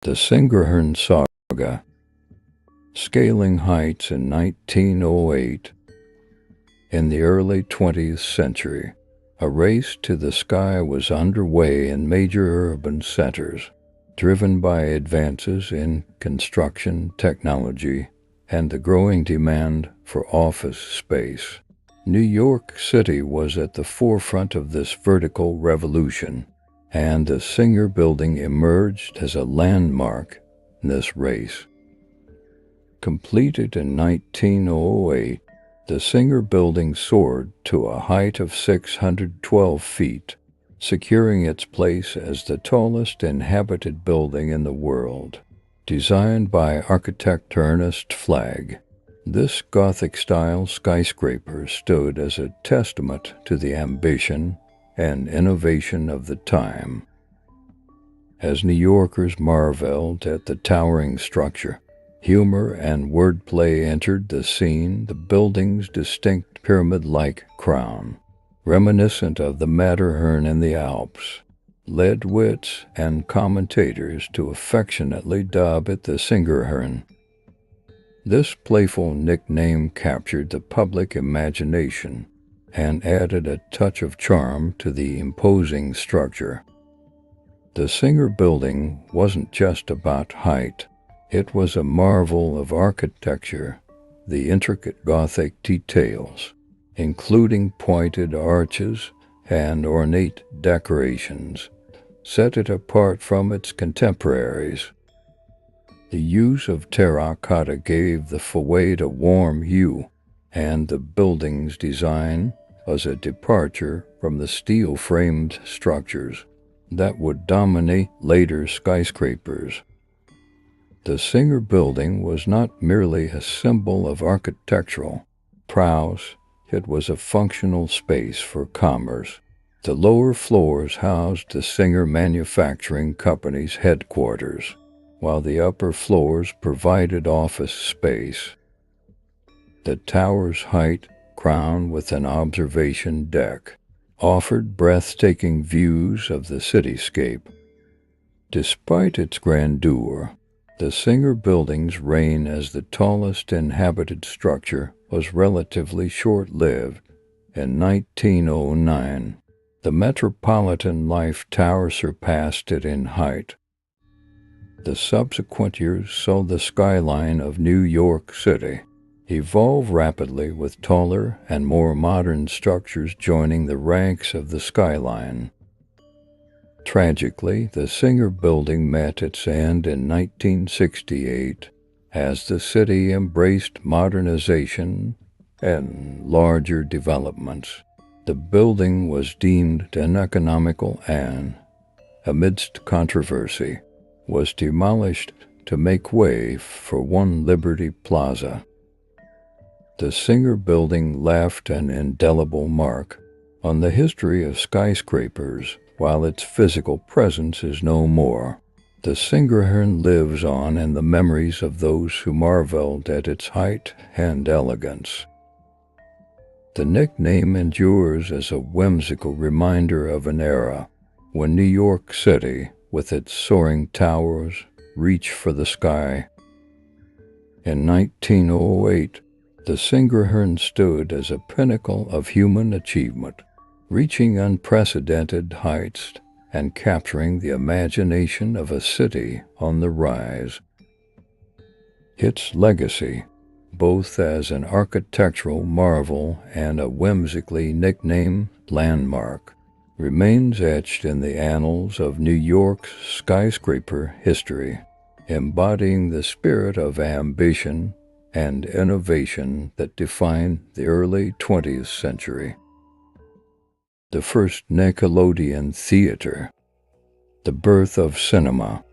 The Singerhorn Saga. Scaling heights in 1908. In the early 20th century, a race to the sky was underway in major urban centers, driven by advances in construction technology and the growing demand for office space. New York City was at the forefront of this vertical revolution, and the Singer Building emerged as a landmark in this race. Completed in 1908, the Singer Building soared to a height of 612 feet, securing its place as the tallest inhabited building in the world. Designed by architect Ernest Flagg, this Gothic-style skyscraper stood as a testament to the ambition and innovation of the time. As New Yorkers marveled at the towering structure, humor and wordplay entered the scene. The building's distinct pyramid-like crown, reminiscent of the Matterhorn in the Alps, led wits and commentators to affectionately dub it the Singerhorn. This playful nickname captured the public imagination and added a touch of charm to the imposing structure. The Singer Building wasn't just about height. It was a marvel of architecture. The intricate Gothic details, including pointed arches and ornate decorations, set it apart from its contemporaries. The use of terracotta gave the facade a warm hue, and the building's design was a departure from the steel-framed structures that would dominate later skyscrapers. The Singer Building was not merely a symbol of architectural prowess, it was a functional space for commerce. The lower floors housed the Singer Manufacturing Company's headquarters, while the upper floors provided office space. The tower's height, crowned with an observation deck, offered breathtaking views of the cityscape. Despite its grandeur, the Singer Building's reign as the tallest inhabited structure was relatively short-lived. In 1909, the Metropolitan Life Tower surpassed it in height. The subsequent years saw the skyline of New York City evolve rapidly, with taller and more modern structures joining the ranks of the skyline. Tragically, the Singer Building met its end in 1968 as the city embraced modernization and larger developments. The building was deemed uneconomical and, amidst controversy, was demolished to make way for One Liberty Plaza. The Singer Building left an indelible mark on the history of skyscrapers. While its physical presence is no more, the Singerhorn lives on in the memories of those who marveled at its height and elegance. The nickname endures as a whimsical reminder of an era when New York City, with its soaring towers, reached for the sky. In 1908, the Singerhorn stood as a pinnacle of human achievement, reaching unprecedented heights and capturing the imagination of a city on the rise. Its legacy, both as an architectural marvel and a whimsically nicknamed landmark, remains etched in the annals of New York's skyscraper history, embodying the spirit of ambition and innovation that defined the early 20th century. The first Nickelodeon theater. The birth of cinema.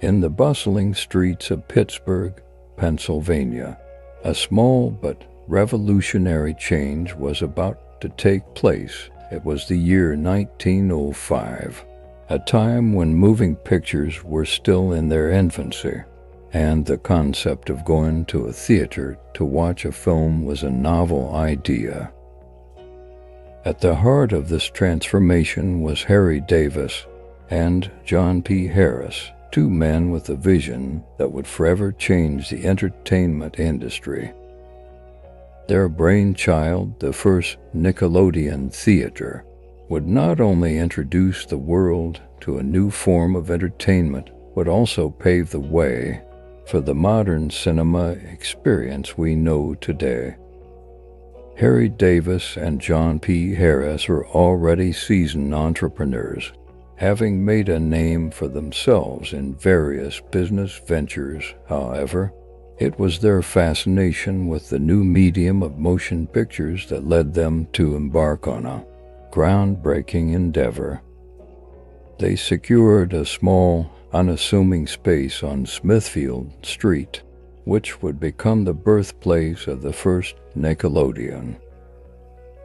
In the bustling streets of Pittsburgh, Pennsylvania, a small but revolutionary change was about to take place. It was the year 1905, a time when moving pictures were still in their infancy, and the concept of going to a theater to watch a film was a novel idea. At the heart of this transformation was Harry Davis and John P. Harris, two men with a vision that would forever change the entertainment industry. Their brainchild, the first Nickelodeon theater, would not only introduce the world to a new form of entertainment, but also pave the way for the modern cinema experience we know today. Harry Davis and John P. Harris were already seasoned entrepreneurs, having made a name for themselves in various business ventures. However, it was their fascination with the new medium of motion pictures that led them to embark on a groundbreaking endeavor. They secured a small, unassuming space on Smithfield Street, which would become the birthplace of the first Nickelodeon.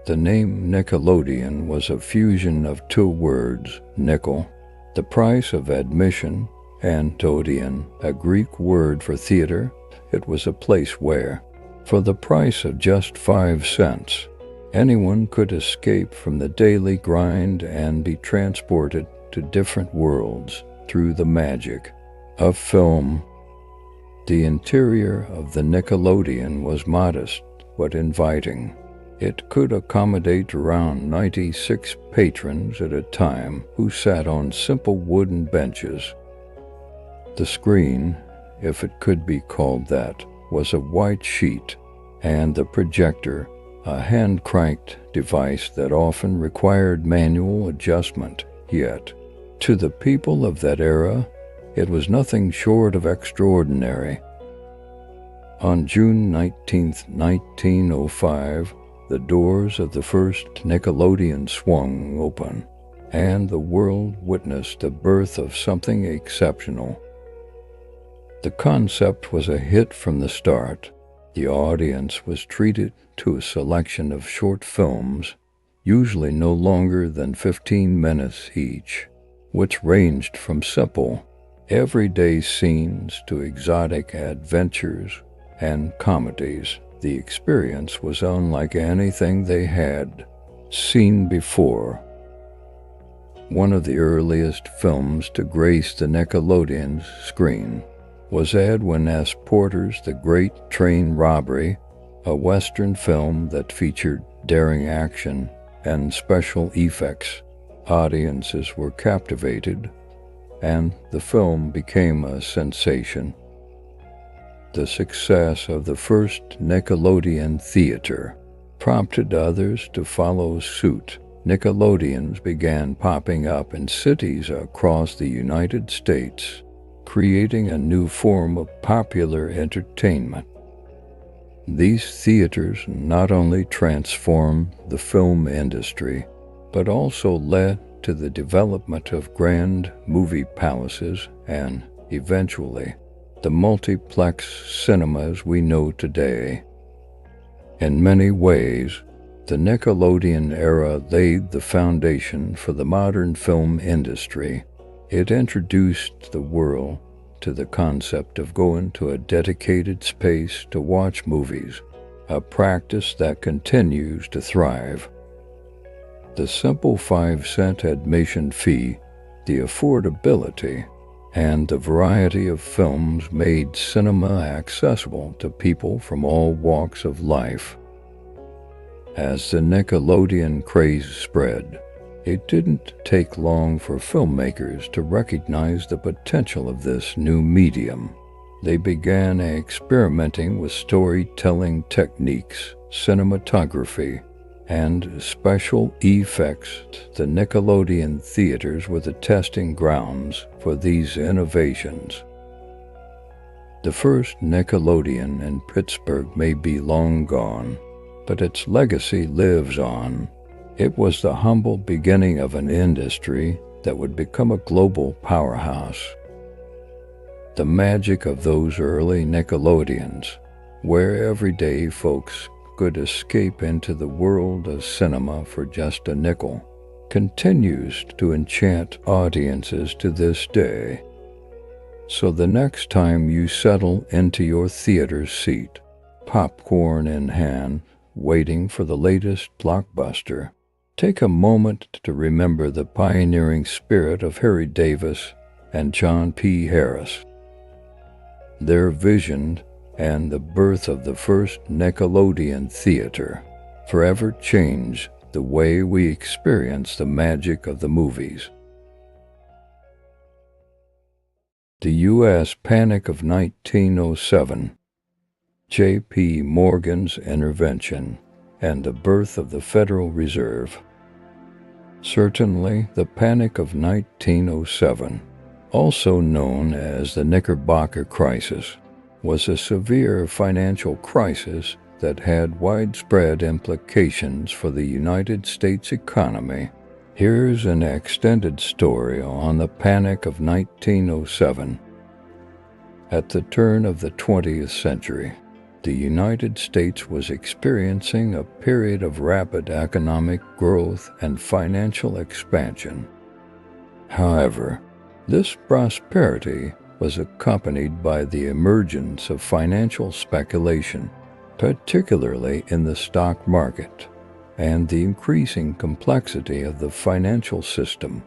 The name Nickelodeon was a fusion of two words, nickel, the price of admission, and odeon, a Greek word for theater. It was a place where, for the price of just 5 cents, anyone could escape from the daily grind and be transported to different worlds through the magic of film. The interior of the Nickelodeon was modest but inviting. It could accommodate around 96 patrons at a time who sat on simple wooden benches. The screen, if it could be called that, was a white sheet, and the projector, a hand-cranked device that often required manual adjustment. Yet, to the people of that era, it was nothing short of extraordinary. On June 19, 1905, the doors of the first Nickelodeon swung open, and the world witnessed the birth of something exceptional. The concept was a hit from the start. The audience was treated to a selection of short films, usually no longer than 15 minutes each, which ranged from simple, everyday scenes to exotic adventures and comedies. The experience was unlike anything they had seen before. One of the earliest films to grace the Nickelodeon's screen was Edwin S. Porter's The Great Train Robbery, a Western film that featured daring action and special effects. Audiences were captivated, and the film became a sensation. The success of the first Nickelodeon theater prompted others to follow suit. Nickelodeons began popping up in cities across the United States, creating a new form of popular entertainment. These theaters not only transformed the film industry, but also led to the development of grand movie palaces and, eventually, the multiplex cinemas we know today. In many ways, the Nickelodeon era laid the foundation for the modern film industry. It introduced the world to the concept of going to a dedicated space to watch movies, a practice that continues to thrive. The simple 5-cent admission fee, the affordability, and the variety of films made cinema accessible to people from all walks of life. As the Nickelodeon craze spread, it didn't take long for filmmakers to recognize the potential of this new medium. They began experimenting with storytelling techniques, cinematography, and special effects. The Nickelodeon theaters were the testing grounds for these innovations. The first Nickelodeon in Pittsburgh may be long gone, but its legacy lives on. It was the humble beginning of an industry that would become a global powerhouse. The magic of those early Nickelodeons, where everyday folks could escape into the world of cinema for just a nickel, continues to enchant audiences to this day. So the next time you settle into your theater seat, popcorn in hand, waiting for the latest blockbuster, take a moment to remember the pioneering spirit of Harry Davis and John P. Harris. Their vision and the birth of the first Nickelodeon theater forever changed the way we experience the magic of the movies. The U.S. Panic of 1907, J.P. Morgan's intervention, and the birth of the Federal Reserve. Certainly, the Panic of 1907, also known as the Knickerbocker Crisis, was a severe financial crisis that had widespread implications for the United States economy. Here's an extended story on the Panic of 1907. At the turn of the 20th century, the United States was experiencing a period of rapid economic growth and financial expansion. However, this prosperity was accompanied by the emergence of financial speculation, particularly in the stock market, and the increasing complexity of the financial system.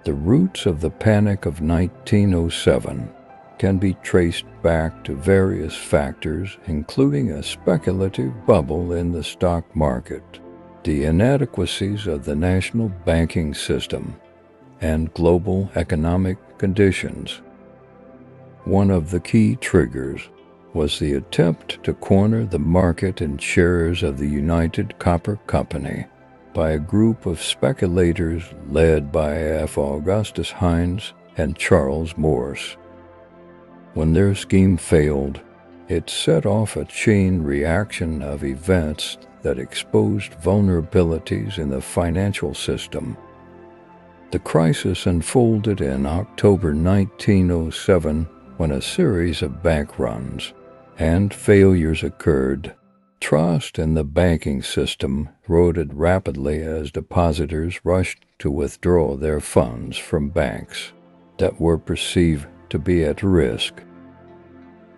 The roots of the Panic of 1907 can be traced back to various factors, including a speculative bubble in the stock market, the inadequacies of the national banking system, and global economic conditions. One of the key triggers was the attempt to corner the market in shares of the United Copper Company by a group of speculators led by F. Augustus Hines and Charles Morse. When their scheme failed, it set off a chain reaction of events that exposed vulnerabilities in the financial system. The crisis unfolded in October 1907 when a series of bank runs and failures occurred. Trust in the banking system eroded rapidly as depositors rushed to withdraw their funds from banks that were perceived to be at risk.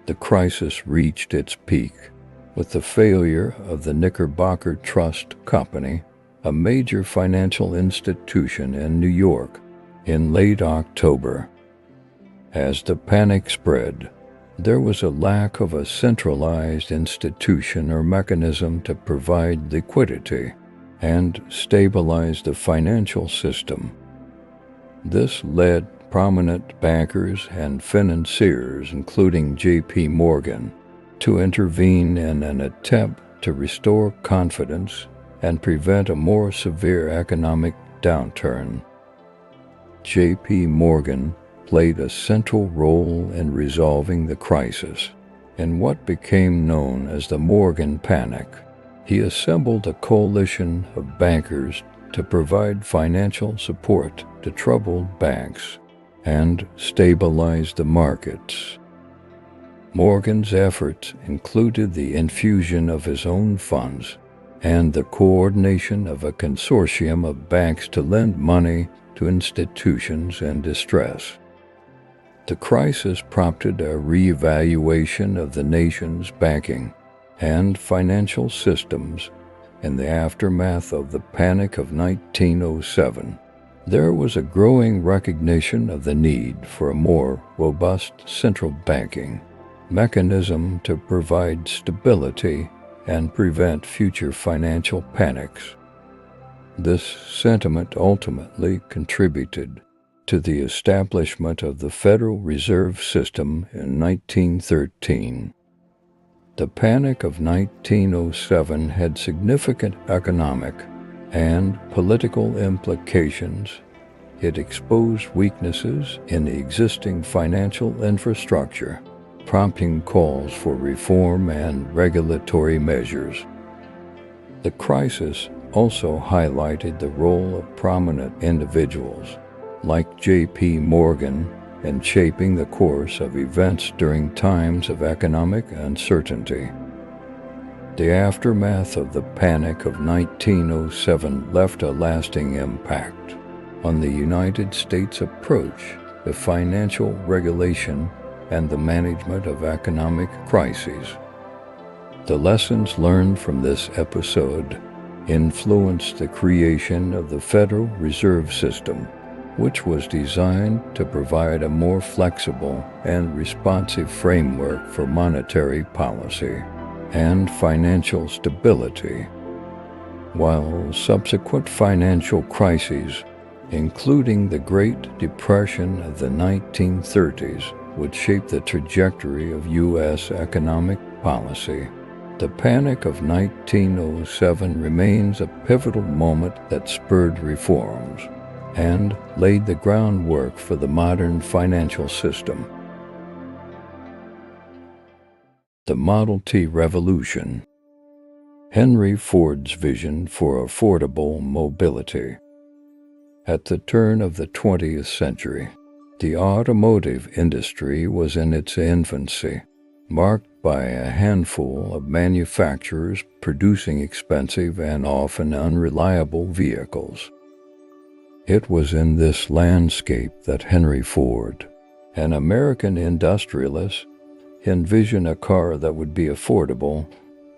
The crisis reached its peak with the failure of the Knickerbocker Trust Company, a major financial institution in New York, in late October. As the panic spread, there was a lack of a centralized institution or mechanism to provide liquidity and stabilize the financial system. This led prominent bankers and financiers, including J.P. Morgan, to intervene in an attempt to restore confidence and prevent a more severe economic downturn. J.P. Morgan played a central role in resolving the crisis in what became known as the Morgan Panic. He assembled a coalition of bankers to provide financial support to troubled banks and stabilize the markets. Morgan's efforts included the infusion of his own funds and the coordination of a consortium of banks to lend money to institutions in distress. The crisis prompted a reevaluation of the nation's banking and financial systems in the aftermath of the Panic of 1907. There was a growing recognition of the need for a more robust central banking mechanism to provide stability and prevent future financial panics. This sentiment ultimately contributed to the establishment of the Federal Reserve System in 1913. The Panic of 1907 had significant economic and political implications. It exposed weaknesses in the existing financial infrastructure, prompting calls for reform and regulatory measures. The crisis also highlighted the role of prominent individuals like J.P. Morgan in shaping the course of events during times of economic uncertainty. The aftermath of the Panic of 1907 left a lasting impact on the United States' approach to financial regulation and the management of economic crises. The lessons learned from this episode influenced the creation of the Federal Reserve System which was designed to provide a more flexible and responsive framework for monetary policy and financial stability. While subsequent financial crises, including the Great Depression of the 1930s, would shape the trajectory of U.S. economic policy, the Panic of 1907 remains a pivotal moment that spurred reforms and laid the groundwork for the modern financial system. The Model T Revolution. Henry Ford's vision for affordable mobility. At the turn of the 20th century, the automotive industry was in its infancy, marked by a handful of manufacturers producing expensive and often unreliable vehicles. It was in this landscape that Henry Ford, an American industrialist, envisioned a car that would be affordable,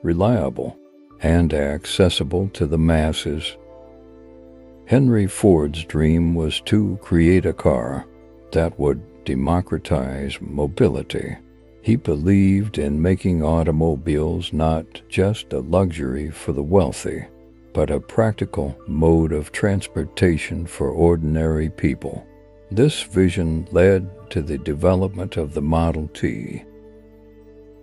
reliable, and accessible to the masses. Henry Ford's dream was to create a car that would democratize mobility. He believed in making automobiles not just a luxury for the wealthy, but a practical mode of transportation for ordinary people. This vision led to the development of the Model T.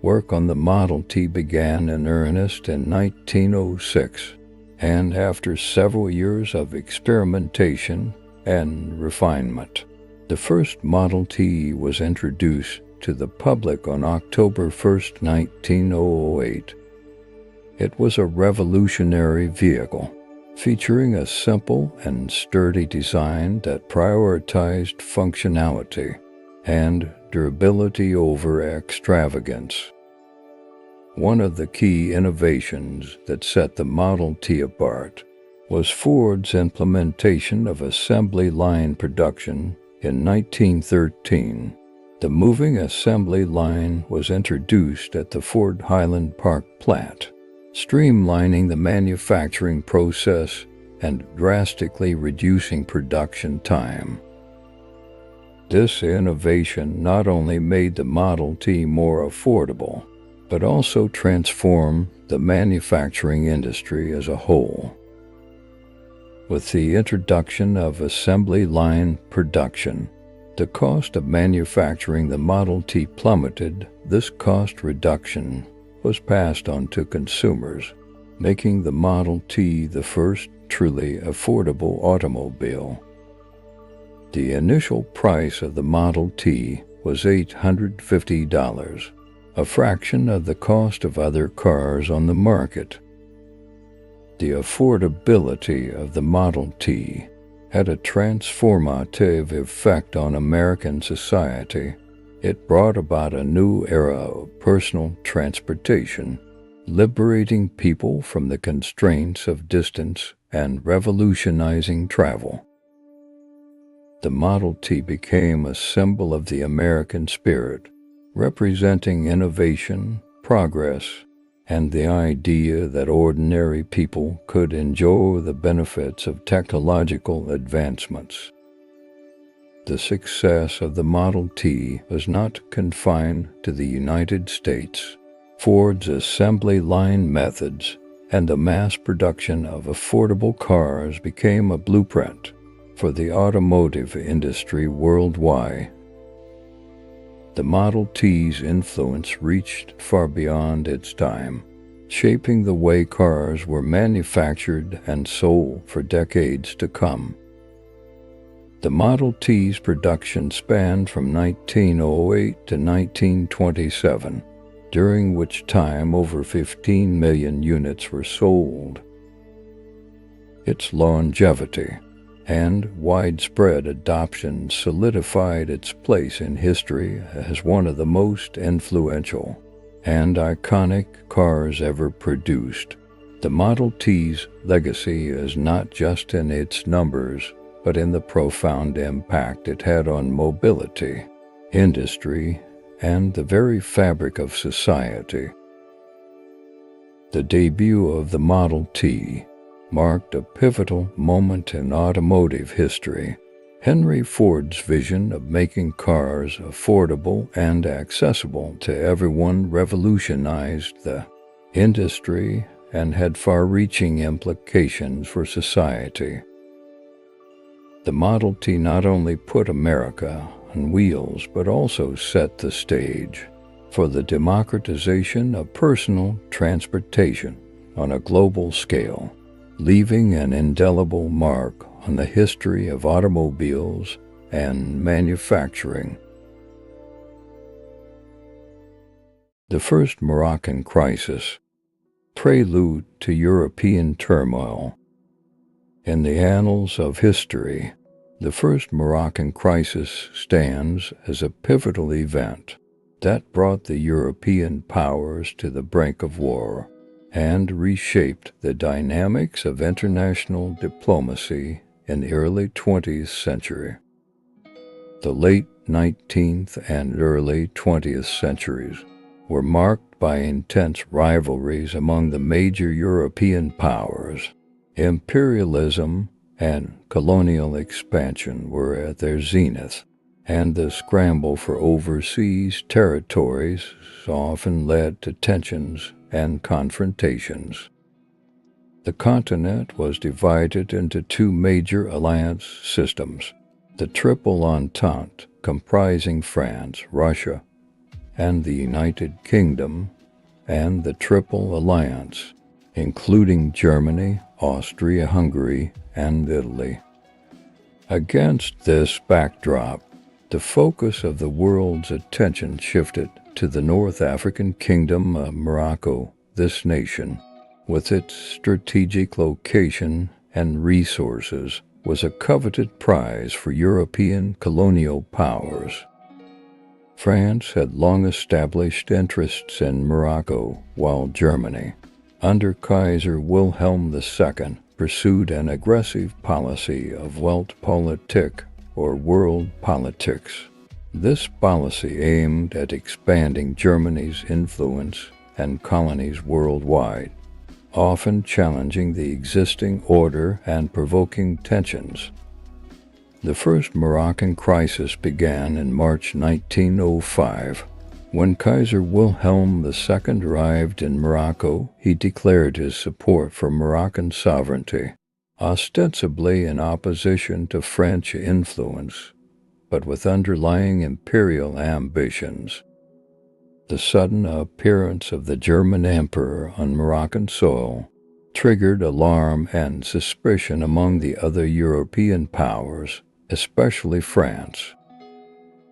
Work on the Model T began in earnest in 1906, and after several years of experimentation and refinement, the first Model T was introduced to the public on October 1, 1908. It was a revolutionary vehicle, featuring a simple and sturdy design that prioritized functionality and durability over extravagance. One of the key innovations that set the Model T apart was Ford's implementation of assembly line production in 1913. The moving assembly line was introduced at the Ford Highland Park plant, streamlining the manufacturing process and drastically reducing production time. This innovation not only made the Model T more affordable, but also transformed the manufacturing industry as a whole. With the introduction of assembly line production, the cost of manufacturing the Model T plummeted. This cost reduction was passed on to consumers, making the Model T the first truly affordable automobile. The initial price of the Model T was $850, a fraction of the cost of other cars on the market. The affordability of the Model T had a transformative effect on American society. It brought about a new era of personal transportation, liberating people from the constraints of distance and revolutionizing travel. The Model T became a symbol of the American spirit, representing innovation, progress, and the idea that ordinary people could enjoy the benefits of technological advancements. The success of the Model T was not confined to the United States. Ford's assembly line methods and the mass production of affordable cars became a blueprint for the automotive industry worldwide. The Model T's influence reached far beyond its time, shaping the way cars were manufactured and sold for decades to come. The Model T's production spanned from 1908 to 1927, during which time over 15 million units were sold. Its longevity and widespread adoption solidified its place in history as one of the most influential and iconic cars ever produced. The Model T's legacy is not just in its numbers, but in the profound impact it had on mobility, industry, and the very fabric of society. The debut of the Model T marked a pivotal moment in automotive history. Henry Ford's vision of making cars affordable and accessible to everyone revolutionized the industry and had far-reaching implications for society. The Model T not only put America on wheels but also set the stage for the democratization of personal transportation on a global scale, leaving an indelible mark on the history of automobiles and manufacturing. The first Moroccan crisis, prelude to European turmoil. In the annals of history, the first Moroccan crisis stands as a pivotal event that brought the European powers to the brink of war and reshaped the dynamics of international diplomacy in the early 20th century. The late 19th and early 20th centuries were marked by intense rivalries among the major European powers. Imperialism and colonial expansion were at their zenith, and the scramble for overseas territories often led to tensions and confrontations. The continent was divided into two major alliance systems, the Triple Entente, comprising France, Russia, and the United Kingdom, and the Triple Alliance, including Germany, Austria-Hungary, and Italy. Against this backdrop, the focus of the world's attention shifted to the North African Kingdom of Morocco. This nation, with its strategic location and resources, was a coveted prize for European colonial powers. France had long established interests in Morocco, while Germany, under Kaiser Wilhelm II, pursued an aggressive policy of Weltpolitik, or world politics. This policy aimed at expanding Germany's influence and colonies worldwide, often challenging the existing order and provoking tensions. The first Moroccan crisis began in March 1905. When Kaiser Wilhelm II arrived in Morocco, he declared his support for Moroccan sovereignty, ostensibly in opposition to French influence, but with underlying imperial ambitions. The sudden appearance of the German emperor on Moroccan soil triggered alarm and suspicion among the other European powers, especially France.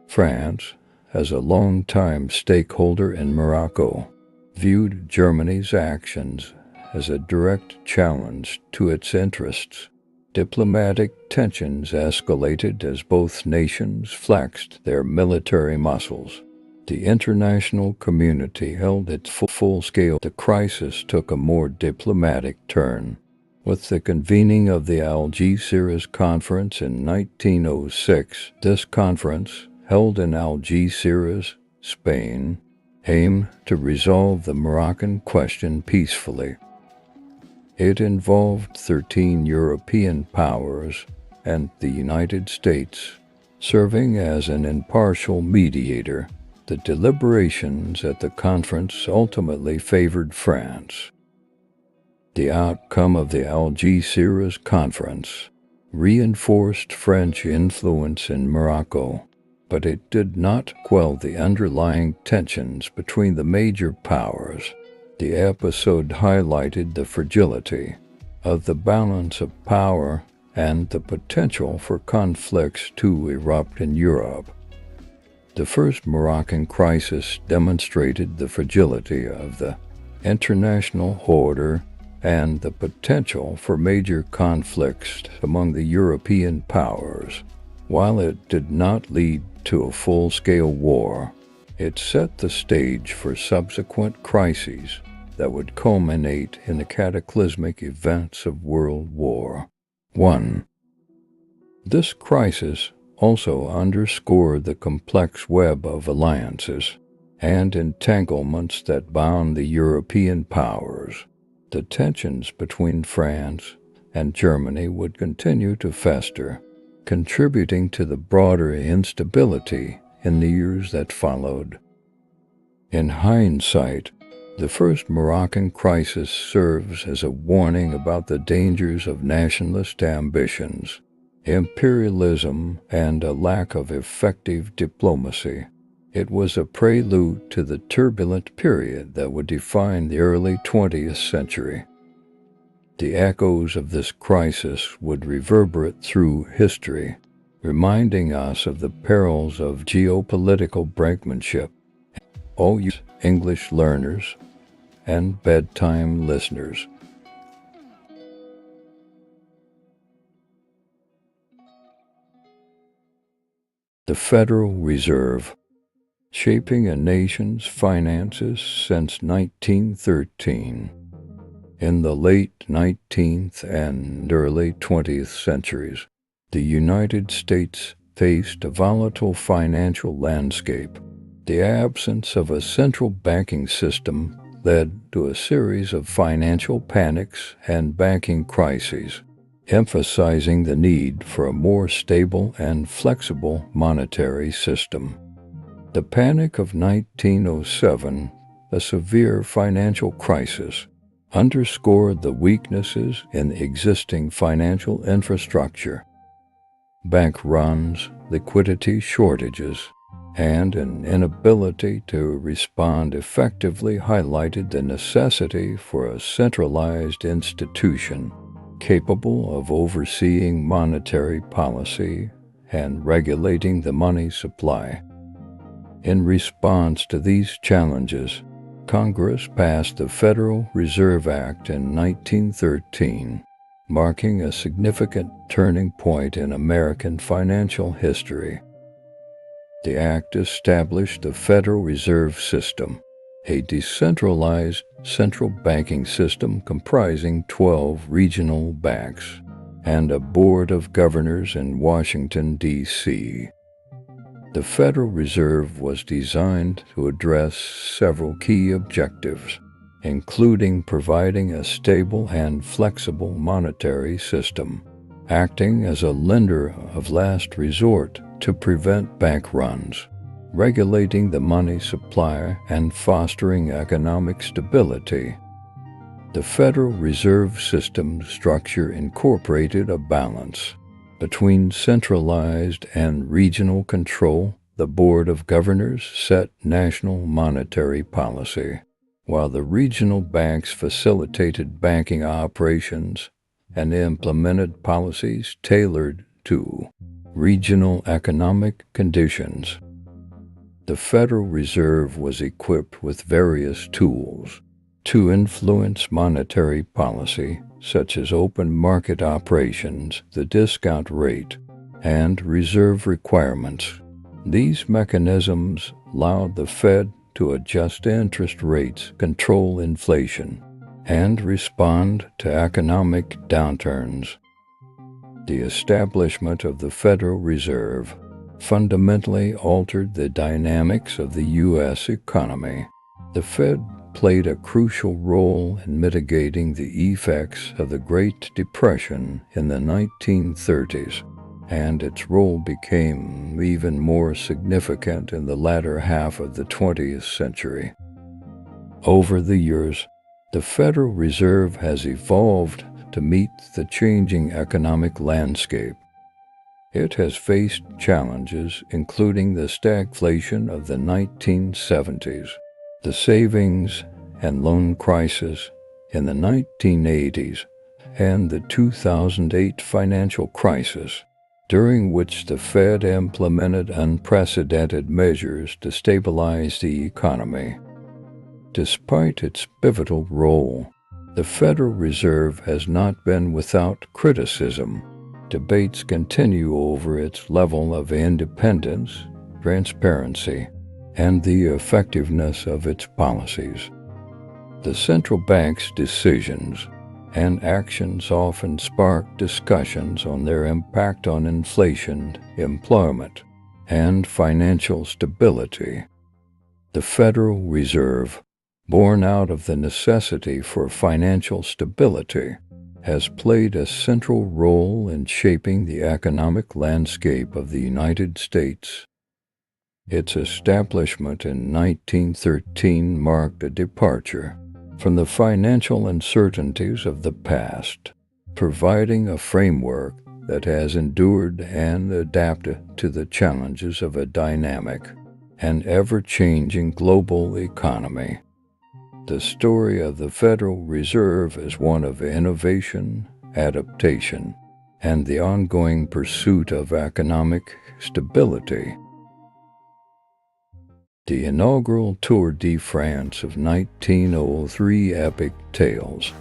France, as a long-time stakeholder in Morocco, viewed Germany's actions as a direct challenge to its interests. Diplomatic tensions escalated as both nations flexed their military muscles. The international community held its full scale. The crisis took a more diplomatic turn. With the convening of the Algeciras Conference in 1906, this conference, held in Algeciras, Spain, aimed to resolve the Moroccan question peacefully. It involved 13 European powers and the United States, serving as an impartial mediator. The deliberations at the conference ultimately favored France. The outcome of the Algeciras Conference reinforced French influence in Morocco, but it did not quell the underlying tensions between the major powers. The episode highlighted the fragility of the balance of power and the potential for conflicts to erupt in Europe. The first Moroccan crisis demonstrated the fragility of the international order and the potential for major conflicts among the European powers. While it did not lead to a full-scale war, it set the stage for subsequent crises that would culminate in the cataclysmic events of World War I. This crisis also underscored the complex web of alliances and entanglements that bound the European powers. The tensions between France and Germany would continue to fester, contributing to the broader instability in the years that followed. In hindsight, the first Moroccan crisis serves as a warning about the dangers of nationalist ambitions, imperialism, and a lack of effective diplomacy. It was a prelude to the turbulent period that would define the early 20th century. The echoes of this crisis would reverberate through history, reminding us of the perils of geopolitical brinkmanship. All you English learners and bedtime listeners. The Federal Reserve, shaping a nation's finances since 1913. In the late 19th and early 20th centuries, the United States faced a volatile financial landscape. The absence of a central banking system led to a series of financial panics and banking crises, emphasizing the need for a more stable and flexible monetary system. The Panic of 1907, a severe financial crisis, underscored the weaknesses in existing financial infrastructure. Bank runs, liquidity shortages, and an inability to respond effectively highlighted the necessity for a centralized institution capable of overseeing monetary policy and regulating the money supply. In response to these challenges, Congress passed the Federal Reserve Act in 1913, marking a significant turning point in American financial history. The act established the Federal Reserve System, a decentralized central banking system comprising 12 regional banks and a board of governors in Washington, D.C. The Federal Reserve was designed to address several key objectives, including providing a stable and flexible monetary system, acting as a lender of last resort to prevent bank runs, regulating the money supply, and fostering economic stability. The Federal Reserve System structure incorporated a balance between centralized and regional control. The Board of Governors set national monetary policy, while the regional banks facilitated banking operations and implemented policies tailored to regional economic conditions. The Federal Reserve was equipped with various tools to influence monetary policy, such as open market operations, the discount rate, and reserve requirements. These mechanisms allowed the Fed to adjust interest rates, control inflation, and respond to economic downturns. The establishment of the Federal Reserve fundamentally altered the dynamics of the U.S. economy. The Fed played a crucial role in mitigating the effects of the Great Depression in the 1930s, and its role became even more significant in the latter half of the 20th century. Over the years, the Federal Reserve has evolved to meet the changing economic landscape. It has faced challenges including the stagflation of the 1970s, the savings and loan crisis in the 1980s, and the 2008 financial crisis, during which the Fed implemented unprecedented measures to stabilize the economy. Despite its pivotal role, the Federal Reserve has not been without criticism. Debates continue over its level of independence, transparency, and the effectiveness of its policies. The central bank's decisions and actions often spark discussions on their impact on inflation, employment, and financial stability. The Federal Reserve, born out of the necessity for financial stability, has played a central role in shaping the economic landscape of the United States. Its establishment in 1913 marked a departure from the financial uncertainties of the past, providing a framework that has endured and adapted to the challenges of a dynamic and ever-changing global economy. The story of the Federal Reserve is one of innovation, adaptation, and the ongoing pursuit of economic stability. The inaugural Tour de France of 1903 epic tales.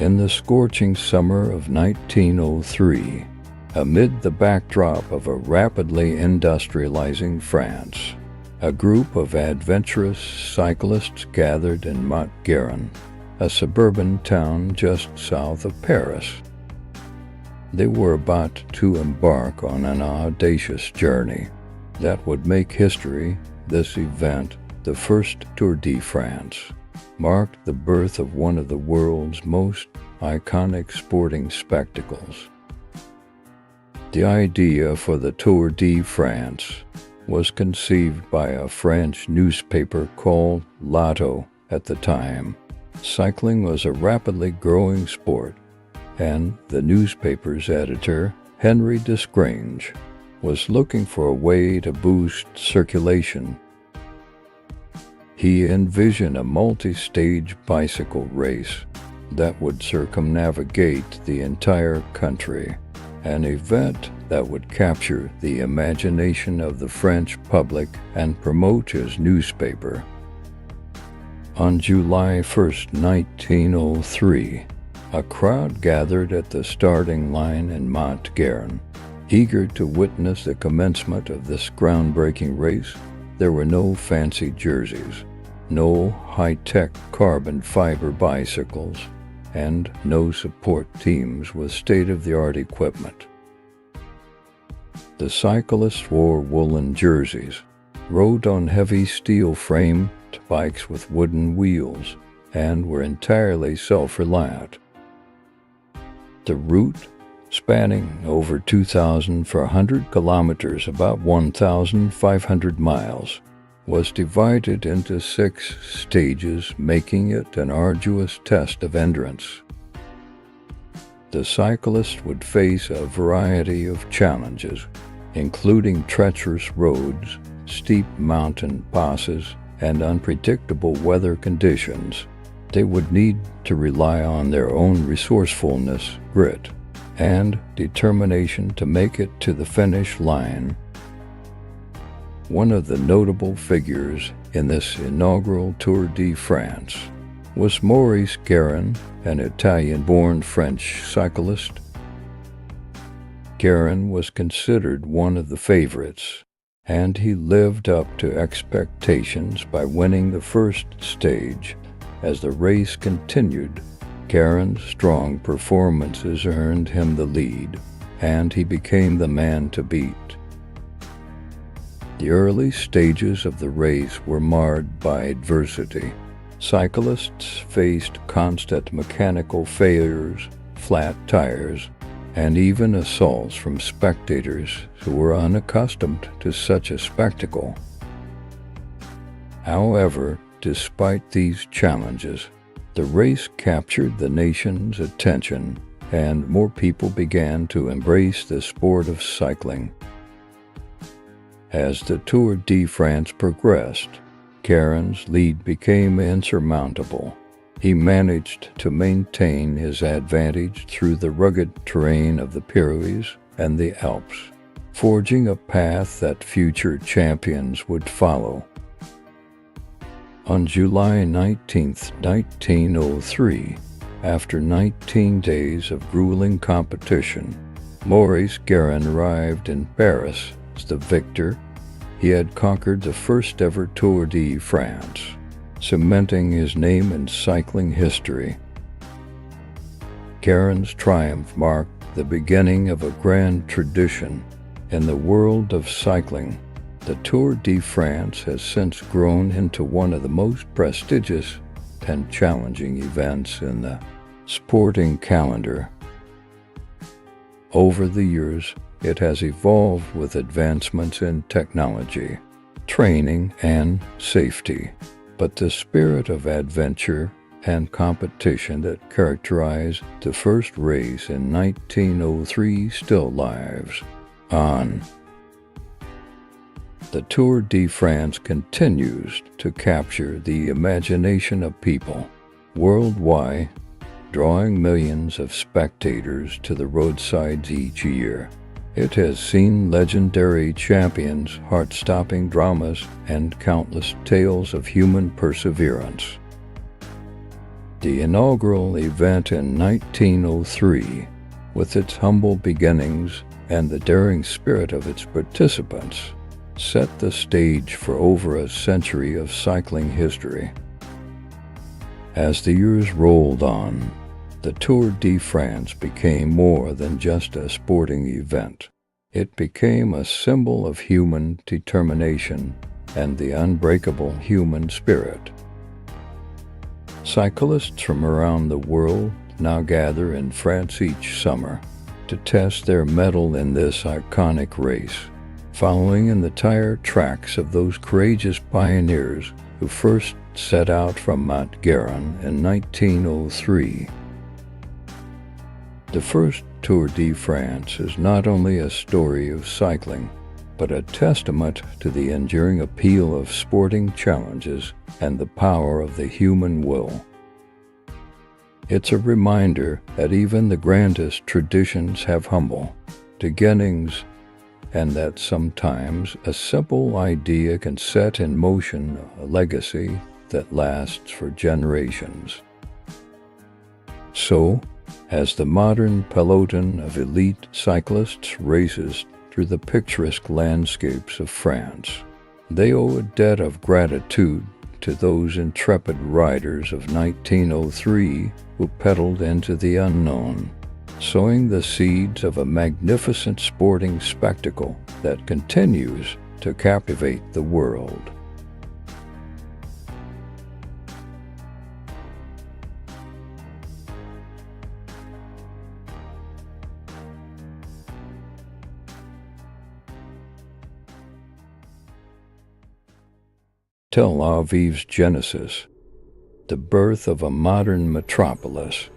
In the scorching summer of 1903, amid the backdrop of a rapidly industrializing France, a group of adventurous cyclists gathered in Montgeron, a suburban town just south of Paris. They were about to embark on an audacious journey that would make history. This event, the first Tour de France, marked the birth of one of the world's most iconic sporting spectacles. The idea for the Tour de France was conceived by a French newspaper called Lotto at the time. Cycling was a rapidly growing sport, and the newspaper's editor, Henry Desgrange, was looking for a way to boost circulation. He envisioned a multi-stage bicycle race that would circumnavigate the entire country, an event that would capture the imagination of the French public and promote his newspaper. On July 1st, 1903, a crowd gathered at the starting line in Montgeron, eager to witness the commencement of this groundbreaking race. There were no fancy jerseys, no high-tech carbon fiber bicycles, and no support teams with state-of-the-art equipment. The cyclists wore woolen jerseys, rode on heavy steel-framed bikes with wooden wheels, and were entirely self-reliant. The route, spanning over 2,400 kilometers, about 1,500 miles, was divided into 6 stages, making it an arduous test of endurance. The cyclists would face a variety of challenges, including treacherous roads, steep mountain passes, and unpredictable weather conditions. They would need to rely on their own resourcefulness, grit, and determination to make it to the finish line. One of the notable figures in this inaugural Tour de France was Maurice Guérin, an Italian-born French cyclist. Guérin was considered one of the favorites, and he lived up to expectations by winning the first stage. As the race continued, Guérin's strong performances earned him the lead, and he became the man to beat. The early stages of the race were marred by adversity. Cyclists faced constant mechanical failures, flat tires, and even assaults from spectators who were unaccustomed to such a spectacle. However, despite these challenges, the race captured the nation's attention, and more people began to embrace the sport of cycling. As the Tour de France progressed, Guérin's lead became insurmountable. He managed to maintain his advantage through the rugged terrain of the Pyrenees and the Alps, forging a path that future champions would follow. On July 19, 1903, after 19 days of grueling competition, Maurice Guérin arrived in Paris as the victor. He had conquered the first-ever Tour de France, cementing his name in cycling history. Guérin's triumph marked the beginning of a grand tradition in the world of cycling. The Tour de France has since grown into one of the most prestigious and challenging events in the Sporting calendar. Over the years, it has evolved with advancements in technology, training, and safety. But the spirit of adventure and competition that characterized the first race in 1903 still lives on. The Tour de France continues to capture the imagination of people worldwide, drawing millions of spectators to the roadsides each year. It has seen legendary champions, heart-stopping dramas, and countless tales of human perseverance. The inaugural event in 1903, with its humble beginnings and the daring spirit of its participants, set the stage for over a century of cycling history. As the years rolled on, the Tour de France became more than just a sporting event. It became a symbol of human determination and the unbreakable human spirit. Cyclists from around the world now gather in France each summer to test their mettle in this iconic race, following in the tire tracks of those courageous pioneers who first set out from Mount Garonne in 1903. The first Tour de France is not only a story of cycling, but a testament to the enduring appeal of sporting challenges and the power of the human will. It's a reminder that even the grandest traditions have humble beginnings, and that sometimes a simple idea can set in motion a legacy that lasts for generations. So, as the modern peloton of elite cyclists races through the picturesque landscapes of France, they owe a debt of gratitude to those intrepid riders of 1903 who pedaled into the unknown, sowing the seeds of a magnificent sporting spectacle that continues to captivate the world. Tel Aviv's genesis, the birth of a modern metropolis.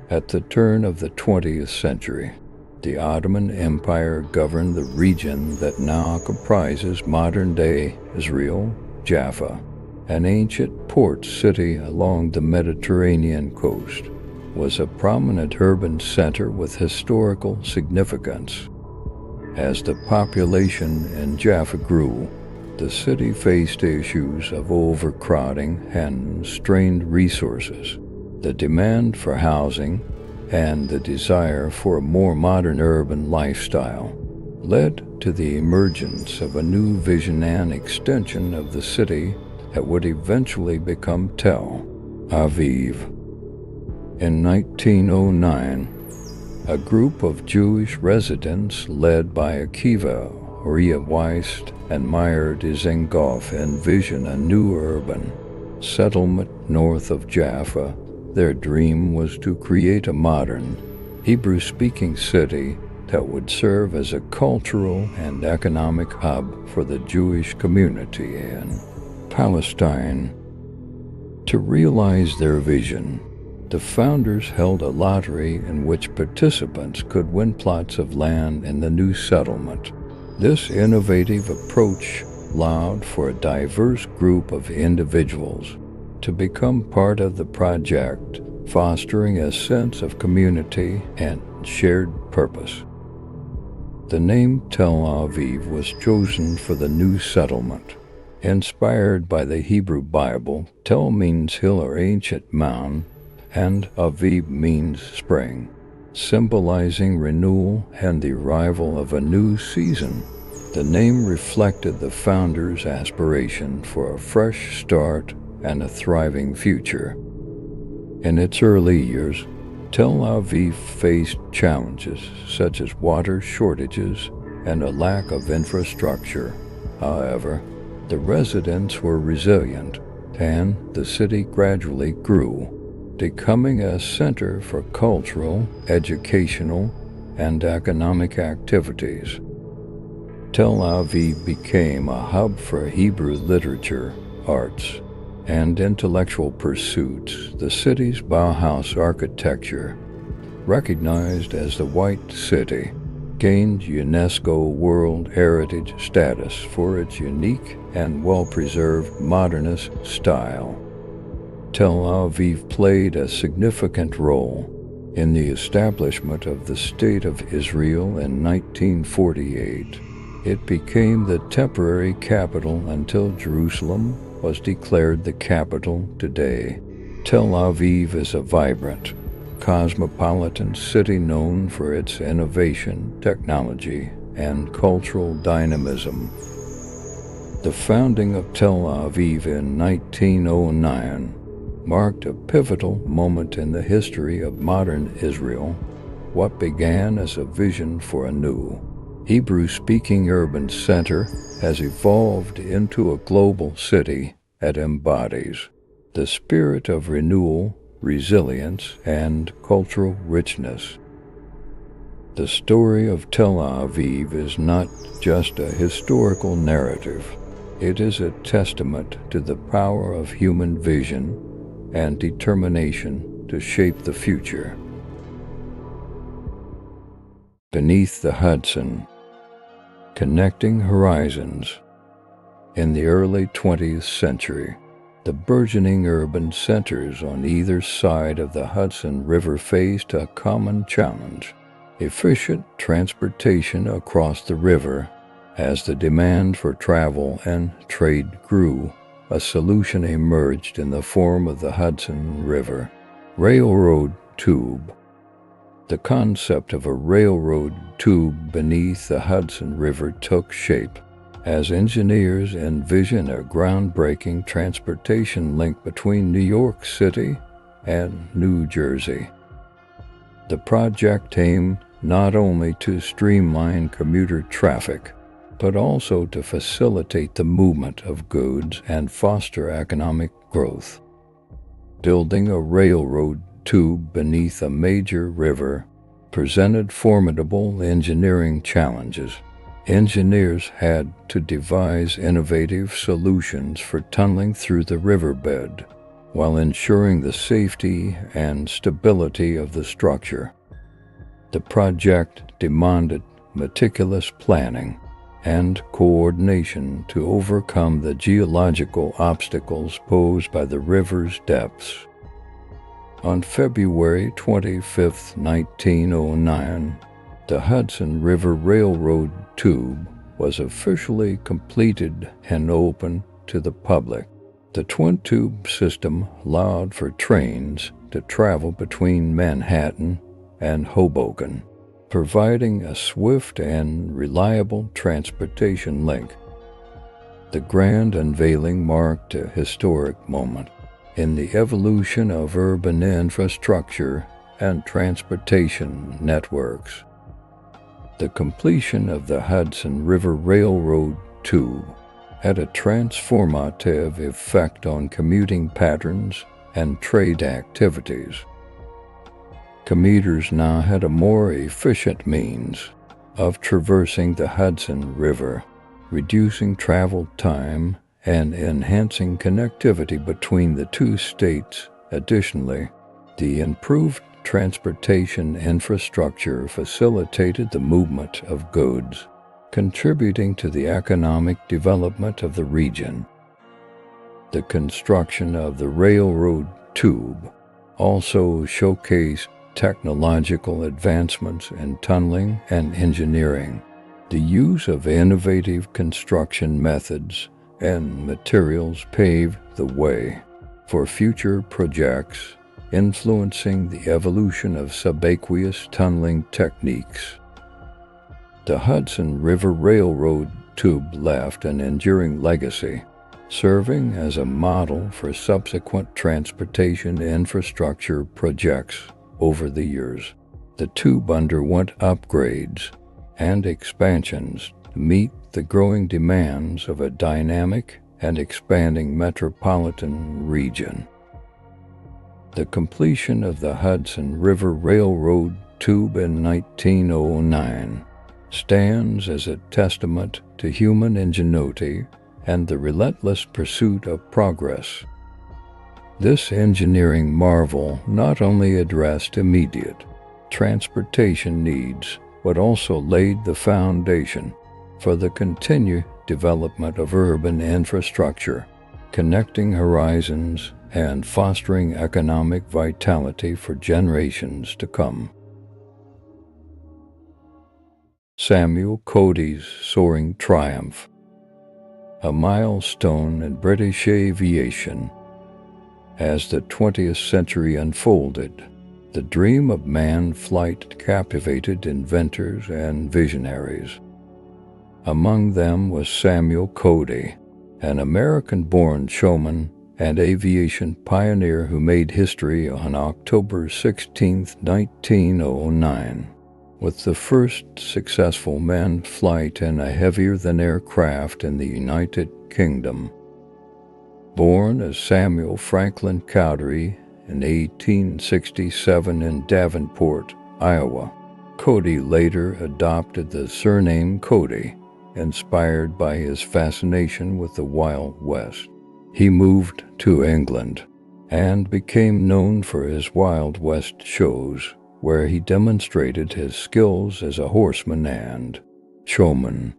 At the turn of the 20th century, the Ottoman Empire governed the region that now comprises modern-day Israel. Jaffa, an ancient port city along the Mediterranean coast, was a prominent urban center with historical significance. As the population in Jaffa grew, the city faced issues of overcrowding and strained resources. The demand for housing and the desire for a more modern urban lifestyle led to the emergence of a new vision and extension of the city that would eventually become Tel Aviv. In 1909, a group of Jewish residents led by Akiva, Uriah Weist, and Meyer Dizengoff envisioned a new urban settlement north of Jaffa. Their dream was to create a modern, Hebrew-speaking city that would serve as a cultural and economic hub for the Jewish community in Palestine. To realize their vision, the founders held a lottery in which participants could win plots of land in the new settlement. This innovative approach allowed for a diverse group of individuals to become part of the project, fostering a sense of community and shared purpose. The name Tel Aviv was chosen for the new settlement. Inspired by the Hebrew Bible, Tel means hill or ancient mound, and Aviv means spring, symbolizing renewal and the arrival of a new season. The name reflected the founders' aspiration for a fresh start and a thriving future. In its early years, Tel Aviv faced challenges such as water shortages and a lack of infrastructure. However, the residents were resilient, and the city gradually grew. becoming a center for cultural, educational, and economic activities. Tel Aviv became a hub for Hebrew literature, arts, and intellectual pursuits. The city's Bauhaus architecture, recognized as the White City, gained UNESCO World Heritage status for its unique and well-preserved modernist style. Tel Aviv played a significant role in the establishment of the State of Israel in 1948. It became the temporary capital until Jerusalem was declared the capital today. Tel Aviv is a vibrant, cosmopolitan city known for its innovation, technology, and cultural dynamism. The founding of Tel Aviv in 1909 marked a pivotal moment in the history of modern Israel. What began as a vision for a new, Hebrew-speaking urban center has evolved into a global city that embodies the spirit of renewal, resilience, and cultural richness. The story of Tel Aviv is not just a historical narrative. It is a testament to the power of human vision and determination to shape the future. Beneath the Hudson, connecting horizons. In the early 20th century, the burgeoning urban centers on either side of the Hudson River faced a common challenge: efficient transportation across the river. As the demand for travel and trade grew, a solution emerged in the form of the Hudson River Railroad Tube. The concept of a railroad tube beneath the Hudson River took shape as engineers envisioned a groundbreaking transportation link between New York City and New Jersey. The project aimed not only to streamline commuter traffic, but also to facilitate the movement of goods and foster economic growth. Building a railroad tube beneath a major river presented formidable engineering challenges. Engineers had to devise innovative solutions for tunneling through the riverbed while ensuring the safety and stability of the structure. The project demanded meticulous planning and coordination to overcome the geological obstacles posed by the river's depths. On February 25, 1909, the Hudson River Railroad Tube was officially completed and open to the public. The twin-tube system allowed for trains to travel between Manhattan and Hoboken, providing a swift and reliable transportation link. The grand unveiling marked a historic moment in the evolution of urban infrastructure and transportation networks. The completion of the Hudson River Railroad Tube had a transformative effect on commuting patterns and trade activities. Commuters now had a more efficient means of traversing the Hudson River, reducing travel time and enhancing connectivity between the two states. Additionally, the improved transportation infrastructure facilitated the movement of goods, contributing to the economic development of the region. The construction of the railroad tube also showcased technological advancements in tunneling and engineering. The use of innovative construction methods and materials paved the way for future projects, influencing the evolution of subaqueous tunneling techniques. The Hudson River Railroad Tube left an enduring legacy, serving as a model for subsequent transportation infrastructure projects over the years. The tube underwent upgrades and expansions to meet the growing demands of a dynamic and expanding metropolitan region. The completion of the Hudson River Railroad tube in 1909 stands as a testament to human ingenuity and the relentless pursuit of progress. This engineering marvel not only addressed immediate transportation needs, but also laid the foundation for the continued development of urban infrastructure, connecting horizons and fostering economic vitality for generations to come. Samuel Cody's Soaring Triumph, a milestone in British aviation. As the 20th century unfolded, the dream of manned flight captivated inventors and visionaries. Among them was Samuel Cody, an American-born showman and aviation pioneer who made history on October 16, 1909, with the first successful manned flight in a heavier-than-air craft in the United Kingdom. Born as Samuel Franklin Cowdery in 1867 in Davenport, Iowa, Cody later adopted the surname Cody, inspired by his fascination with the Wild West. He moved to England and became known for his Wild West shows, where he demonstrated his skills as a horseman and showman.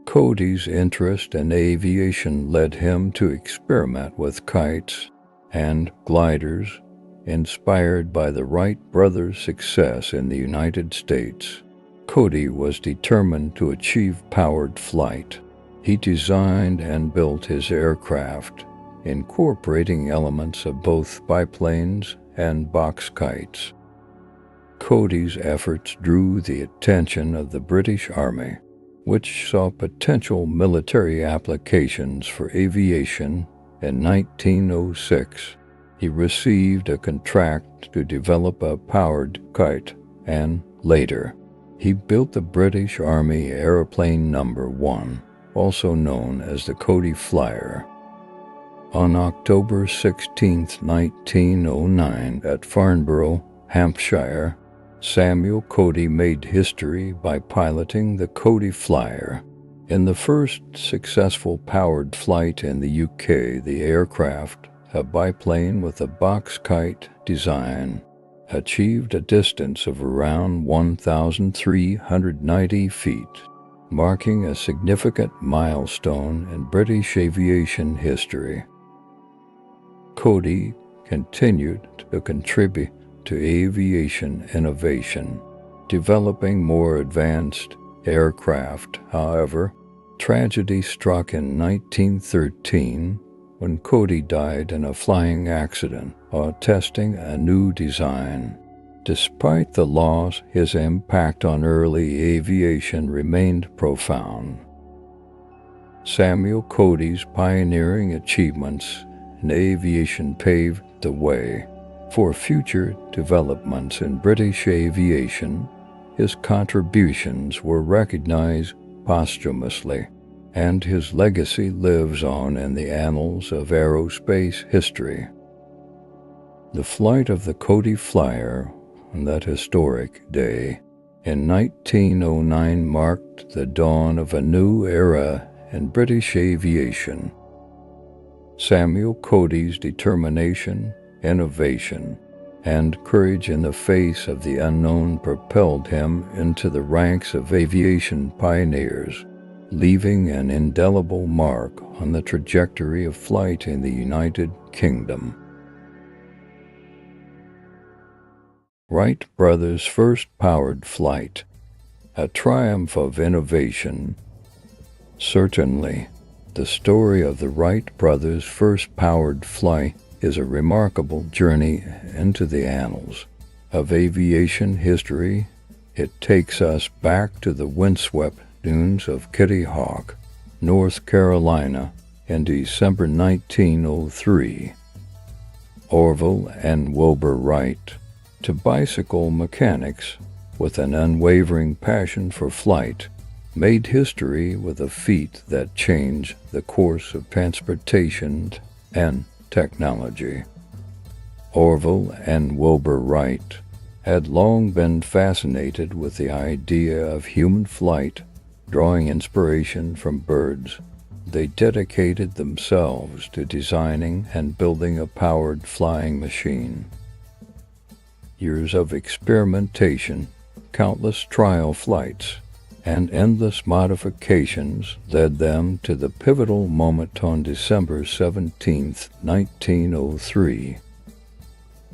Cody's interest in aviation led him to experiment with kites and gliders, inspired by the Wright brothers' success in the United States. Cody was determined to achieve powered flight. He designed and built his aircraft, incorporating elements of both biplanes and box kites. Cody's efforts drew the attention of the British Army, which saw potential military applications for aviation. In 1906, he received a contract to develop a powered kite, and later, he built the British Army Aeroplane No. 1, also known as the Cody Flyer. On October 16, 1909, at Farnborough, Hampshire, Samuel Cody made history by piloting the Cody Flyer. In the first successful powered flight in the UK, the aircraft, a biplane with a box kite design, achieved a distance of around 1,390 feet, marking a significant milestone in British aviation history. Cody continued to contribute to aviation innovation, developing more advanced aircraft. However, tragedy struck in 1913 when Cody died in a flying accident while testing a new design. Despite the loss, his impact on early aviation remained profound. Samuel Cody's pioneering achievements in aviation paved the way for future developments in British aviation. His contributions were recognized posthumously, and his legacy lives on in the annals of aerospace history. The flight of the Cody Flyer on that historic day in 1909 marked the dawn of a new era in British aviation. Samuel Cody's determination, innovation, and courage in the face of the unknown propelled him into the ranks of aviation pioneers, leaving an indelible mark on the trajectory of flight in the United Kingdom. Wright brothers' first powered flight, a triumph of innovation. Certainly, the story of the Wright brothers' first powered flight is a remarkable journey into the annals of aviation history. It takes us back to the windswept dunes of Kitty Hawk, North Carolina, in December 1903. Orville and Wilbur Wright, to bicycle mechanics with an unwavering passion for flight, made history with a feat that changed the course of transportation and technology. Orville and Wilbur Wright had long been fascinated with the idea of human flight, drawing inspiration from birds. They dedicated themselves to designing and building a powered flying machine. Years of experimentation, countless trial flights, and endless modifications led them to the pivotal moment on December 17, 1903.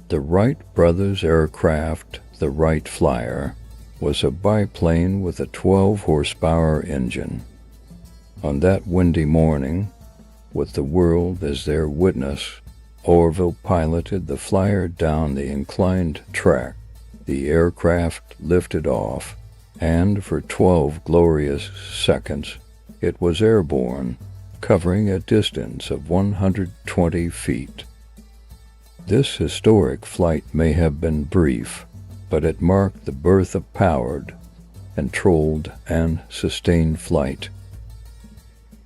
The Wright brothers' aircraft, the Wright Flyer, was a biplane with a 12-horsepower engine. On that windy morning, with the world as their witness, Orville piloted the Flyer down the inclined track. The aircraft lifted off, and for 12 glorious seconds, it was airborne, covering a distance of 120 feet. This historic flight may have been brief, but it marked the birth of powered, controlled, and sustained flight.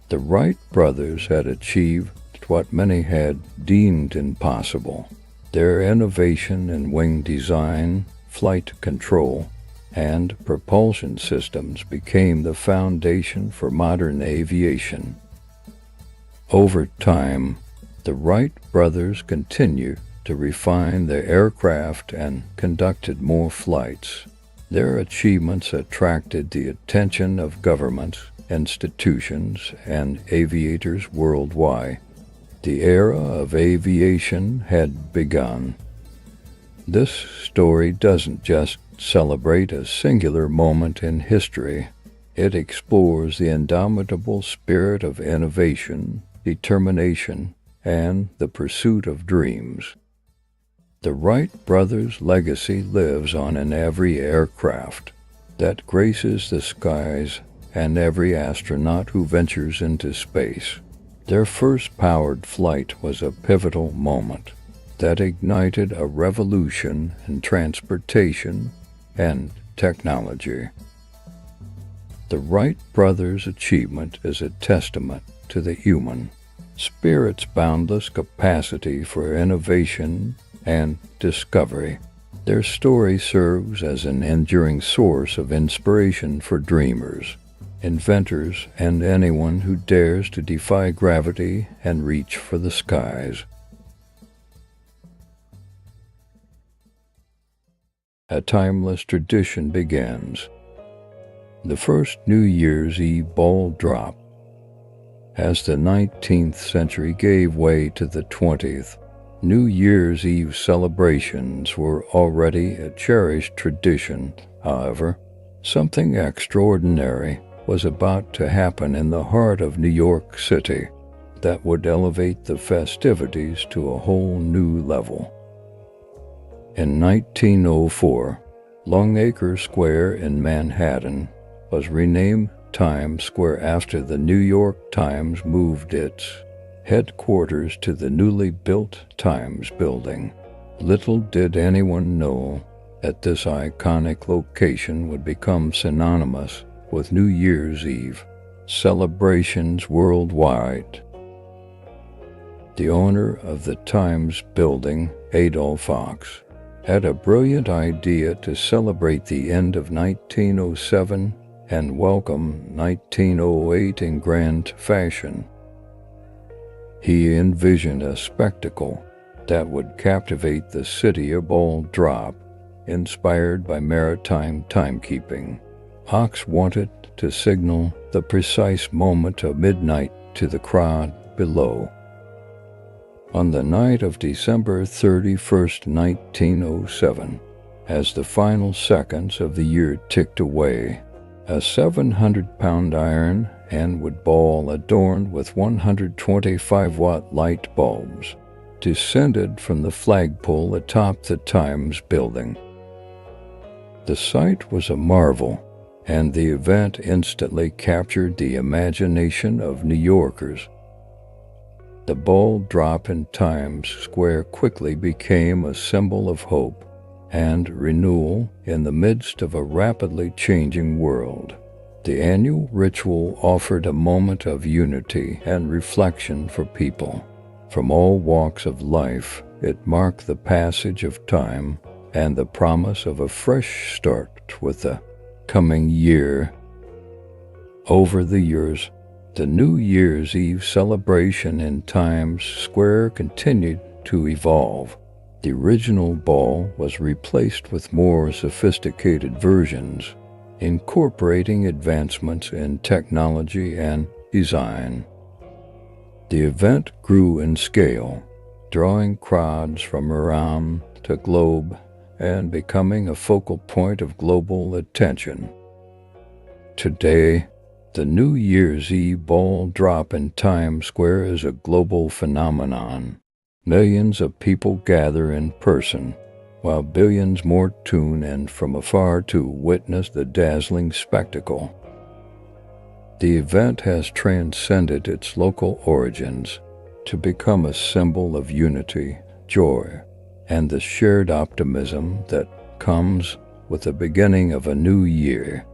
The Wright brothers had achieved what many had deemed impossible. Their innovation in wing design, flight control, and propulsion systems became the foundation for modern aviation. Over time, the Wright brothers continued to refine their aircraft and conducted more flights. Their achievements attracted the attention of governments, institutions, and aviators worldwide. The era of aviation had begun. This story doesn't just celebrate a singular moment in history. It explores the indomitable spirit of innovation, determination, and the pursuit of dreams. The Wright brothers' legacy lives on in every aircraft that graces the skies and every astronaut who ventures into space. Their first powered flight was a pivotal moment that ignited a revolution in transportation and technology. The Wright brothers' achievement is a testament to the human spirit's boundless capacity for innovation and discovery. Their story serves as an enduring source of inspiration for dreamers, inventors, and anyone who dares to defy gravity and reach for the skies. A timeless tradition begins. The first New Year's Eve ball drop. As the 19th century gave way to the 20th, New Year's Eve celebrations were already a cherished tradition. However, something extraordinary was about to happen in the heart of New York City that would elevate the festivities to a whole new level. In 1904, Longacre Square in Manhattan was renamed Times Square after the New York Times moved its headquarters to the newly built Times building. Little did anyone know that this iconic location would become synonymous with New Year's Eve celebrations worldwide. The owner of the Times building, Adolph Fox, had a brilliant idea to celebrate the end of 1907 and welcome 1908 in grand fashion. He envisioned a spectacle that would captivate the city a ball drop, inspired by maritime timekeeping. Fox wanted to signal the precise moment of midnight to the crowd below. On the night of December 31st, 1907, as the final seconds of the year ticked away, a 700-pound iron and wood ball adorned with 125-watt light bulbs descended from the flagpole atop the Times building. The sight was a marvel, and the event instantly captured the imagination of New Yorkers. The ball drop in Times Square quickly became a symbol of hope and renewal in the midst of a rapidly changing world. The annual ritual offered a moment of unity and reflection for people. From all walks of life, it marked the passage of time and the promise of a fresh start with the coming year. Over the years, the New Year's Eve celebration in Times Square continued to evolve. The original ball was replaced with more sophisticated versions, incorporating advancements in technology and design. The event grew in scale, drawing crowds from around the globe and becoming a focal point of global attention. Today, the New Year's Eve ball drop in Times Square is a global phenomenon. Millions of people gather in person, while billions more tune in from afar to witness the dazzling spectacle. The event has transcended its local origins to become a symbol of unity, joy, and the shared optimism that comes with the beginning of a new year.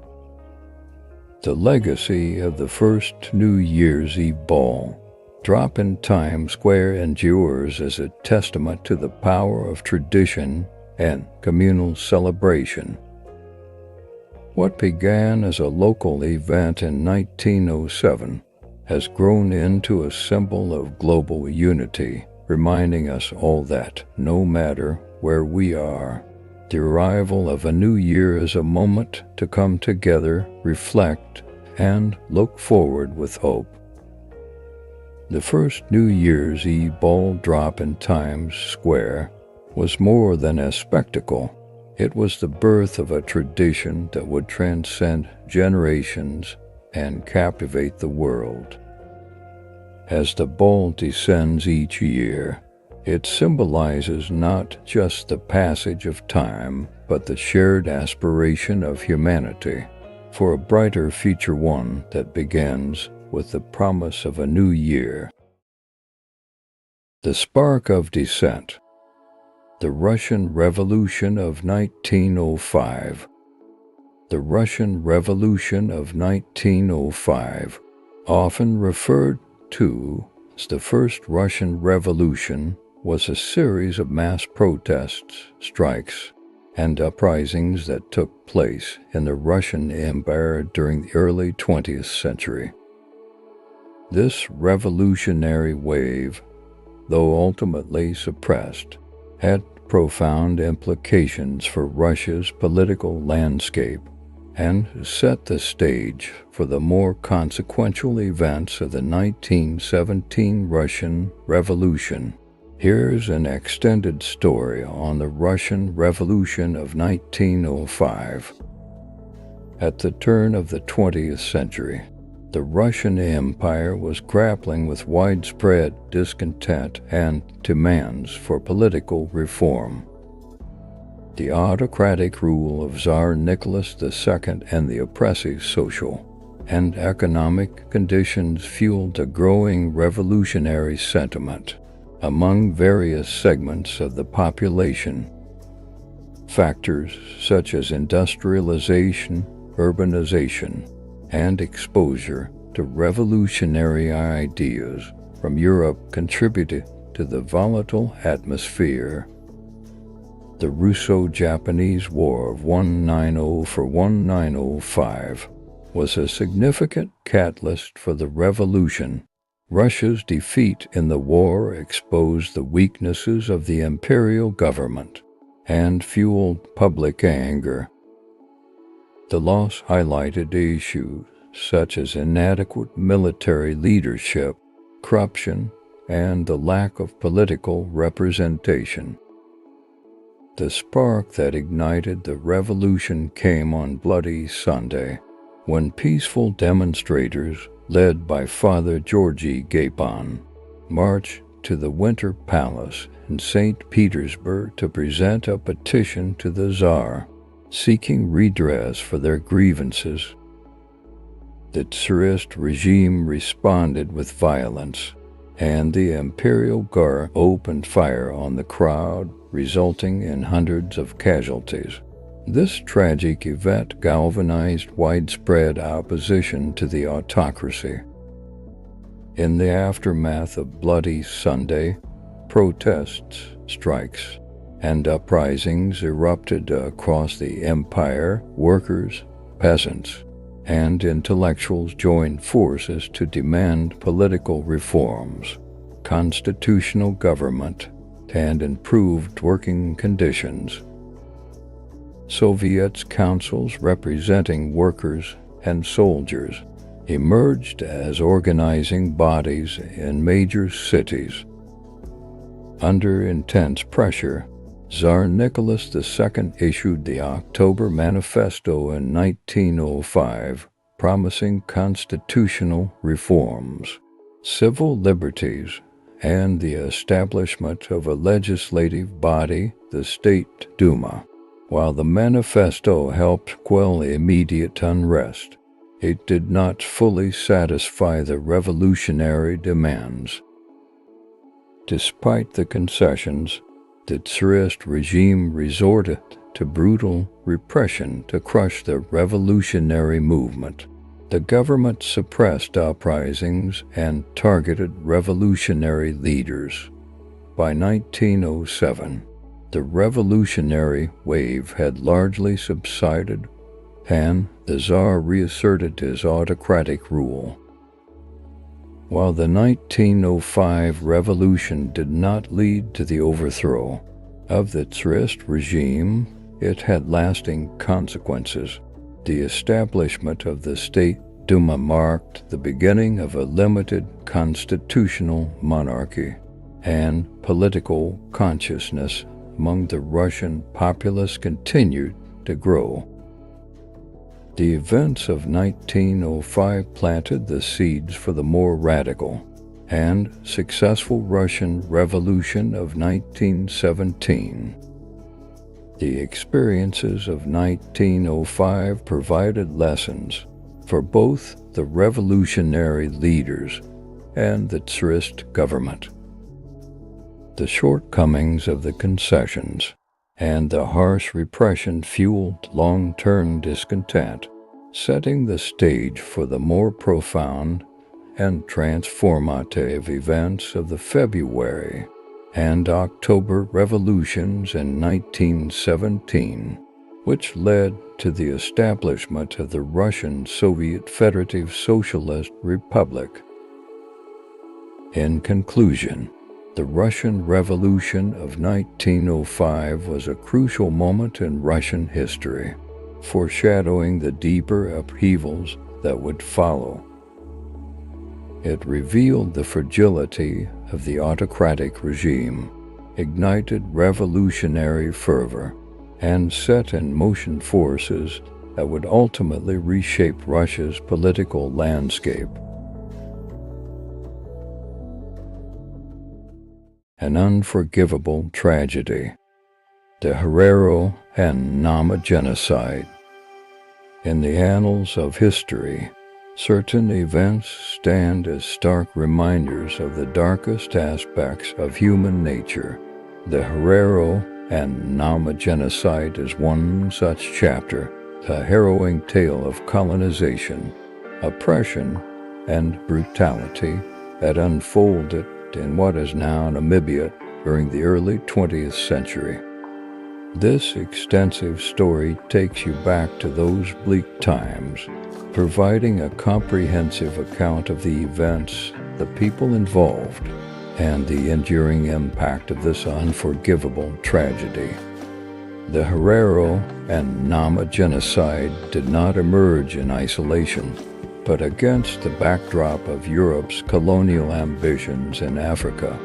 The legacy of the first New Year's Eve ball drop in Times Square endures as a testament to the power of tradition and communal celebration. What began as a local event in 1907 has grown into a symbol of global unity, reminding us all that, no matter where we are, the arrival of a new year is a moment to come together, reflect, and look forward with hope. The first New Year's Eve ball drop in Times Square was more than a spectacle. It was the birth of a tradition that would transcend generations and captivate the world. As the ball descends each year, it symbolizes not just the passage of time, but the shared aspiration of humanity for a brighter future, one that begins with the promise of a new year. The spark of dissent. The Russian Revolution of 1905. The Russian Revolution of 1905, often referred to as the First Russian Revolution, was a series of mass protests, strikes, and uprisings that took place in the Russian Empire during the early 20th century. This revolutionary wave, though ultimately suppressed, had profound implications for Russia's political landscape and set the stage for the more consequential events of the 1917 Russian Revolution. Here's an extended story on the Russian Revolution of 1905. At the turn of the 20th century, the Russian Empire was grappling with widespread discontent and demands for political reform. The autocratic rule of Tsar Nicholas II and the oppressive social and economic conditions fueled a growing revolutionary sentiment among various segments of the population. Factors such as industrialization, urbanization, and exposure to revolutionary ideas from Europe contributed to the volatile atmosphere. The Russo-Japanese War of 1904–1905 was a significant catalyst for the revolution. Russia's defeat in the war exposed the weaknesses of the imperial government and fueled public anger. The loss highlighted issues such as inadequate military leadership, corruption, and the lack of political representation. The spark that ignited the revolution came on Bloody Sunday, when peaceful demonstrators, led by Father Georgy Gapon, marched to the Winter Palace in St. Petersburg to present a petition to the Tsar, seeking redress for their grievances. The Tsarist regime responded with violence, and the Imperial Guard opened fire on the crowd, resulting in hundreds of casualties. This tragic event galvanized widespread opposition to the autocracy. In the aftermath of Bloody Sunday, protests, strikes, and uprisings erupted across the empire. Workers, peasants, and intellectuals joined forces to demand political reforms, constitutional government, and improved working conditions. Soviet councils representing workers and soldiers emerged as organizing bodies in major cities. Under intense pressure, Tsar Nicholas II issued the October Manifesto in 1905, promising constitutional reforms, civil liberties, and the establishment of a legislative body, the State Duma. While the manifesto helped quell immediate unrest, it did not fully satisfy the revolutionary demands. Despite the concessions, the Tsarist regime resorted to brutal repression to crush the revolutionary movement. The government suppressed uprisings and targeted revolutionary leaders. By 1907, the revolutionary wave had largely subsided, and the Tsar reasserted his autocratic rule. While the 1905 revolution did not lead to the overthrow of the Tsarist regime, it had lasting consequences. The establishment of the State Duma marked the beginning of a limited constitutional monarchy, and political consciousness among the Russian populace continued to grow. The events of 1905 planted the seeds for the more radical and successful Russian Revolution of 1917. The experiences of 1905 provided lessons for both the revolutionary leaders and the Tsarist government. The shortcomings of the concessions and the harsh repression fueled long-term discontent, setting the stage for the more profound and transformative events of the February and October revolutions in 1917, which led to the establishment of the Russian Soviet Federative Socialist Republic. In conclusion, the Russian Revolution of 1905 was a crucial moment in Russian history, foreshadowing the deeper upheavals that would follow. It revealed the fragility of the autocratic regime, ignited revolutionary fervor, and set in motion forces that would ultimately reshape Russia's political landscape. An unforgivable tragedy, the Herero and Nama genocide. In the annals of history, certain events stand as stark reminders of the darkest aspects of human nature. The Herero and Nama genocide is one such chapter, a harrowing tale of colonization, oppression, and brutality that unfolded in what is now Namibia during the early 20th century. This extensive story takes you back to those bleak times, providing a comprehensive account of the events, the people involved, and the enduring impact of this unforgivable tragedy. The Herero and Nama genocide did not emerge in isolation, but against the backdrop of Europe's colonial ambitions in Africa.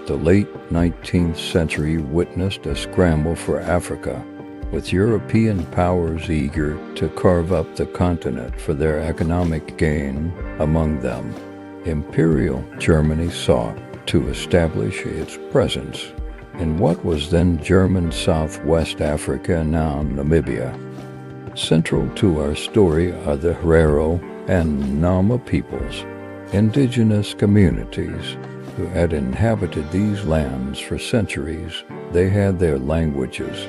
The late 19th century witnessed a scramble for Africa, with European powers eager to carve up the continent for their economic gain. Among them, Imperial Germany sought to establish its presence in what was then German Southwest Africa, now Namibia. Central to our story are the Herero and Nama peoples, indigenous communities who had inhabited these lands for centuries. They had their languages,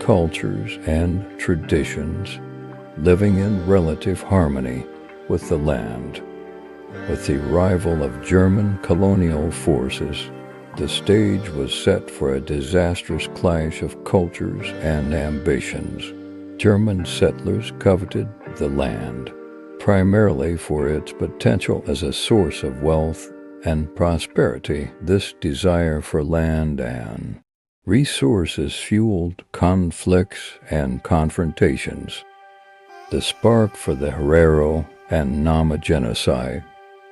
cultures, and traditions, living in relative harmony with the land. With the arrival of German colonial forces, the stage was set for a disastrous clash of cultures and ambitions. German settlers coveted the land, primarily for its potential as a source of wealth and prosperity. This desire for land and resources fueled conflicts and confrontations. The spark for the Herero and Nama genocide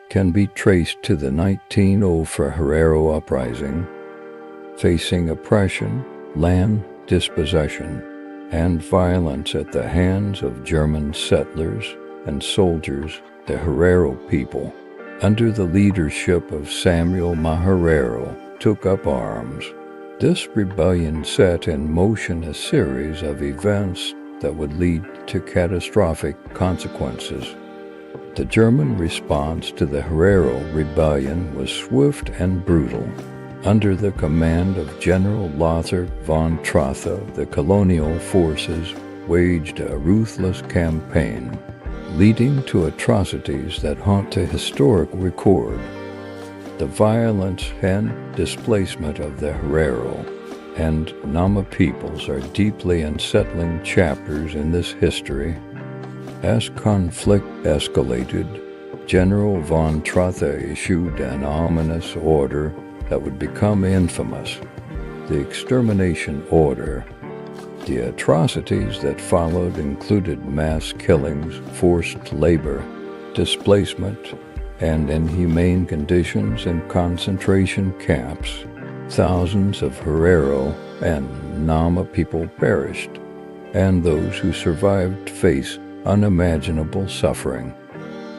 can be traced to the 1904 Herero uprising, facing oppression, land dispossession, and violence at the hands of German settlers and soldiers. The Herero people, under the leadership of Samuel Maherero, took up arms. This rebellion set in motion a series of events that would lead to catastrophic consequences. The German response to the Herero rebellion was swift and brutal. Under the command of General Lothar von Trotha, the colonial forces waged a ruthless campaign, leading to atrocities that haunt the historic record. The violence and displacement of the Herero and Nama peoples are deeply unsettling chapters in this history. As conflict escalated, General von Trotha issued an ominous order that would become infamous, the Extermination Order. The atrocities that followed included mass killings, forced labor, displacement, and inhumane conditions in concentration camps. Thousands of Herero and Nama people perished, and those who survived faced unimaginable suffering.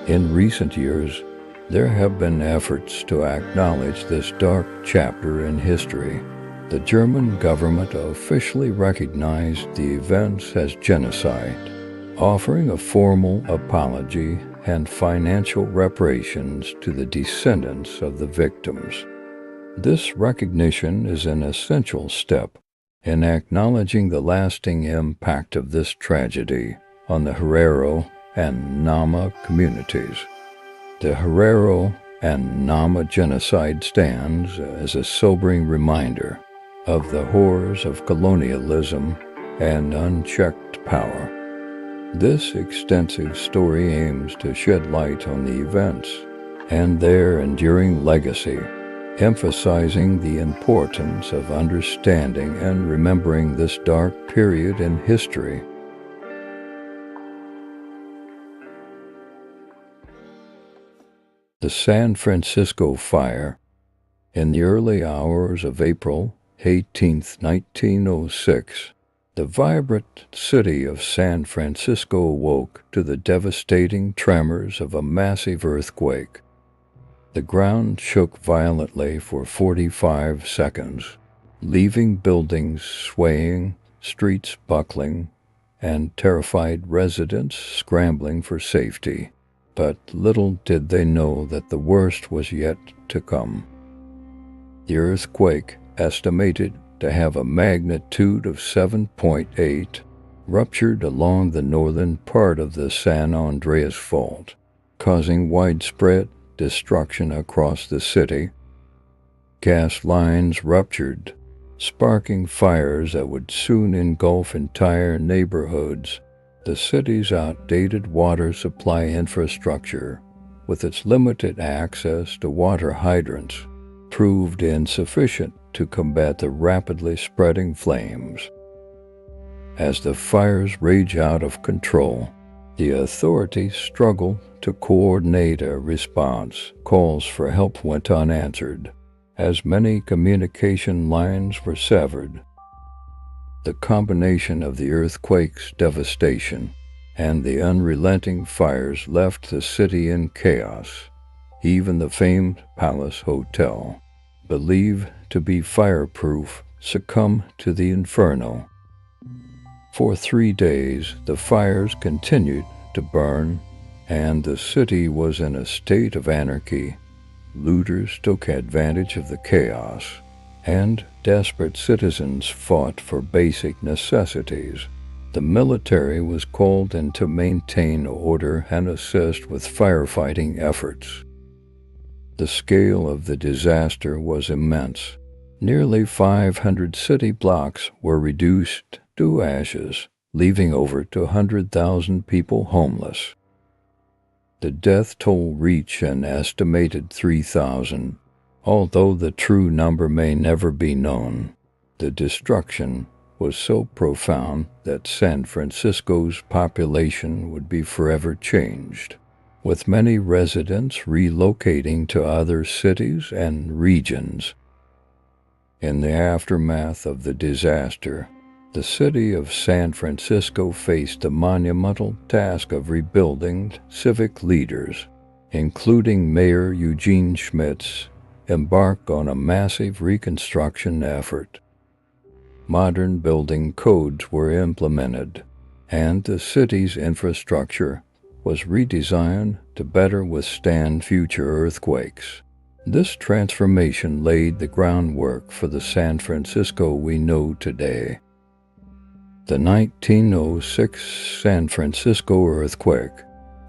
In recent years, there have been efforts to acknowledge this dark chapter in history. The German government officially recognized the events as genocide, offering a formal apology and financial reparations to the descendants of the victims. This recognition is an essential step in acknowledging the lasting impact of this tragedy on the Herero and Nama communities. The Herero and Nama genocide stands as a sobering reminder of the horrors of colonialism and unchecked power. This extensive story aims to shed light on the events and their enduring legacy, emphasizing the importance of understanding and remembering this dark period in history. The San Francisco Fire. In the early hours of April 18, 1906, the vibrant city of San Francisco awoke to the devastating tremors of a massive earthquake. The ground shook violently for 45 seconds, leaving buildings swaying, streets buckling, and terrified residents scrambling for safety. But little did they know that the worst was yet to come. The earthquake, estimated to have a magnitude of 7.8, ruptured along the northern part of the San Andreas Fault, causing widespread destruction across the city. Gas lines ruptured, sparking fires that would soon engulf entire neighborhoods. The city's outdated water supply infrastructure, with its limited access to water hydrants, proved insufficient to combat the rapidly spreading flames. As the fires rage out of control, the authorities struggle to coordinate a response. Calls for help went unanswered, as many communication lines were severed. The combination of the earthquake's devastation and the unrelenting fires left the city in chaos. Even the famed Palace Hotel, believed to be fireproof, succumbed to the inferno. For 3 days, the fires continued to burn, and the city was in a state of anarchy. Looters took advantage of the chaos, and desperate citizens fought for basic necessities. The military was called in to maintain order and assist with firefighting efforts. The scale of the disaster was immense. Nearly 500 city blocks were reduced to ashes, leaving over 200,000 people homeless. The death toll reached an estimated 3,000, although the true number may never be known. The destruction was so profound that San Francisco's population would be forever changed, with many residents relocating to other cities and regions. In the aftermath of the disaster, the city of San Francisco faced the monumental task of rebuilding. Civic leaders, including Mayor Eugene Schmitz, embarked on a massive reconstruction effort. Modern building codes were implemented, and the city's infrastructure was redesigned to better withstand future earthquakes. This transformation laid the groundwork for the San Francisco we know today. The 1906 San Francisco earthquake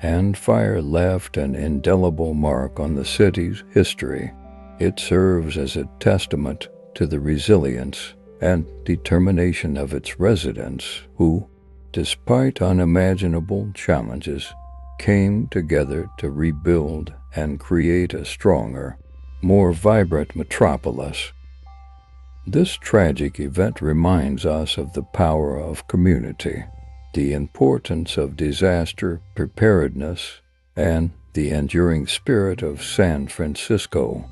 and fire left an indelible mark on the city's history. It serves as a testament to the resilience and determination of its residents who, despite unimaginable challenges, came together to rebuild and create a stronger, more vibrant metropolis. This tragic event reminds us of the power of community, the importance of disaster preparedness, and the enduring spirit of San Francisco.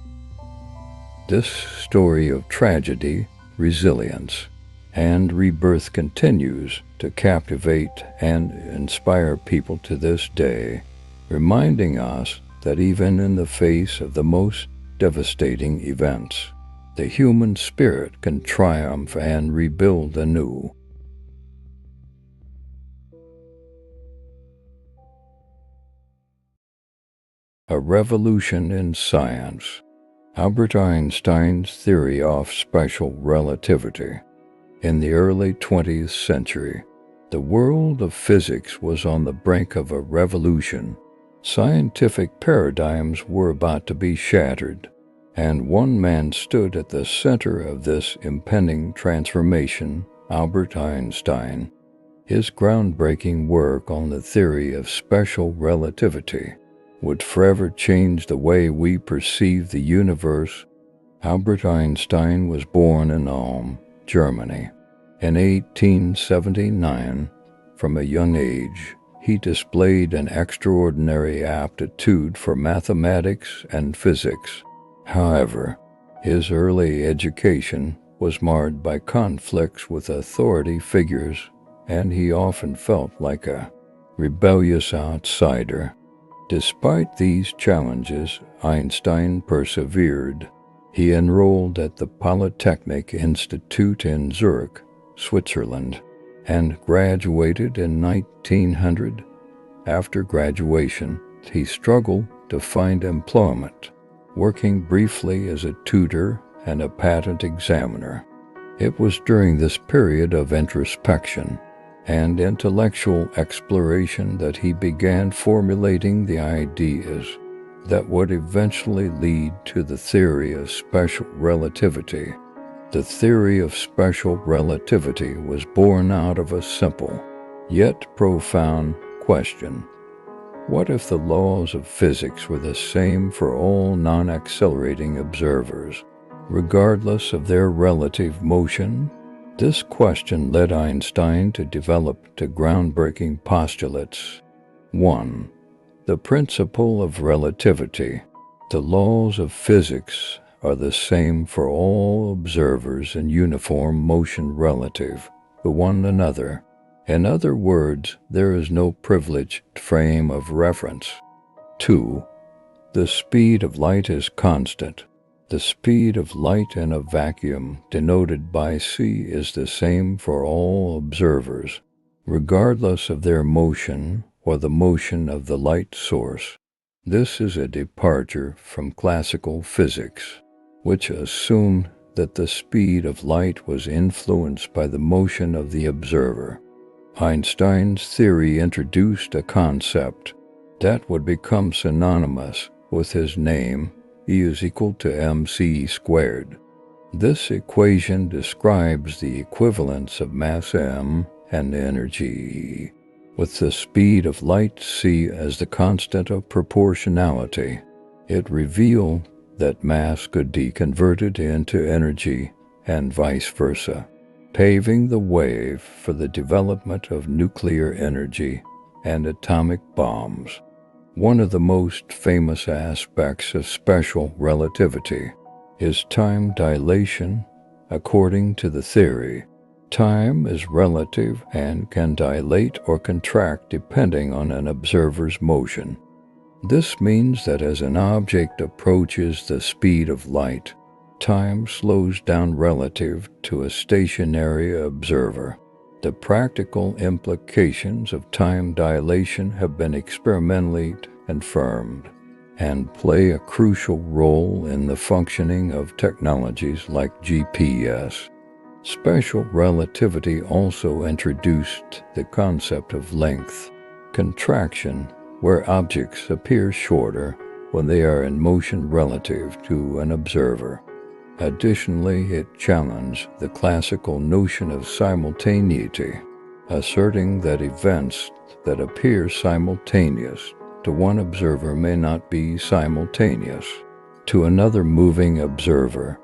This story of tragedy, resilience, and rebirth continues to captivate and inspire people to this day, reminding us that even in the face of the most devastating events, the human spirit can triumph and rebuild anew. A revolution in science. Albert Einstein's theory of special relativity. In the early 20th century, the world of physics was on the brink of a revolution. Scientific paradigms were about to be shattered, and one man stood at the center of this impending transformation, Albert Einstein. His groundbreaking work on the theory of special relativity would forever change the way we perceive the universe. Albert Einstein was born in Ulm, Germany, in 1879. From a young age, he displayed an extraordinary aptitude for mathematics and physics. However, his early education was marred by conflicts with authority figures, and he often felt like a rebellious outsider. Despite these challenges, Einstein persevered. He enrolled at the Polytechnic Institute in Zurich, Switzerland, and graduated in 1900. After graduation, he struggled to find employment, working briefly as a tutor and a patent examiner. It was during this period of introspection and intellectual exploration that he began formulating the ideas that would eventually lead to the theory of special relativity. The theory of special relativity was born out of a simple, yet profound question. What if the laws of physics were the same for all non-accelerating observers, regardless of their relative motion? This question led Einstein to develop two groundbreaking postulates. 1. The principle of relativity. The laws of physics are the same for all observers in uniform motion relative to one another. In other words, there is no privileged frame of reference. 2. The speed of light is constant. The speed of light in a vacuum, denoted by c, is the same for all observers, regardless of their motion or the motion of the light source. This is a departure from classical physics, which assumed that the speed of light was influenced by the motion of the observer. Einstein's theory introduced a concept that would become synonymous with his name, E is equal to mc squared. This equation describes the equivalence of mass m and energy, with the speed of light c as the constant of proportionality. It revealed that mass could be converted into energy and vice versa, paving the way for the development of nuclear energy and atomic bombs. One of the most famous aspects of special relativity is time dilation. According to the theory, time is relative and can dilate or contract depending on an observer's motion. This means that as an object approaches the speed of light, time slows down relative to a stationary observer. The practical implications of time dilation have been experimentally confirmed and play a crucial role in the functioning of technologies like GPS. Special relativity also introduced the concept of length contraction, where objects appear shorter when they are in motion relative to an observer. Additionally, it challenged the classical notion of simultaneity, asserting that events that appear simultaneous to one observer may not be simultaneous to another moving observer.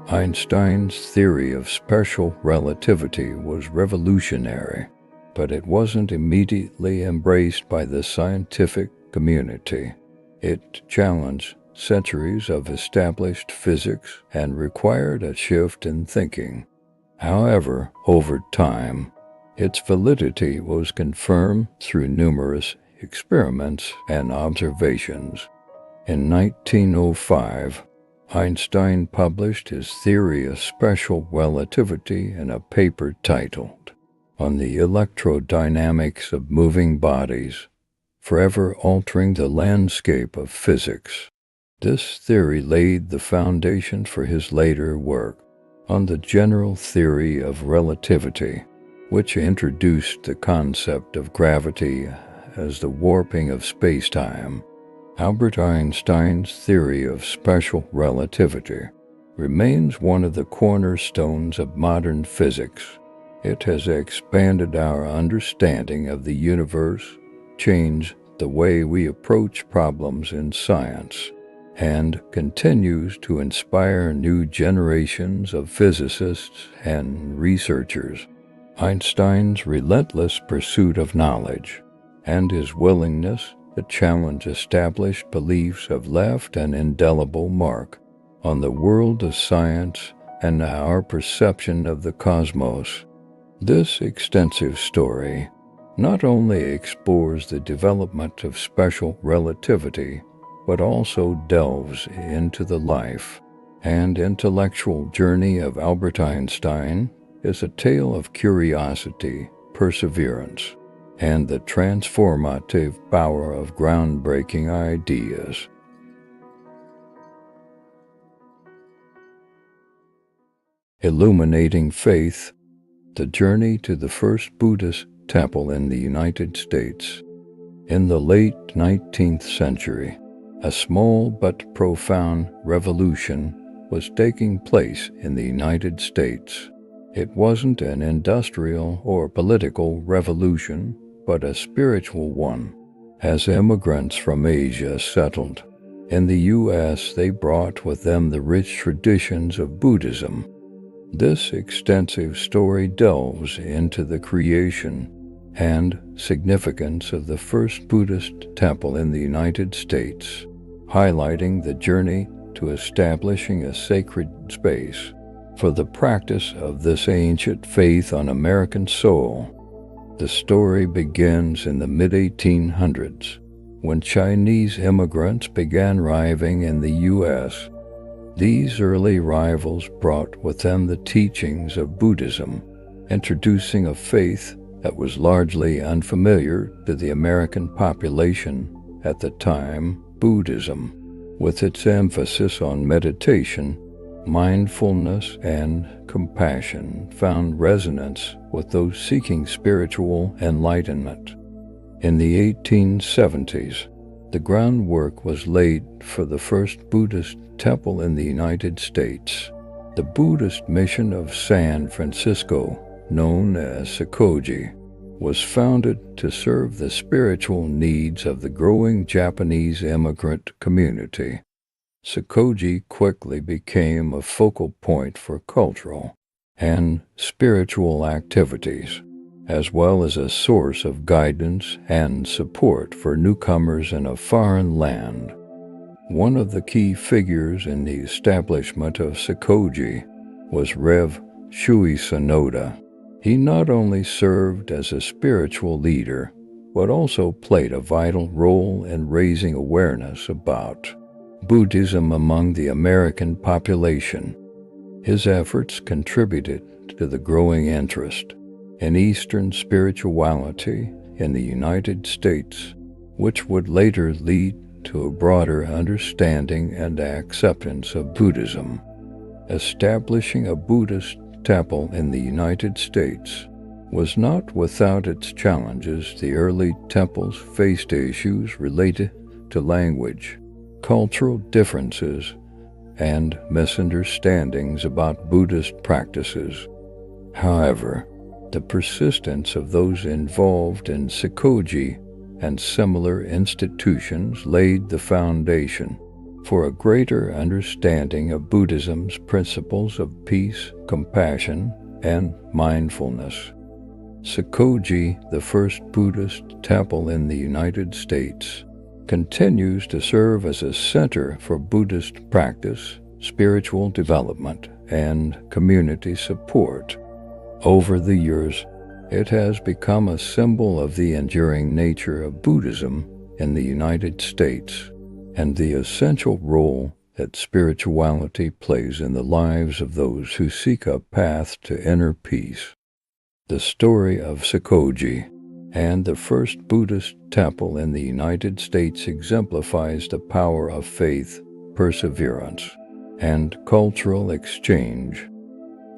Einstein's theory of special relativity was revolutionary, but it wasn't immediately embraced by the scientific community. It challenged centuries of established physics and required a shift in thinking. However, over time, its validity was confirmed through numerous experiments and observations. In 1905, Einstein published his theory of special relativity in a paper titled "On the Electrodynamics of Moving Bodies," forever altering the landscape of physics. This theory laid the foundation for his later work on the general theory of relativity, which introduced the concept of gravity as the warping of space-time. Albert Einstein's theory of special relativity remains one of the cornerstones of modern physics. It has expanded our understanding of the universe, changed the way we approach problems in science, and continues to inspire new generations of physicists and researchers. Einstein's relentless pursuit of knowledge and his willingness to challenge established beliefs have left an indelible mark on the world of science and our perception of the cosmos. This extensive story not only explores the development of special relativity, but also delves into the life and intellectual journey of Albert Einstein. Is a tale of curiosity, perseverance, and the transformative power of groundbreaking ideas. Illuminating Faith: The Journey to the First Buddhist Temple in the United States. In the late 19th century, a small but profound revolution was taking place in the United States. It wasn't an industrial or political revolution, but a spiritual one. As immigrants from Asia settled in the U.S., they brought with them the rich traditions of Buddhism. This extensive story delves into the creation and significance of the first Buddhist temple in the United States, highlighting the journey to establishing a sacred space for the practice of this ancient faith on American soil. The story begins in the mid-1800s, when Chinese immigrants began arriving in the U.S. These early arrivals brought with them the teachings of Buddhism, introducing a faith that was largely unfamiliar to the American population at the time. Buddhism, with its emphasis on meditation, mindfulness, and compassion, found resonance with those seeking spiritual enlightenment. In the 1870s, the groundwork was laid for the first Buddhist temple in the United States. The Buddhist mission of San Francisco, known as Cody, was founded to serve the spiritual needs of the growing Japanese immigrant community. Cody quickly became a focal point for cultural and spiritual activities, as well as a source of guidance and support for newcomers in a foreign land. One of the key figures in the establishment of Cody was Rev. Shui Sonoda. He not only served as a spiritual leader, but also played a vital role in raising awareness about Buddhism among the American population. His efforts contributed to the growing interest in Eastern spirituality in the United States, which would later lead to a broader understanding and acceptance of Buddhism. Establishing a Buddhist temple in the United States was not without its challenges. The early temples faced issues related to language, cultural differences, and misunderstandings about Buddhist practices. However, the persistence of those involved in Cody and similar institutions laid the foundation for a greater understanding of Buddhism's principles of peace, compassion, and mindfulness. Cody, the first Buddhist temple in the United States, continues to serve as a center for Buddhist practice, spiritual development, and community support. Over the years, it has become a symbol of the enduring nature of Buddhism in the United States and the essential role that spirituality plays in the lives of those who seek a path to inner peace. The story of Cody and the first Buddhist temple in the United States exemplifies the power of faith, perseverance, and cultural exchange.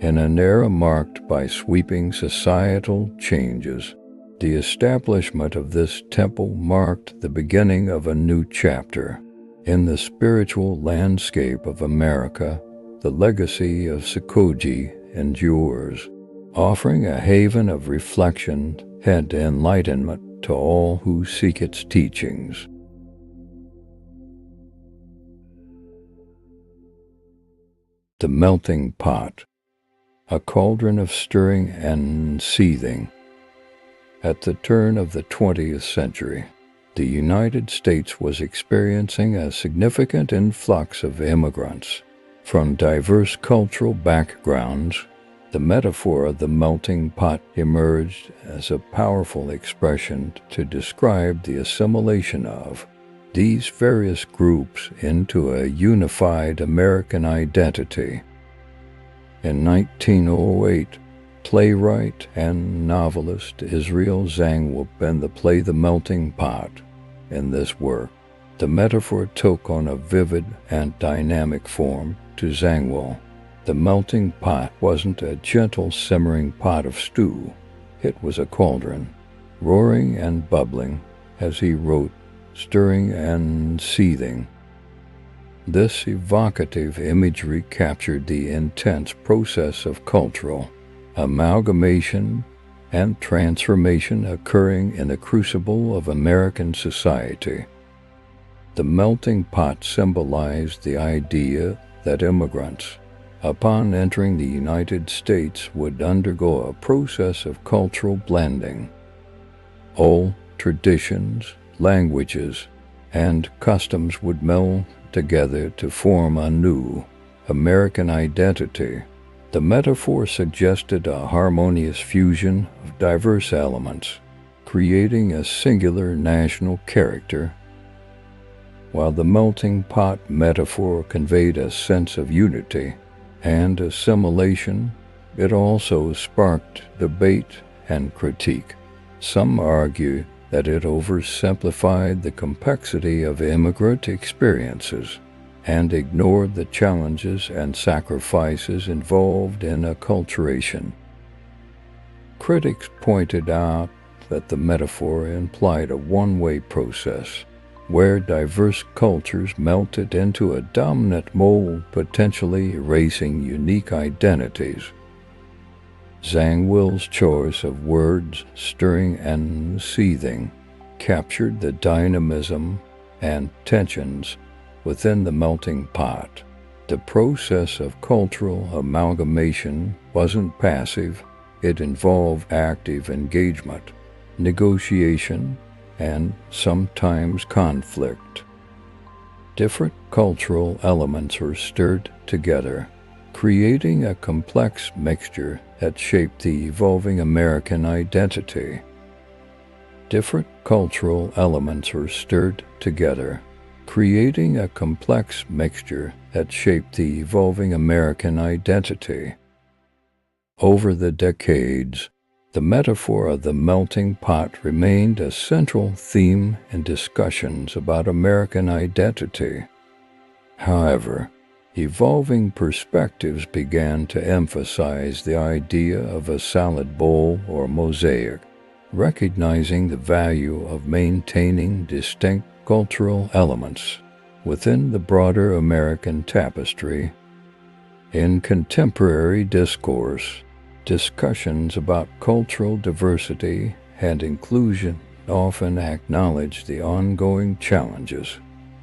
In an era marked by sweeping societal changes, the establishment of this temple marked the beginning of a new chapter in the spiritual landscape of America. The legacy of Cody endures, offering a haven of reflection and enlightenment to all who seek its teachings. The melting pot, a cauldron of stirring and seething. At the turn of the 20th century, the United States was experiencing a significant influx of immigrants from diverse cultural backgrounds. The metaphor of the melting pot emerged as a powerful expression to describe the assimilation of these various groups into a unified American identity. In 1908, playwright and novelist Israel Zangwill penned the play The Melting Pot. In this work, the metaphor took on a vivid and dynamic form. To Zangwill, the melting pot wasn't a gentle simmering pot of stew. It was a cauldron, roaring and bubbling, as he wrote, stirring and seething. This evocative imagery captured the intense process of cultural amalgamation and transformation occurring in the crucible of American society. The melting pot symbolized the idea that immigrants, upon entering the United States, would undergo a process of cultural blending. All traditions, languages, and customs would meld together to form a new American identity. The metaphor suggested a harmonious fusion of diverse elements, creating a singular national character. While the melting pot metaphor conveyed a sense of unity and assimilation, it also sparked debate and critique. Some argue that it oversimplified the complexity of immigrant experiences and ignored the challenges and sacrifices involved in acculturation. Critics pointed out that the metaphor implied a one-way process, where diverse cultures melted into a dominant mold, potentially erasing unique identities. Zhang Wil's choice of words, stirring and seething, captured the dynamism and tensions within the melting pot. The process of cultural amalgamation wasn't passive, it involved active engagement, negotiation, and sometimes conflict. Different cultural elements were stirred together, creating a complex mixture that shaped the evolving American identity. Different cultural elements were stirred together, creating a complex mixture that shaped the evolving American identity. Over the decades, the metaphor of the melting pot remained a central theme in discussions about American identity. However, evolving perspectives began to emphasize the idea of a salad bowl or mosaic, recognizing the value of maintaining distinct cultural elements within the broader American tapestry. In contemporary discourse, discussions about cultural diversity and inclusion often acknowledge the ongoing challenges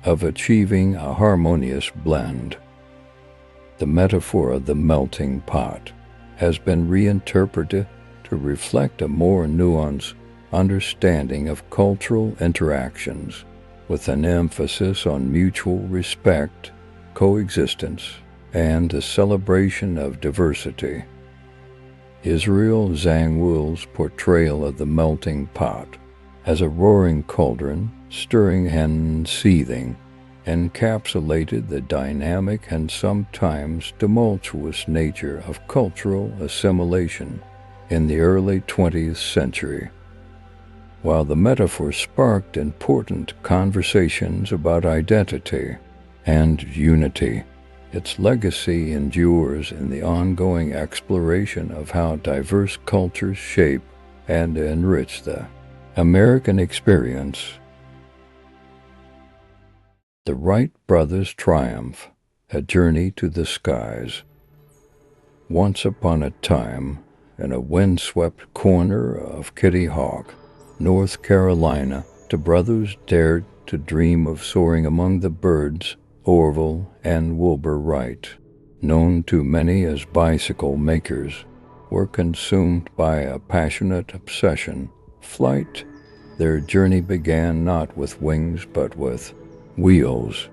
of achieving a harmonious blend. The metaphor of the melting pot has been reinterpreted to reflect a more nuanced understanding of cultural interactions, with an emphasis on mutual respect, coexistence, and the celebration of diversity. Israel Zhang Wil's portrayal of the melting pot as a roaring cauldron, stirring and seething, encapsulated the dynamic and sometimes tumultuous nature of cultural assimilation in the early 20th century. While the metaphor sparked important conversations about identity and unity, its legacy endures in the ongoing exploration of how diverse cultures shape and enrich the American experience. The Wright brothers' triumph, a journey to the skies. Once upon a time, in a windswept corner of Kitty Hawk, North Carolina, the brothers dared to dream of soaring among the birds Orville and Wilbur Wright, known to many as bicycle makers, were consumed by a passionate obsession. Flight. Their journey began not with wings but with wheels.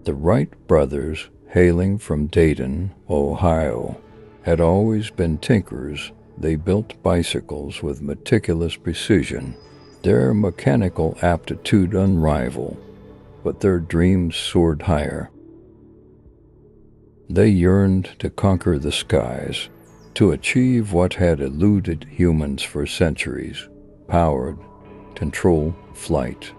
The Wright brothers, hailing from Dayton, Ohio, had always been tinkerers. They built bicycles with meticulous precision, their mechanical aptitude unrivaled, but their dreams soared higher. They yearned to conquer the skies, to achieve what had eluded humans for centuries: powered, controlled flight.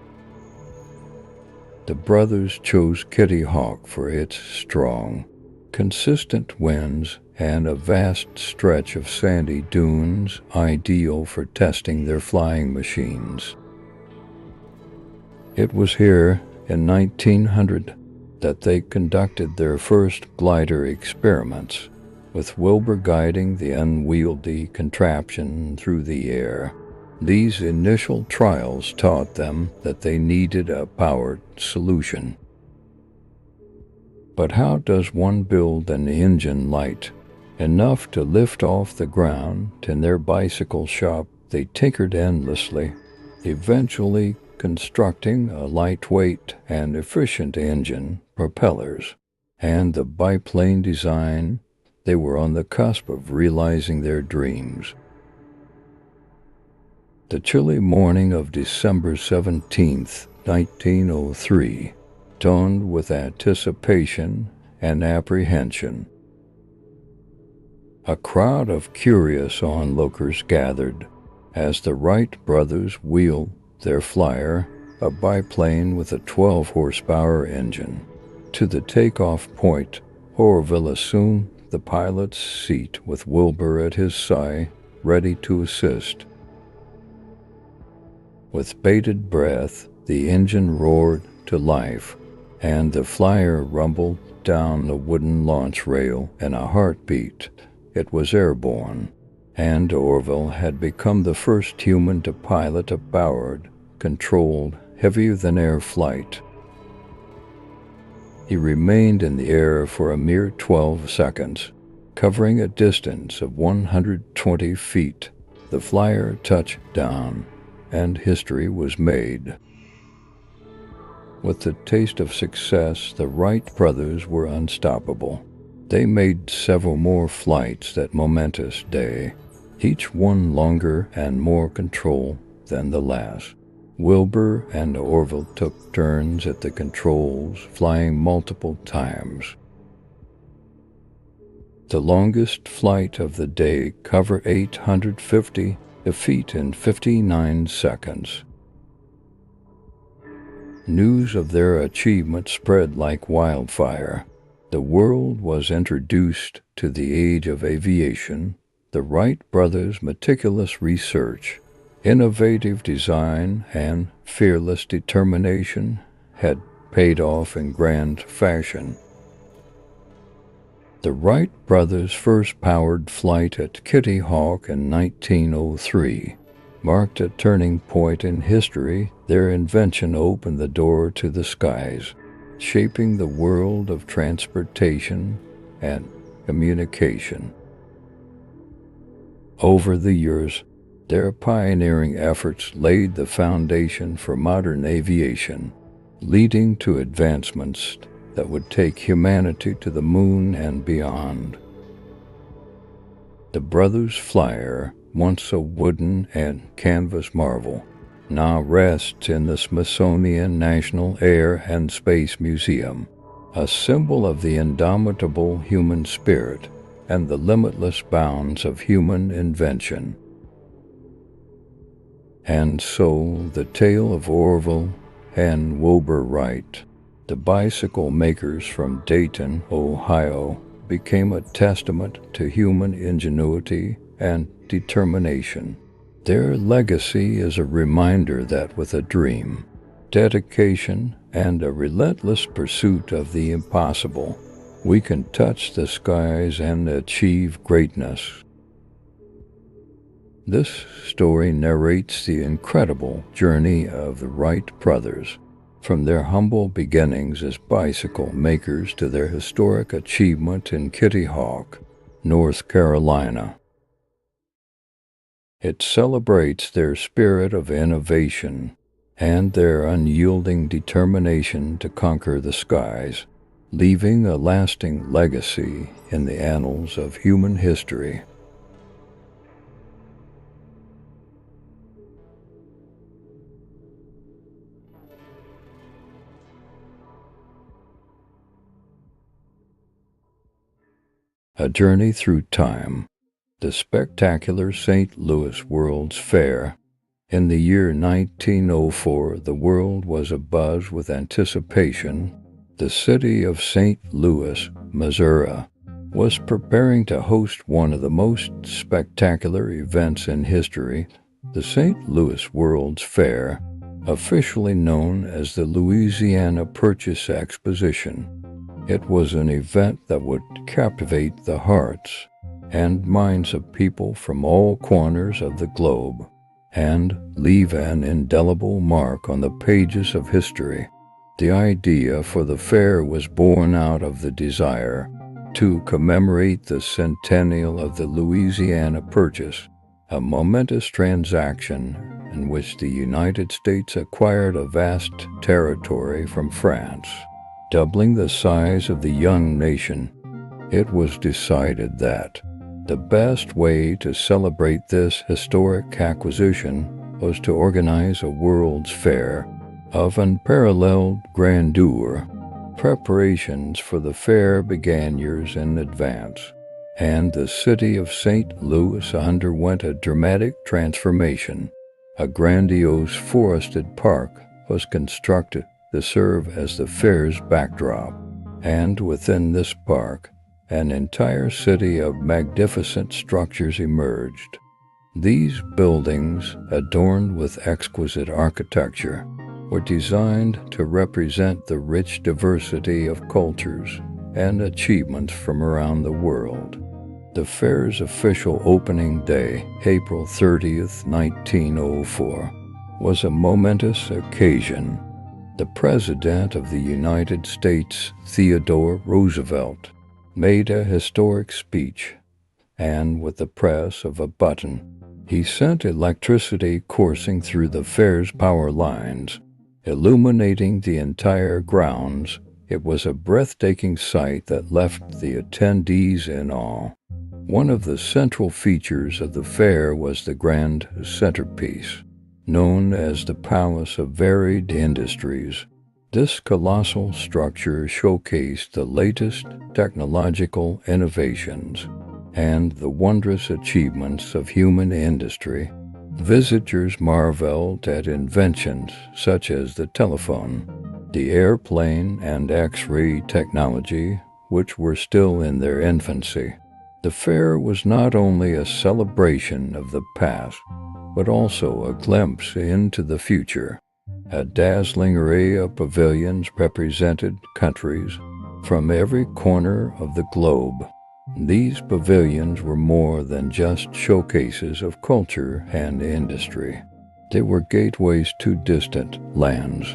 The brothers chose Kitty Hawk for its strong, consistent winds and a vast stretch of sandy dunes ideal for testing their flying machines. It was here, in 1900, that they conducted their first glider experiments, with Wilbur guiding the unwieldy contraption through the air. These initial trials taught them that they needed a powered solution. But how does one build an engine light enough to lift off the ground? In their bicycle shop, they tinkered endlessly, eventually constructing a lightweight and efficient engine, propellers, and the biplane design. They were on the cusp of realizing their dreams. The chilly morning of December 17th, 1903, dawned with anticipation and apprehension. A crowd of curious onlookers gathered as the Wright brothers wheeled their flyer, a biplane with a 12-horsepower engine, to the takeoff point. Orville assumed the pilot's seat with Wilbur at his side, ready to assist. With bated breath, The engine roared to life, and the flyer rumbled down the wooden launch rail in a heartbeat. It was airborne, and Orville had become the first human to pilot a powered, controlled, heavier-than-air flight. He remained in the air for a mere 12 seconds, covering a distance of 120 feet. The flyer touched down, and history was made. With the taste of success, the Wright brothers were unstoppable. They made several more flights that momentous day, each one longer and more control than the last. Wilbur and Orville took turns at the controls, flying multiple times. The longest flight of the day covered 850 feet in 59 seconds. News of their achievement spread like wildfire. The world was introduced to the age of aviation. The Wright brothers' meticulous research, innovative design, and fearless determination had paid off in grand fashion. The Wright brothers' first powered flight at Kitty Hawk in 1903 marked a turning point in history. Their invention opened the door to the skies, shaping the world of transportation and communication. Over the years, their pioneering efforts laid the foundation for modern aviation, leading to advancements that would take humanity to the moon and beyond. The brothers' flyer, once a wooden and canvas marvel, now rests in the Smithsonian National Air and Space Museum, a symbol of the indomitable human spirit and the limitless bounds of human invention. And so the tale of Orville and Wilbur Wright, the bicycle makers from Dayton, Ohio, became a testament to human ingenuity and determination. Their legacy is a reminder that with a dream, dedication, and a relentless pursuit of the impossible, we can touch the skies and achieve greatness. This story narrates the incredible journey of the Wright brothers, from their humble beginnings as bicycle makers to their historic achievement in Kitty Hawk, North Carolina. It celebrates their spirit of innovation and their unyielding determination to conquer the skies, leaving a lasting legacy in the annals of human history. A Journey Through Time. The spectacular St. Louis World's Fair. In the year 1904, the world was abuzz with anticipation. The city of St. Louis, Missouri, was preparing to host one of the most spectacular events in history, the St. Louis World's Fair, officially known as the Louisiana Purchase Exposition. It was an event that would captivate the hearts and minds of people from all corners of the globe and leave an indelible mark on the pages of history. The idea for the fair was born out of the desire to commemorate the centennial of the Louisiana Purchase, a momentous transaction in which the United States acquired a vast territory from France, doubling the size of the young nation. It was decided that the best way to celebrate this historic acquisition was to organize a World's Fair of unparalleled grandeur. Preparations for the fair began years in advance, and the city of St. Louis underwent a dramatic transformation. A grandiose forested park was constructed to serve as the fair's backdrop, and within this park, an entire city of magnificent structures emerged. These buildings, adorned with exquisite architecture, were designed to represent the rich diversity of cultures and achievements from around the world. The fair's official opening day, April 30th, 1904, was a momentous occasion. The President of the United States, Theodore Roosevelt, made a historic speech, and with the press of a button, he sent electricity coursing through the fair's power lines, illuminating the entire grounds. It was a breathtaking sight that left the attendees in awe. One of the central features of the fair was the grand centerpiece, known as the Palace of Varied Industries. This colossal structure showcased the latest technological innovations and the wondrous achievements of human industry. Visitors marveled at inventions such as the telephone, the airplane, and X-ray technology, which were still in their infancy. The fair was not only a celebration of the past, but also a glimpse into the future. A dazzling array of pavilions represented countries from every corner of the globe. These pavilions were more than just showcases of culture and industry. They were gateways to distant lands,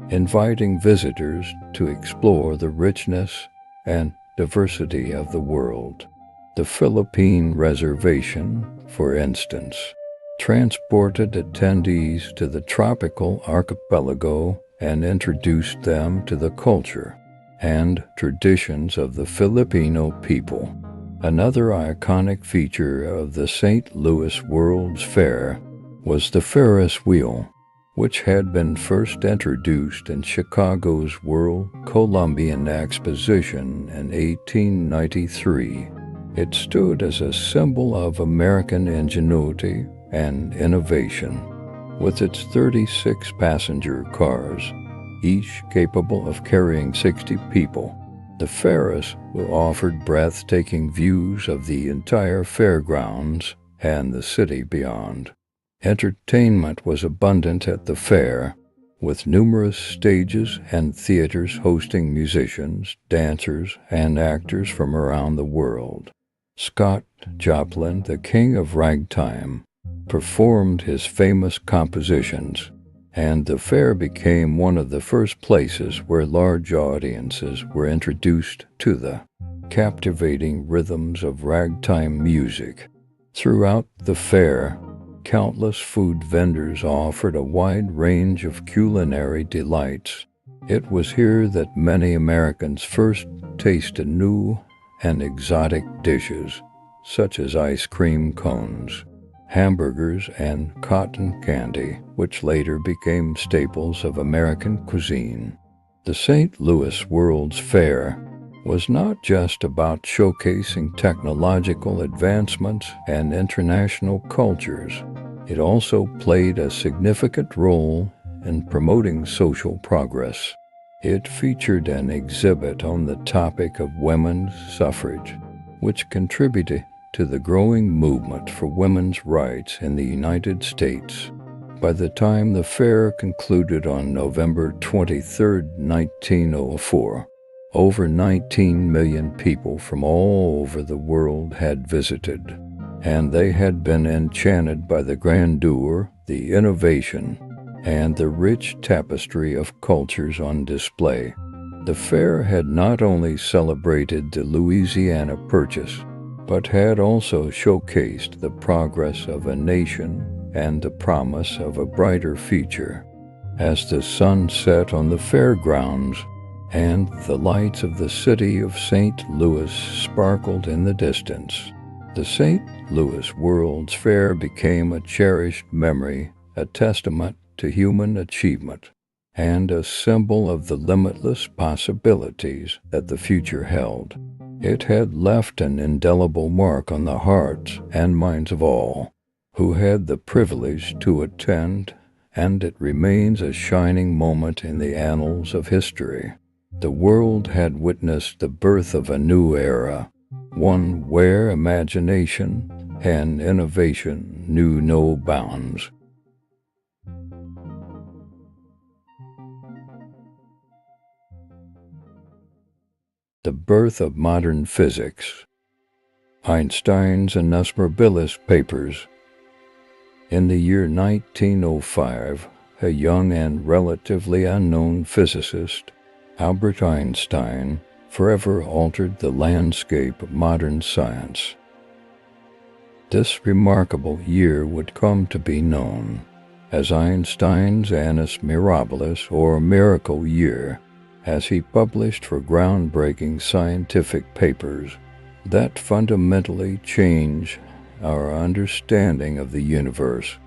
inviting visitors to explore the richness and diversity of the world. The Philippine Reservation, for instance, transported attendees to the tropical archipelago and introduced them to the culture and traditions of the Filipino people. Another iconic feature of the St. Louis World's Fair was the Ferris wheel, which had been first introduced in Chicago's World Columbian Exposition in 1893. It stood as a symbol of American ingenuity and innovation, with its 36 passenger cars, each capable of carrying 60 people. The Ferris wheel offered breathtaking views of the entire fairgrounds and the city beyond. Entertainment was abundant at the fair, with numerous stages and theaters hosting musicians, dancers, and actors from around the world. Scott Joplin, the king of ragtime, performed his famous compositions, and the fair became one of the first places where large audiences were introduced to the captivating rhythms of ragtime music. Throughout the fair, countless food vendors offered a wide range of culinary delights. It was here that many Americans first tasted new and exotic dishes, such as ice cream cones, hamburgers, and cotton candy, which later became staples of American cuisine. The St. Louis World's Fair was not just about showcasing technological advancements and international cultures. It also played a significant role in promoting social progress. It featured an exhibit on the topic of women's suffrage, which contributed to the growing movement for women's rights in the United States. By the time the fair concluded on November 23, 1904, over 19 million people from all over the world had visited, and they had been enchanted by the grandeur, the innovation, and the rich tapestry of cultures on display. The fair had not only celebrated the Louisiana Purchase, but had also showcased the progress of a nation and the promise of a brighter future. As the sun set on the fairgrounds and the lights of the city of St. Louis sparkled in the distance, the St. Louis World's Fair became a cherished memory, a testament to human achievement, and a symbol of the limitless possibilities that the future held. It had left an indelible mark on the hearts and minds of all who had the privilege to attend, and it remains a shining moment in the annals of history. The world had witnessed the birth of a new era, one where imagination and innovation knew no bounds. The birth of modern physics. Einstein's innumerable papers. In the year 1905, a young and relatively unknown physicist, Albert Einstein, forever altered the landscape of modern science. This remarkable year would come to be known as Einstein's Annus Mirabilis, or Miracle Year, as he published for groundbreaking scientific papers that fundamentally change our understanding of the universe.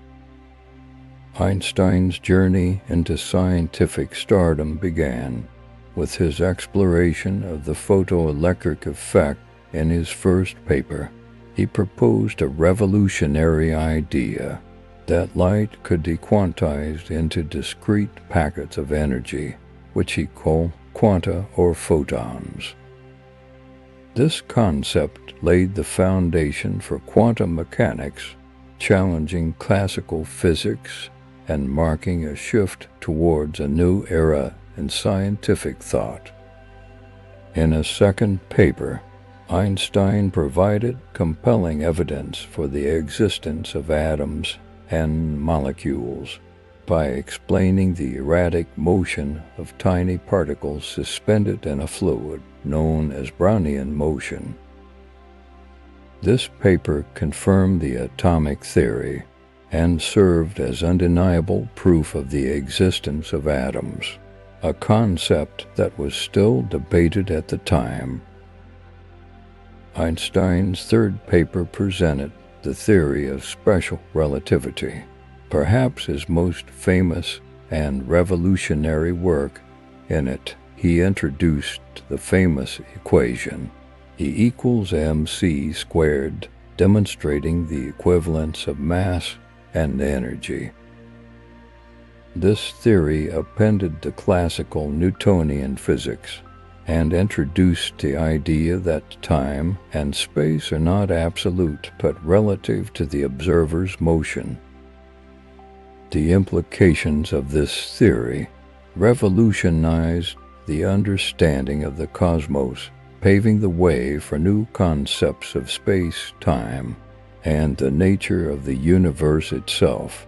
Einstein's journey into scientific stardom began with his exploration of the photoelectric effect. In his first paper, he proposed a revolutionary idea that light could be quantized into discrete packets of energy, which he called quanta or photons. This concept laid the foundation for quantum mechanics, challenging classical physics and marking a shift towards a new era in scientific thought. In a second paper, Einstein provided compelling evidence for the existence of atoms and molecules by explaining the erratic motion of tiny particles suspended in a fluid known as Brownian motion. This paper confirmed the atomic theory and served as undeniable proof of the existence of atoms, a concept that was still debated at the time. Einstein's third paper presented the theory of special relativity, perhaps his most famous and revolutionary work. In it, he introduced the famous equation, E equals mc squared, demonstrating the equivalence of mass and energy. This theory appended to classical Newtonian physics and introduced the idea that time and space are not absolute but relative to the observer's motion. The implications of this theory revolutionized the understanding of the cosmos, paving the way for new concepts of space, time, and the nature of the universe itself.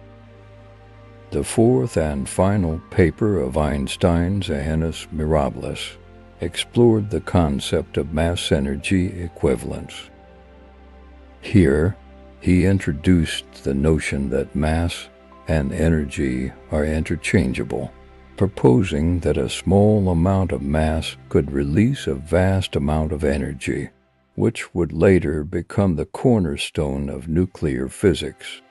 The fourth and final paper of Einstein's Annus Mirabilis explored the concept of mass-energy equivalence. Here, he introduced the notion that mass and energy are interchangeable, proposing that a small amount of mass could release a vast amount of energy, which would later become the cornerstone of nuclear physics.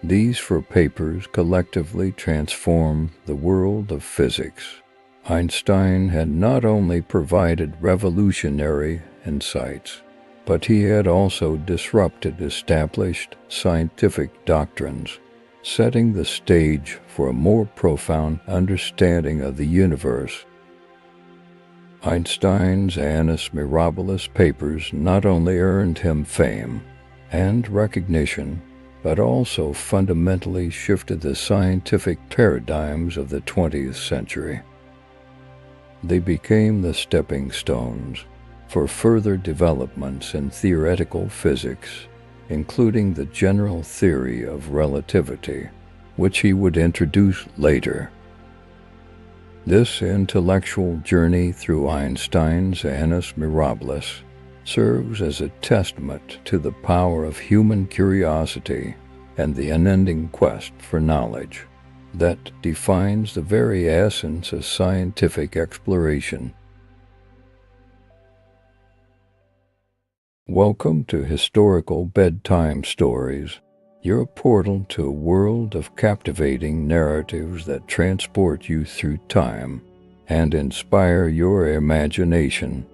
These four papers collectively transformed the world of physics. Einstein had not only provided revolutionary insights, but he had also disrupted established scientific doctrines, setting the stage for a more profound understanding of the universe. Einstein's Annus Mirabilis papers not only earned him fame and recognition, but also fundamentally shifted the scientific paradigms of the 20th century. They became the stepping stones for further developments in theoretical physics, including the general theory of relativity, which he would introduce later. This intellectual journey through Einstein's Annus Mirabilis serves as a testament to the power of human curiosity and the unending quest for knowledge that defines the very essence of scientific exploration. Welcome to Historical Bedtime Stories, your portal to a world of captivating narratives that transport you through time and inspire your imagination.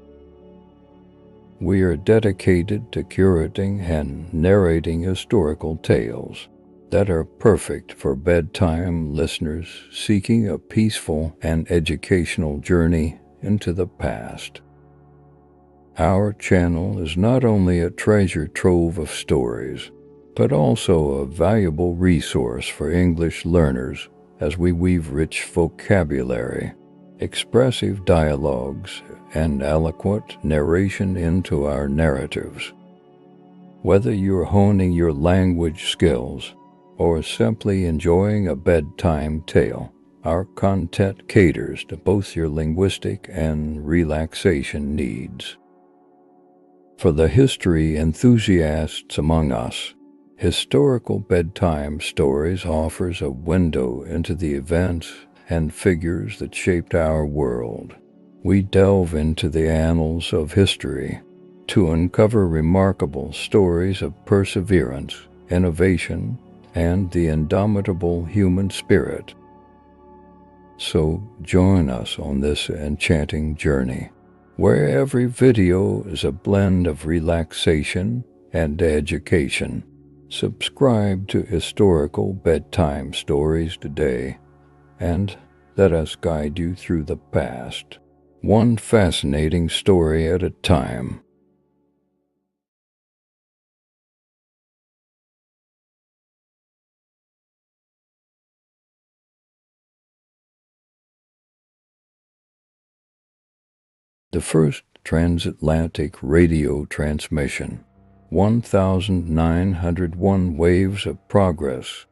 We are dedicated to curating and narrating historical tales that are perfect for bedtime listeners seeking a peaceful and educational journey into the past. Our channel is not only a treasure trove of stories, but also a valuable resource for English learners as we weave rich vocabulary, expressive dialogues, and eloquent narration into our narratives. Whether you're honing your language skills or simply enjoying a bedtime tale, our content caters to both your linguistic and relaxation needs. For the history enthusiasts among us, historical bedtime stories offers a window into the events and figures that shaped our world. We delve into the annals of history to uncover remarkable stories of perseverance, innovation, and the indomitable human spirit. So join us on this enchanting journey, where every video is a blend of relaxation and education. Subscribe to Historical Bedtime Stories today, and let us guide you through the past, one fascinating story at a time. The first transatlantic radio transmission, 1,901 waves of progress.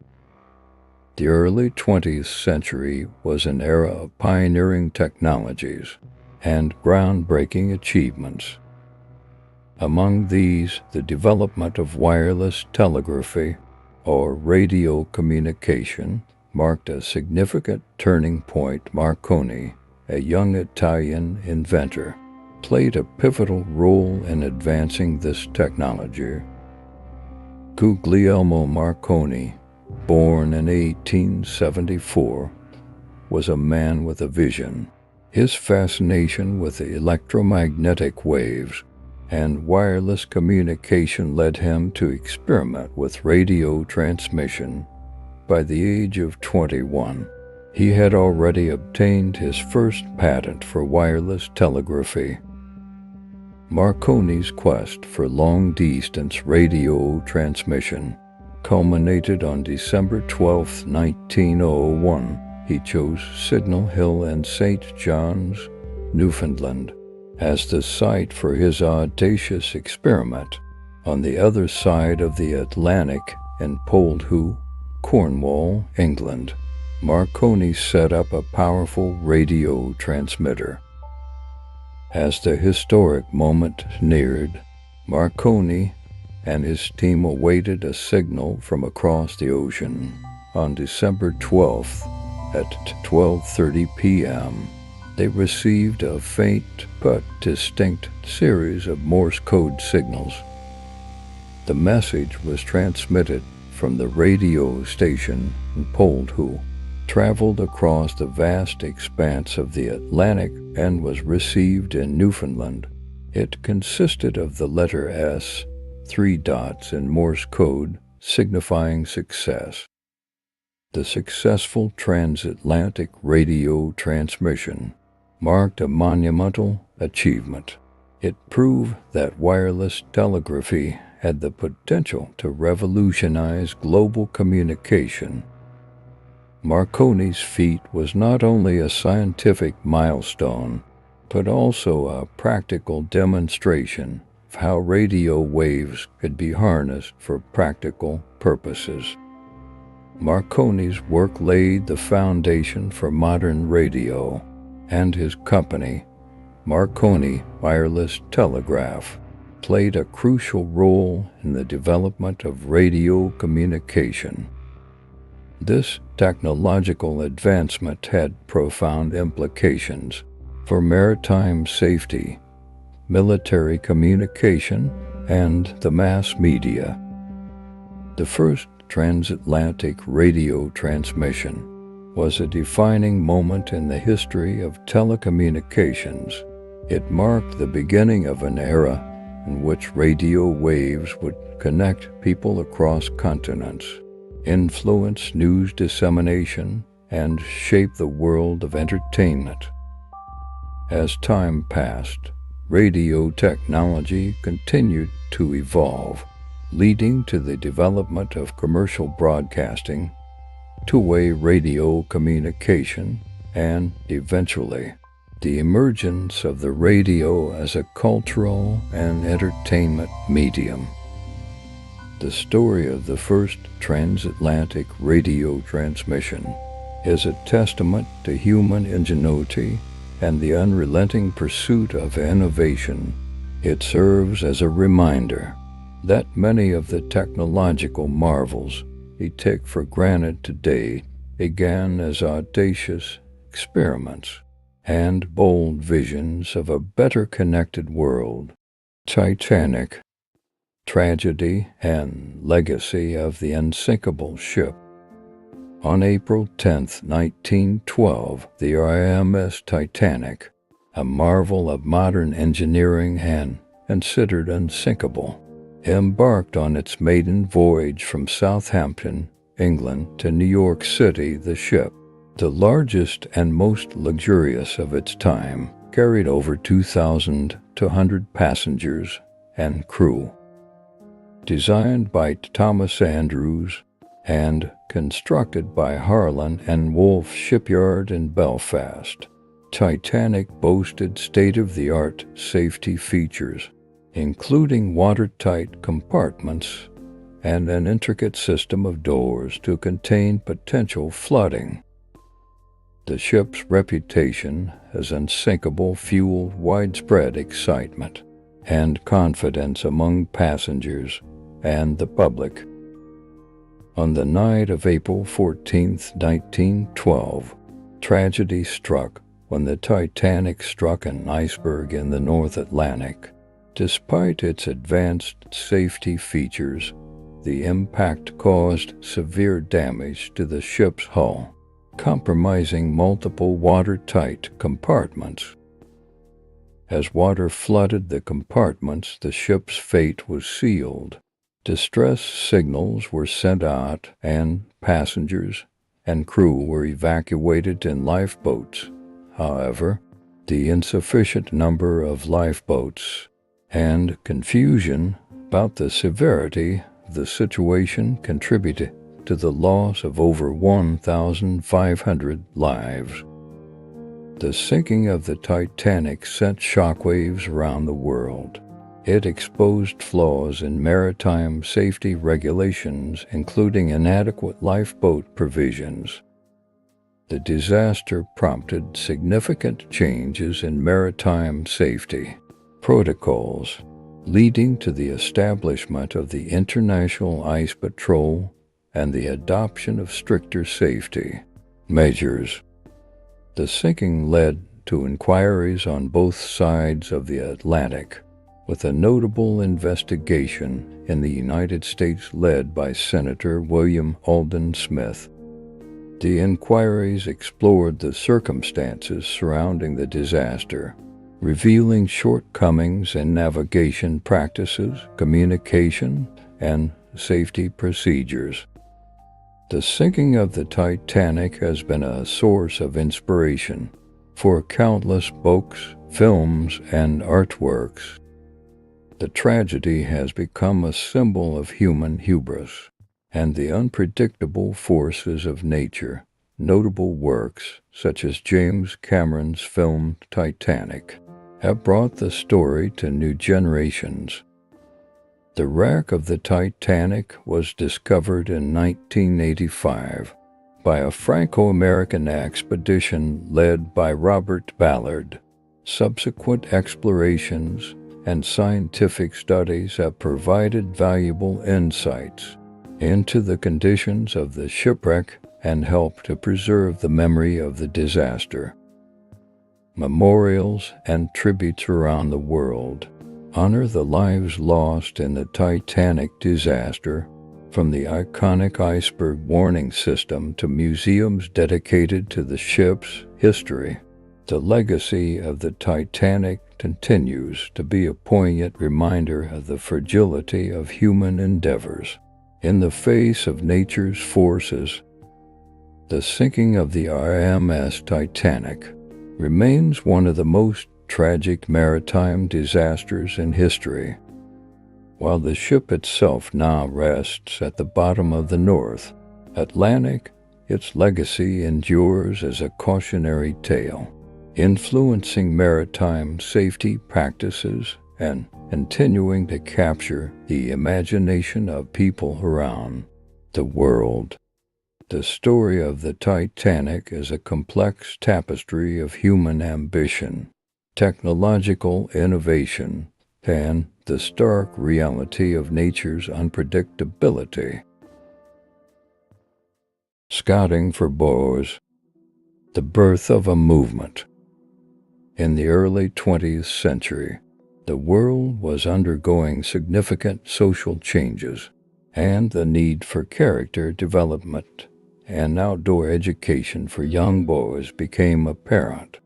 The early 20th century was an era of pioneering technologies and groundbreaking achievements. Among these, the development of wireless telegraphy, or radio communication, marked a significant turning point. Marconi, a young Italian inventor, played a pivotal role in advancing this technology. Guglielmo Marconi, born in 1874, was a man with a vision. His fascination with the electromagnetic waves and wireless communication led him to experiment with radio transmission. By the age of 21, he had already obtained his first patent for wireless telegraphy. Marconi's quest for long-distance radio transmission culminated on December 12, 1901. He chose Signal Hill in St. John's, Newfoundland, as the site for his audacious experiment. On the other side of the Atlantic, in Poldhu, Cornwall, England, Marconi set up a powerful radio transmitter. As the historic moment neared, Marconi and his team awaited a signal from across the ocean. On December 12th, at 12:30 p.m., they received a faint but distinct series of Morse code signals. The message was transmitted from the radio station in Poldhu, traveled across the vast expanse of the Atlantic, and was received in Newfoundland. It consisted of the letter S, 3 dots in Morse code, signifying success. The successful transatlantic radio transmission marked a monumental achievement. It proved that wireless telegraphy had the potential to revolutionize global communication. Marconi's feat was not only a scientific milestone, but also a practical demonstration of how radio waves could be harnessed for practical purposes. Marconi's work laid the foundation for modern radio, and his company, Marconi Wireless Telegraph, played a crucial role in the development of radio communication. This technological advancement had profound implications for maritime safety, military communication, and the mass media. The first transatlantic radio transmission was a defining moment in the history of telecommunications. It marked the beginning of an era in which radio waves would connect people across continents, influence news dissemination, and shape the world of entertainment. As time passed, radio technology continued to evolve, leading to the development of commercial broadcasting, two-way radio communication, and eventually the emergence of the radio as a cultural and entertainment medium. The story of the first transatlantic radio transmission is a testament to human ingenuity and the unrelenting pursuit of innovation. It serves as a reminder that many of the technological marvels we take for granted today began as audacious experiments and bold visions of a better connected world. Titanic, tragedy and legacy of the unsinkable ship. On April 10, 1912, the IMS Titanic, a marvel of modern engineering and considered unsinkable, embarked on its maiden voyage from Southampton, England, to New York City. The ship, the largest and most luxurious of its time, carried over 2,200 passengers and crew. Designed by Thomas Andrews and constructed by Harland and Wolff Shipyard in Belfast, Titanic boasted state-of-the-art safety features, including watertight compartments and an intricate system of doors to contain potential flooding. The ship's reputation as unsinkable fueled widespread excitement and confidence among passengers and the public. On the night of April 14, 1912, tragedy struck when the Titanic struck an iceberg in the North Atlantic. Despite its advanced safety features, the impact caused severe damage to the ship's hull, compromising multiple watertight compartments. As water flooded the compartments, the ship's fate was sealed. Distress signals were sent out, and passengers and crew were evacuated in lifeboats. However, the insufficient number of lifeboats and confusion about the severity of the situation contributed to the loss of over 1,500 lives. The sinking of the Titanic sent shockwaves around the world. It exposed flaws in maritime safety regulations, including inadequate lifeboat provisions. The disaster prompted significant changes in maritime safety protocols, leading to the establishment of the International Ice Patrol and the adoption of stricter safety measures. The sinking led to inquiries on both sides of the Atlantic, with a notable investigation in the United States led by Senator William Alden Smith. The inquiries explored the circumstances surrounding the disaster, revealing shortcomings in navigation practices, communication, and safety procedures. The sinking of the Titanic has been a source of inspiration for countless books, films, and artworks. The tragedy has become a symbol of human hubris and the unpredictable forces of nature. Notable works, such as James Cameron's film Titanic, have brought the story to new generations. The wreck of the Titanic was discovered in 1985 by a Franco-American expedition led by Robert Ballard. Subsequent explorations and scientific studies have provided valuable insights into the conditions of the shipwreck and helped to preserve the memory of the disaster. Memorials and tributes around the world honor the lives lost in the Titanic disaster, from the iconic iceberg warning system to museums dedicated to the ship's history. The legacy of the Titanic continues to be a poignant reminder of the fragility of human endeavors in the face of nature's forces. The sinking of the IMS Titanic remains one of the most tragic maritime disasters in history. While the ship itself now rests at the bottom of the North Atlantic, its legacy endures as a cautionary tale influencing maritime safety practices and continuing to capture the imagination of people around the world. The story of the Titanic is a complex tapestry of human ambition, technological innovation, and the stark reality of nature's unpredictability. Scouting for boys, the birth of a movement. In the early 20th century, the world was undergoing significant social changes, and the need for character development and outdoor education for young boys became apparent.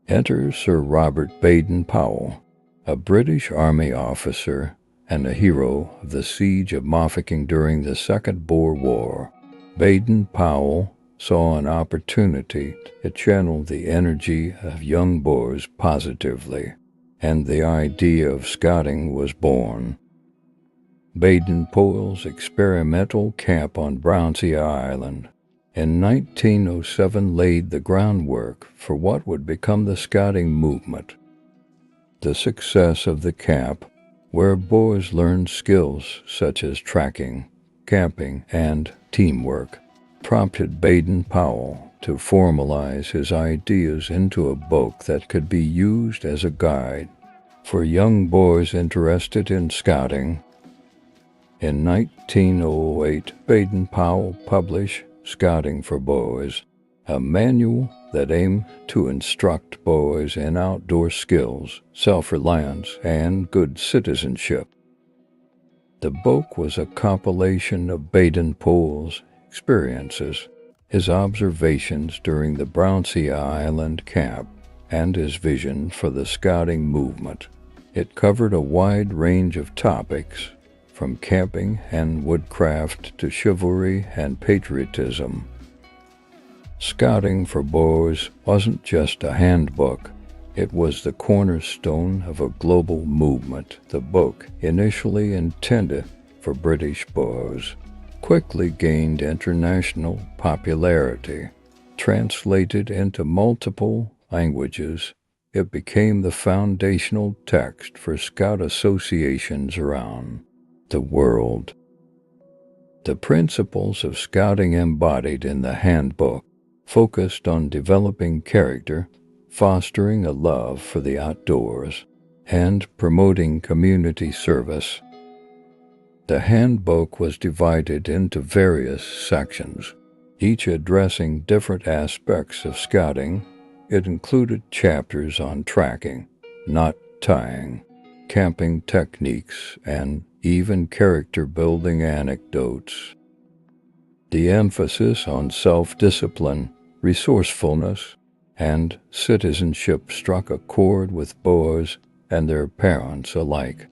Enter Sir Robert Baden-Powell, a British Army officer and a hero of the Siege of Mafeking during the Second Boer War. Baden-Powell saw an opportunity to channel the energy of young boys positively, and the idea of scouting was born. Baden-Powell's experimental camp on Brownsea Island in 1907 laid the groundwork for what would become the scouting movement. The success of the camp, where boys learned skills such as tracking, camping, and teamwork, prompted Baden-Powell to formalize his ideas into a book that could be used as a guide for young boys interested in scouting. In 1908, Baden-Powell published Scouting for Boys, a manual that aimed to instruct boys in outdoor skills, self-reliance, and good citizenship. The book was a compilation of Baden-Powell's experiences, his observations during the Brownsea Island camp, and his vision for the scouting movement. It covered a wide range of topics, from camping and woodcraft to chivalry and patriotism. Scouting for Boys wasn't just a handbook. It was the cornerstone of a global movement. The book, initially intended for British boys, quickly gained international popularity. Translated into multiple languages, it became the foundational text for Scout associations around the world. The principles of scouting embodied in the handbook focused on developing character, fostering a love for the outdoors, and promoting community service. The handbook was divided into various sections, each addressing different aspects of scouting. It included chapters on tracking, knot tying, camping techniques, and even character-building anecdotes. The emphasis on self-discipline, resourcefulness, and citizenship struck a chord with boys and their parents alike.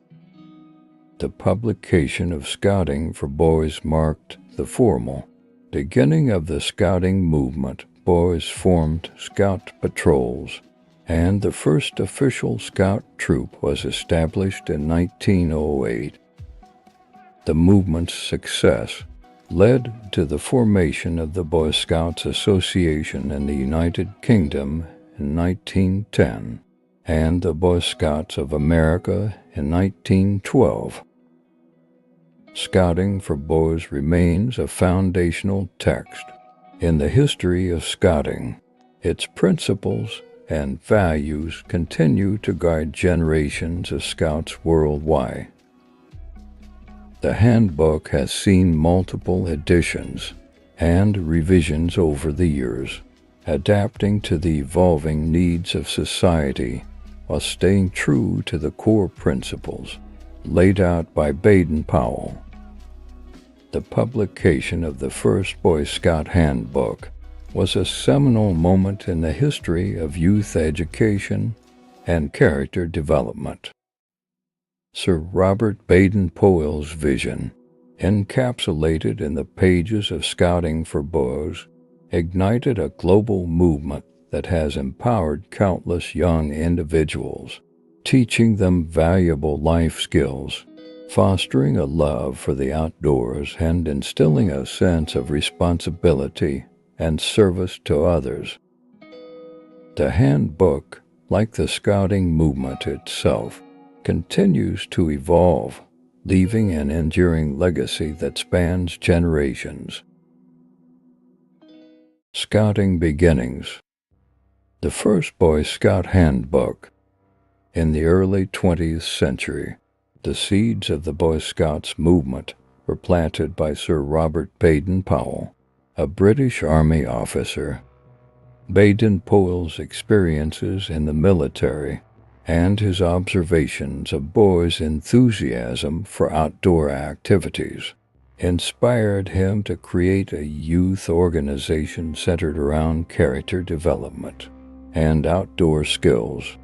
The publication of Scouting for Boys marked the formal beginning of the scouting movement. Boys formed scout patrols, and the first official scout troop was established in 1908. The movement's success led to the formation of the Boy Scouts Association in the United Kingdom in 1910 and the Boy Scouts of America in 1912. Scouting for Boys remains a foundational text in the history of scouting. Its principles and values continue to guide generations of scouts worldwide. The handbook has seen multiple editions and revisions over the years, adapting to the evolving needs of society while staying true to the core principles laid out by Baden-Powell. The publication of the first Boy Scout handbook was a seminal moment in the history of youth education and character development. Sir Robert Baden-Powell's vision, encapsulated in the pages of Scouting for Boys, ignited a global movement that has empowered countless young individuals, teaching them valuable life skills, fostering a love for the outdoors, and instilling a sense of responsibility and service to others. The handbook, like the scouting movement itself, continues to evolve, leaving an enduring legacy that spans generations. Scouting beginnings. The first Boy Scout handbook. In the early 20th century, the seeds of the Boy Scouts movement were planted by Sir Robert Baden-Powell, a British Army officer. Baden-Powell's experiences in the military and his observations of boys' enthusiasm for outdoor activities inspired him to create a youth organization centered around character development and outdoor skills.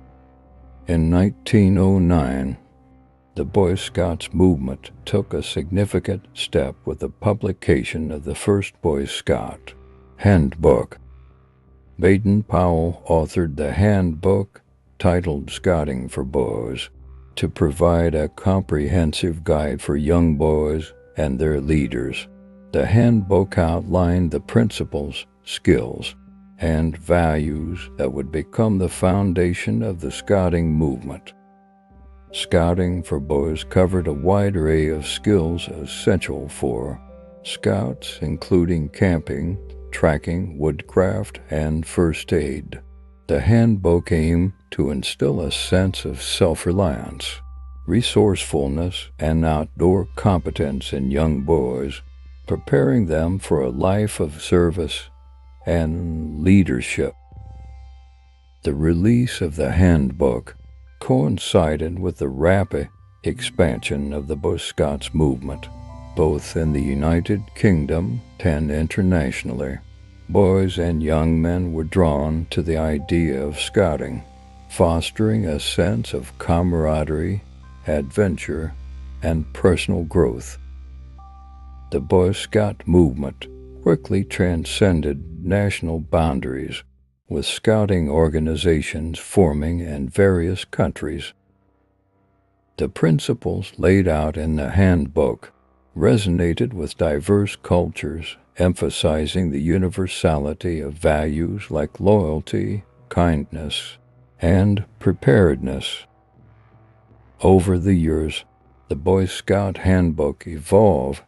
In 1909, the Boy Scouts movement took a significant step with the publication of the first Boy Scout handbook. Baden-Powell authored the handbook, titled Scouting for Boys, to provide a comprehensive guide for young boys and their leaders. The handbook outlined the principles, skills, and values that would become the foundation of the scouting movement. Scouting for Boys covered a wide array of skills essential for scouts, including camping, tracking, woodcraft, and first aid. The handbook aimed to instill a sense of self-reliance, resourcefulness, and outdoor competence in young boys, preparing them for a life of service and leadership. The release of the handbook coincided with the rapid expansion of the Boy Scouts movement, both in the United Kingdom and internationally. Boys and young men were drawn to the idea of scouting, fostering a sense of camaraderie, adventure, and personal growth. The Boy Scout movement quickly transcended national boundaries, with scouting organizations forming in various countries. The principles laid out in the handbook resonated with diverse cultures, emphasizing the universality of values like loyalty, kindness, and preparedness. Over the years, the Boy Scout handbook evolved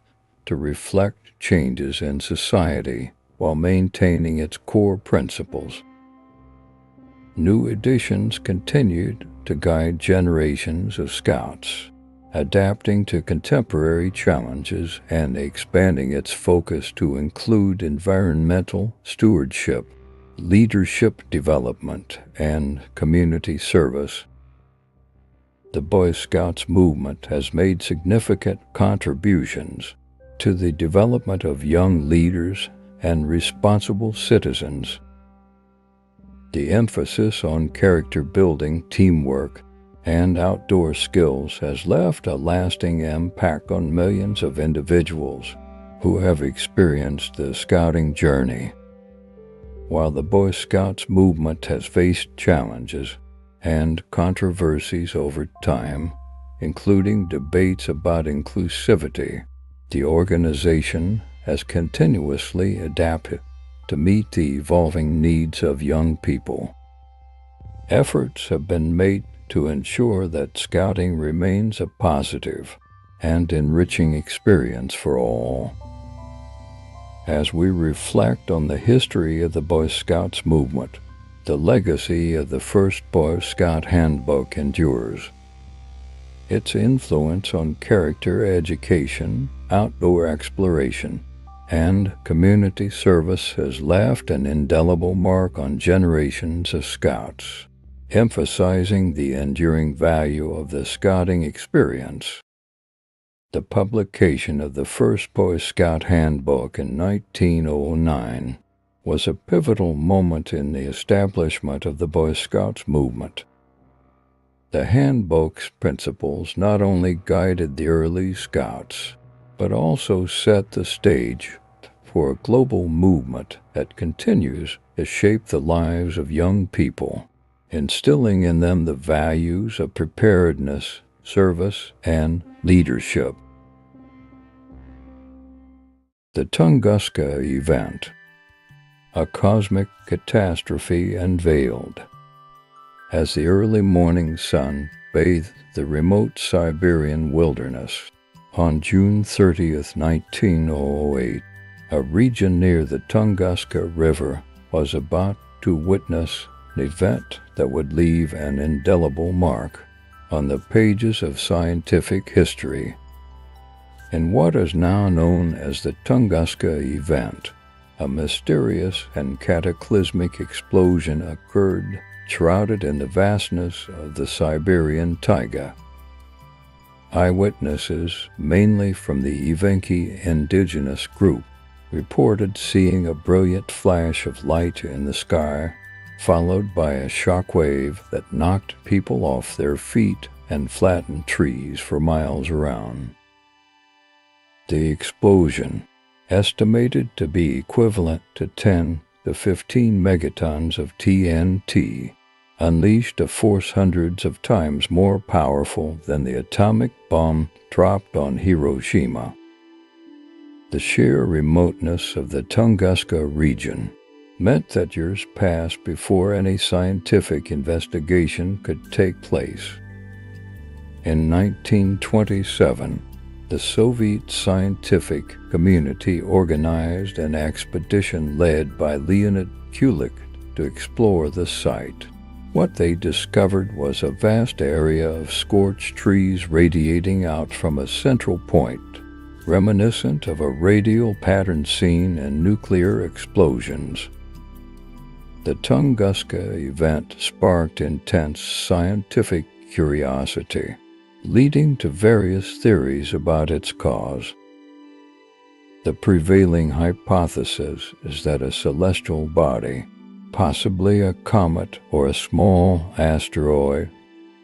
to reflect changes in society while maintaining its core principles. New editions continued to guide generations of scouts, adapting to contemporary challenges and expanding its focus to include environmental stewardship, leadership development, and community service. The Boy Scouts movement has made significant contributions to the development of young leaders and responsible citizens. The emphasis on character building, teamwork, and outdoor skills has left a lasting impact on millions of individuals who have experienced the scouting journey. While the Boy Scouts movement has faced challenges and controversies over time, including debates about inclusivity, the organization has continuously adapted to meet the evolving needs of young people. Efforts have been made to ensure that scouting remains a positive and enriching experience for all. As we reflect on the history of the Boy Scouts movement, the legacy of the first Boy Scout handbook endures. Its influence on character education, outdoor exploration, and community service has left an indelible mark on generations of scouts, emphasizing the enduring value of the scouting experience. The publication of the first Boy Scout handbook in 1909 was a pivotal moment in the establishment of the Boy Scouts movement. The handbook's principles not only guided the early scouts, but also set the stage for a global movement that continues to shape the lives of young people, instilling in them the values of preparedness, service, and leadership. The Tunguska event. a cosmic catastrophe unveiled. As the early morning sun bathed the remote Siberian wilderness, on June 30th, 1908, a region near the Tunguska River was about to witness an event that would leave an indelible mark on the pages of scientific history. In what is now known as the Tunguska event, a mysterious and cataclysmic explosion occurred, shrouded in the vastness of the Siberian taiga. Eyewitnesses, mainly from the Evenki indigenous group, reported seeing a brilliant flash of light in the sky, followed by a shock wave that knocked people off their feet and flattened trees for miles around. The explosion, estimated to be equivalent to 10 to 15 megatons of TNT, unleashed a force hundreds of times more powerful than the atomic bomb dropped on Hiroshima. The sheer remoteness of the Tunguska region meant that years passed before any scientific investigation could take place. In 1927, the Soviet scientific community organized an expedition led by Leonid Kulik to explore the site. What they discovered was a vast area of scorched trees radiating out from a central point, reminiscent of a radial pattern seen in nuclear explosions. The Tunguska event sparked intense scientific curiosity, leading to various theories about its cause. The prevailing hypothesis is that a celestial body, possibly a comet or a small asteroid,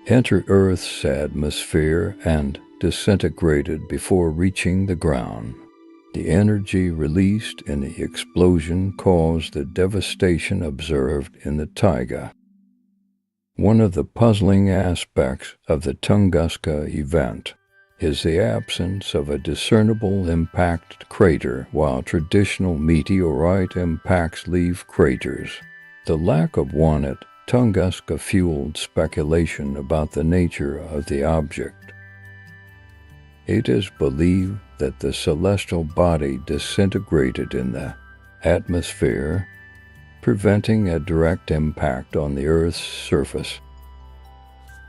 entered Earth's atmosphere and disintegrated before reaching the ground. The energy released in the explosion caused the devastation observed in the taiga. One of the puzzling aspects of the Tunguska event is the absence of a discernible impact crater, while traditional meteorite impacts leave craters. The lack of one at Tunguska fueled speculation about the nature of the object. It is believed that the celestial body disintegrated in the atmosphere, preventing a direct impact on the Earth's surface.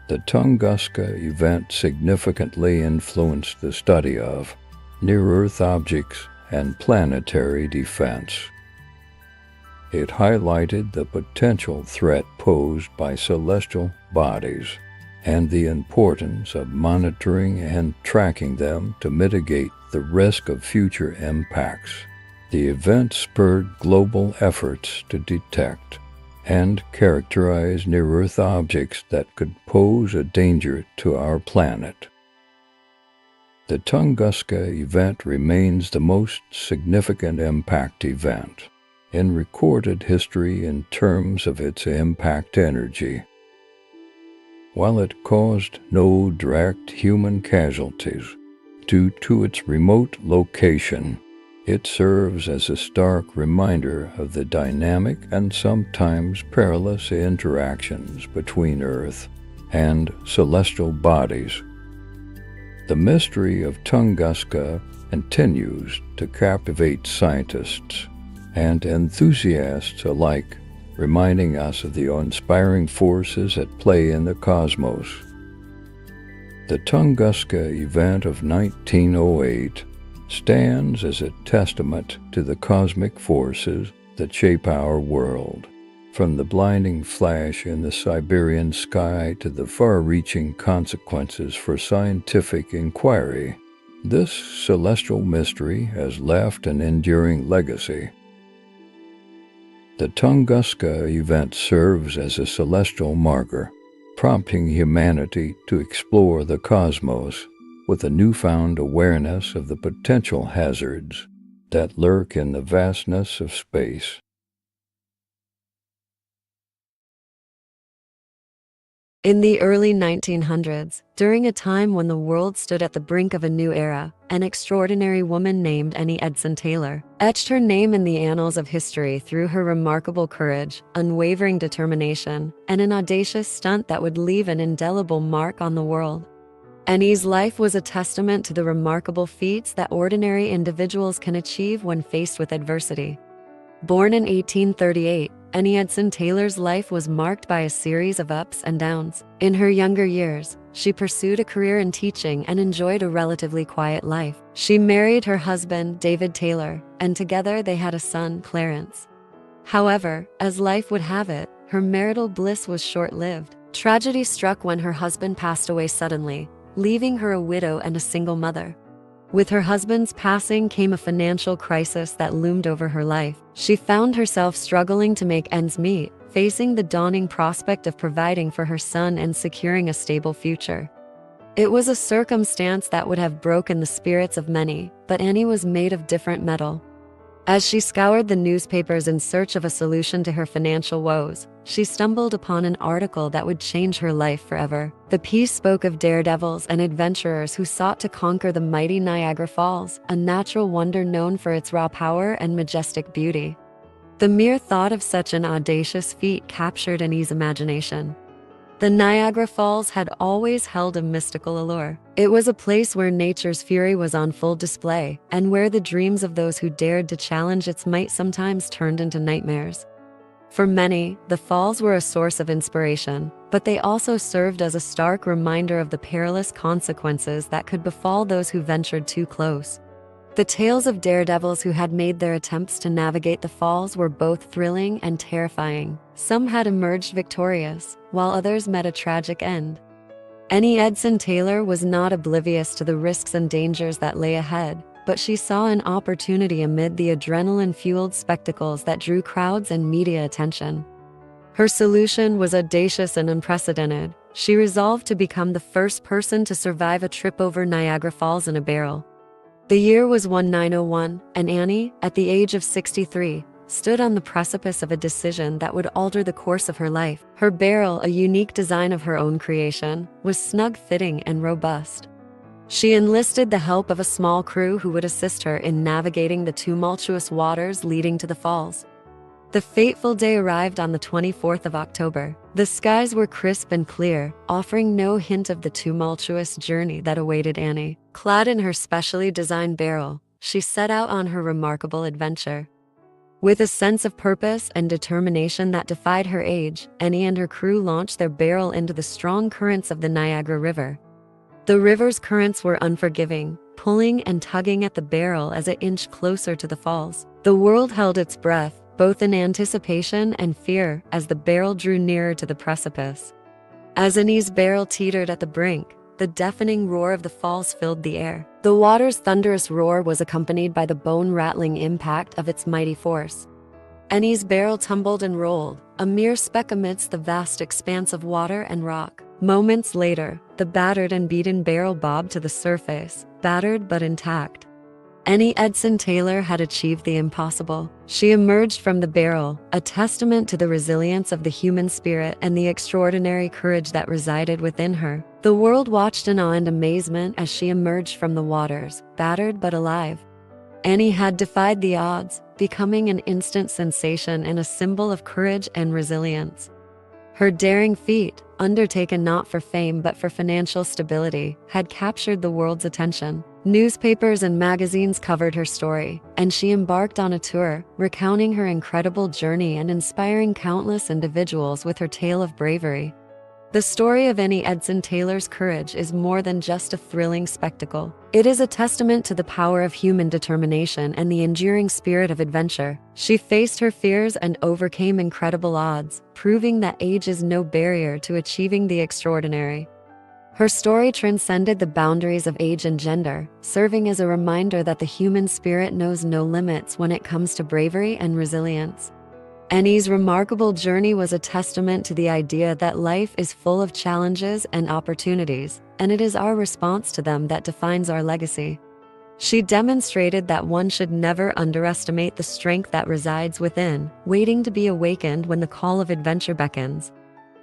The Tunguska event significantly influenced the study of near-Earth objects and planetary defense. It highlighted the potential threat posed by celestial bodies and the importance of monitoring and tracking them to mitigate the risk of future impacts. The event spurred global efforts to detect and characterize near-Earth objects that could pose a danger to our planet. The Tunguska event remains the most significant impact event in recorded history in terms of its impact energy. While it caused no direct human casualties due to its remote location, it serves as a stark reminder of the dynamic and sometimes perilous interactions between Earth and celestial bodies. The mystery of Tunguska continues to captivate scientists and enthusiasts alike, reminding us of the inspiring forces at play in the cosmos. The Tunguska event of 1908 stands as a testament to the cosmic forces that shape our world, from the blinding flash in the Siberian sky to the far-reaching consequences for scientific inquiry. This celestial mystery has left an enduring legacy. The Tunguska event serves as a celestial marker, prompting humanity to explore the cosmos with a newfound awareness of the potential hazards that lurk in the vastness of space. In the early 1900s, during a time when the world stood at the brink of a new era, an extraordinary woman named Annie Edson Taylor etched her name in the annals of history through her remarkable courage, unwavering determination, and an audacious stunt that would leave an indelible mark on the world. Annie's life was a testament to the remarkable feats that ordinary individuals can achieve when faced with adversity. Born in 1838, Annie Edson Taylor's life was marked by a series of ups and downs. In her younger years, she pursued a career in teaching and enjoyed a relatively quiet life. She married her husband, David Taylor, and together they had a son, Clarence. However, as life would have it, her marital bliss was short-lived. Tragedy struck when her husband passed away suddenly, leaving her a widow and a single mother. With her husband's passing came a financial crisis that loomed over her life. She found herself struggling to make ends meet, facing the dawning prospect of providing for her son and securing a stable future. It was a circumstance that would have broken the spirits of many, but Annie was made of different metal. As she scoured the newspapers in search of a solution to her financial woes, she stumbled upon an article that would change her life forever. The piece spoke of daredevils and adventurers who sought to conquer the mighty Niagara Falls, a natural wonder known for its raw power and majestic beauty. The mere thought of such an audacious feat captured Annie's imagination. The Niagara Falls had always held a mystical allure. It was a place where nature's fury was on full display, and where the dreams of those who dared to challenge its might sometimes turned into nightmares. For many, the falls were a source of inspiration, but they also served as a stark reminder of the perilous consequences that could befall those who ventured too close. The tales of daredevils who had made their attempts to navigate the falls were both thrilling and terrifying. Some had emerged victorious, while others met a tragic end. Annie Edson Taylor was not oblivious to the risks and dangers that lay ahead, but she saw an opportunity amid the adrenaline-fueled spectacles that drew crowds and media attention. Her solution was audacious and unprecedented. She resolved to become the first person to survive a trip over Niagara Falls in a barrel. The year was 1901, and Annie, at the age of 63, stood on the precipice of a decision that would alter the course of her life. Her barrel, a unique design of her own creation, was snug-fitting and robust. She enlisted the help of a small crew who would assist her in navigating the tumultuous waters leading to the falls. The fateful day arrived on the 24th of October. The skies were crisp and clear, offering no hint of the tumultuous journey that awaited Annie. Clad in her specially designed barrel, she set out on her remarkable adventure. With a sense of purpose and determination that defied her age, Annie and her crew launched their barrel into the strong currents of the Niagara River. The river's currents were unforgiving, pulling and tugging at the barrel as it inched closer to the falls. The world held its breath, both in anticipation and fear, as the barrel drew nearer to the precipice. As Annie's barrel teetered at the brink, the deafening roar of the falls filled the air. The water's thunderous roar was accompanied by the bone-rattling impact of its mighty force. Annie's barrel tumbled and rolled, a mere speck amidst the vast expanse of water and rock. Moments later, the battered and beaten barrel bobbed to the surface, battered but intact. Annie Edson Taylor had achieved the impossible. She emerged from the barrel, a testament to the resilience of the human spirit and the extraordinary courage that resided within her. The world watched in awe and amazement as she emerged from the waters, battered but alive. Annie had defied the odds, becoming an instant sensation and a symbol of courage and resilience. Her daring feat, undertaken not for fame but for financial stability, had captured the world's attention. Newspapers and magazines covered her story, and she embarked on a tour, recounting her incredible journey and inspiring countless individuals with her tale of bravery. The story of Annie Edson Taylor's courage is more than just a thrilling spectacle. It is a testament to the power of human determination and the enduring spirit of adventure. She faced her fears and overcame incredible odds, proving that age is no barrier to achieving the extraordinary. Her story transcended the boundaries of age and gender, serving as a reminder that the human spirit knows no limits when it comes to bravery and resilience. Annie's remarkable journey was a testament to the idea that life is full of challenges and opportunities, and it is our response to them that defines our legacy. She demonstrated that one should never underestimate the strength that resides within, waiting to be awakened when the call of adventure beckons.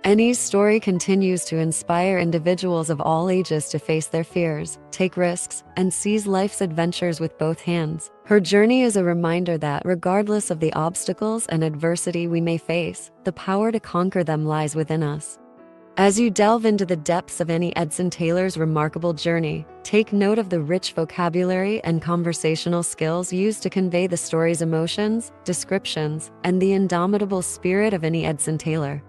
Annie's story continues to inspire individuals of all ages to face their fears, take risks, and seize life's adventures with both hands. Her journey is a reminder that, regardless of the obstacles and adversity we may face, the power to conquer them lies within us. As you delve into the depths of Annie Edson Taylor's remarkable journey, take note of the rich vocabulary and conversational skills used to convey the story's emotions, descriptions, and the indomitable spirit of Annie Edson Taylor.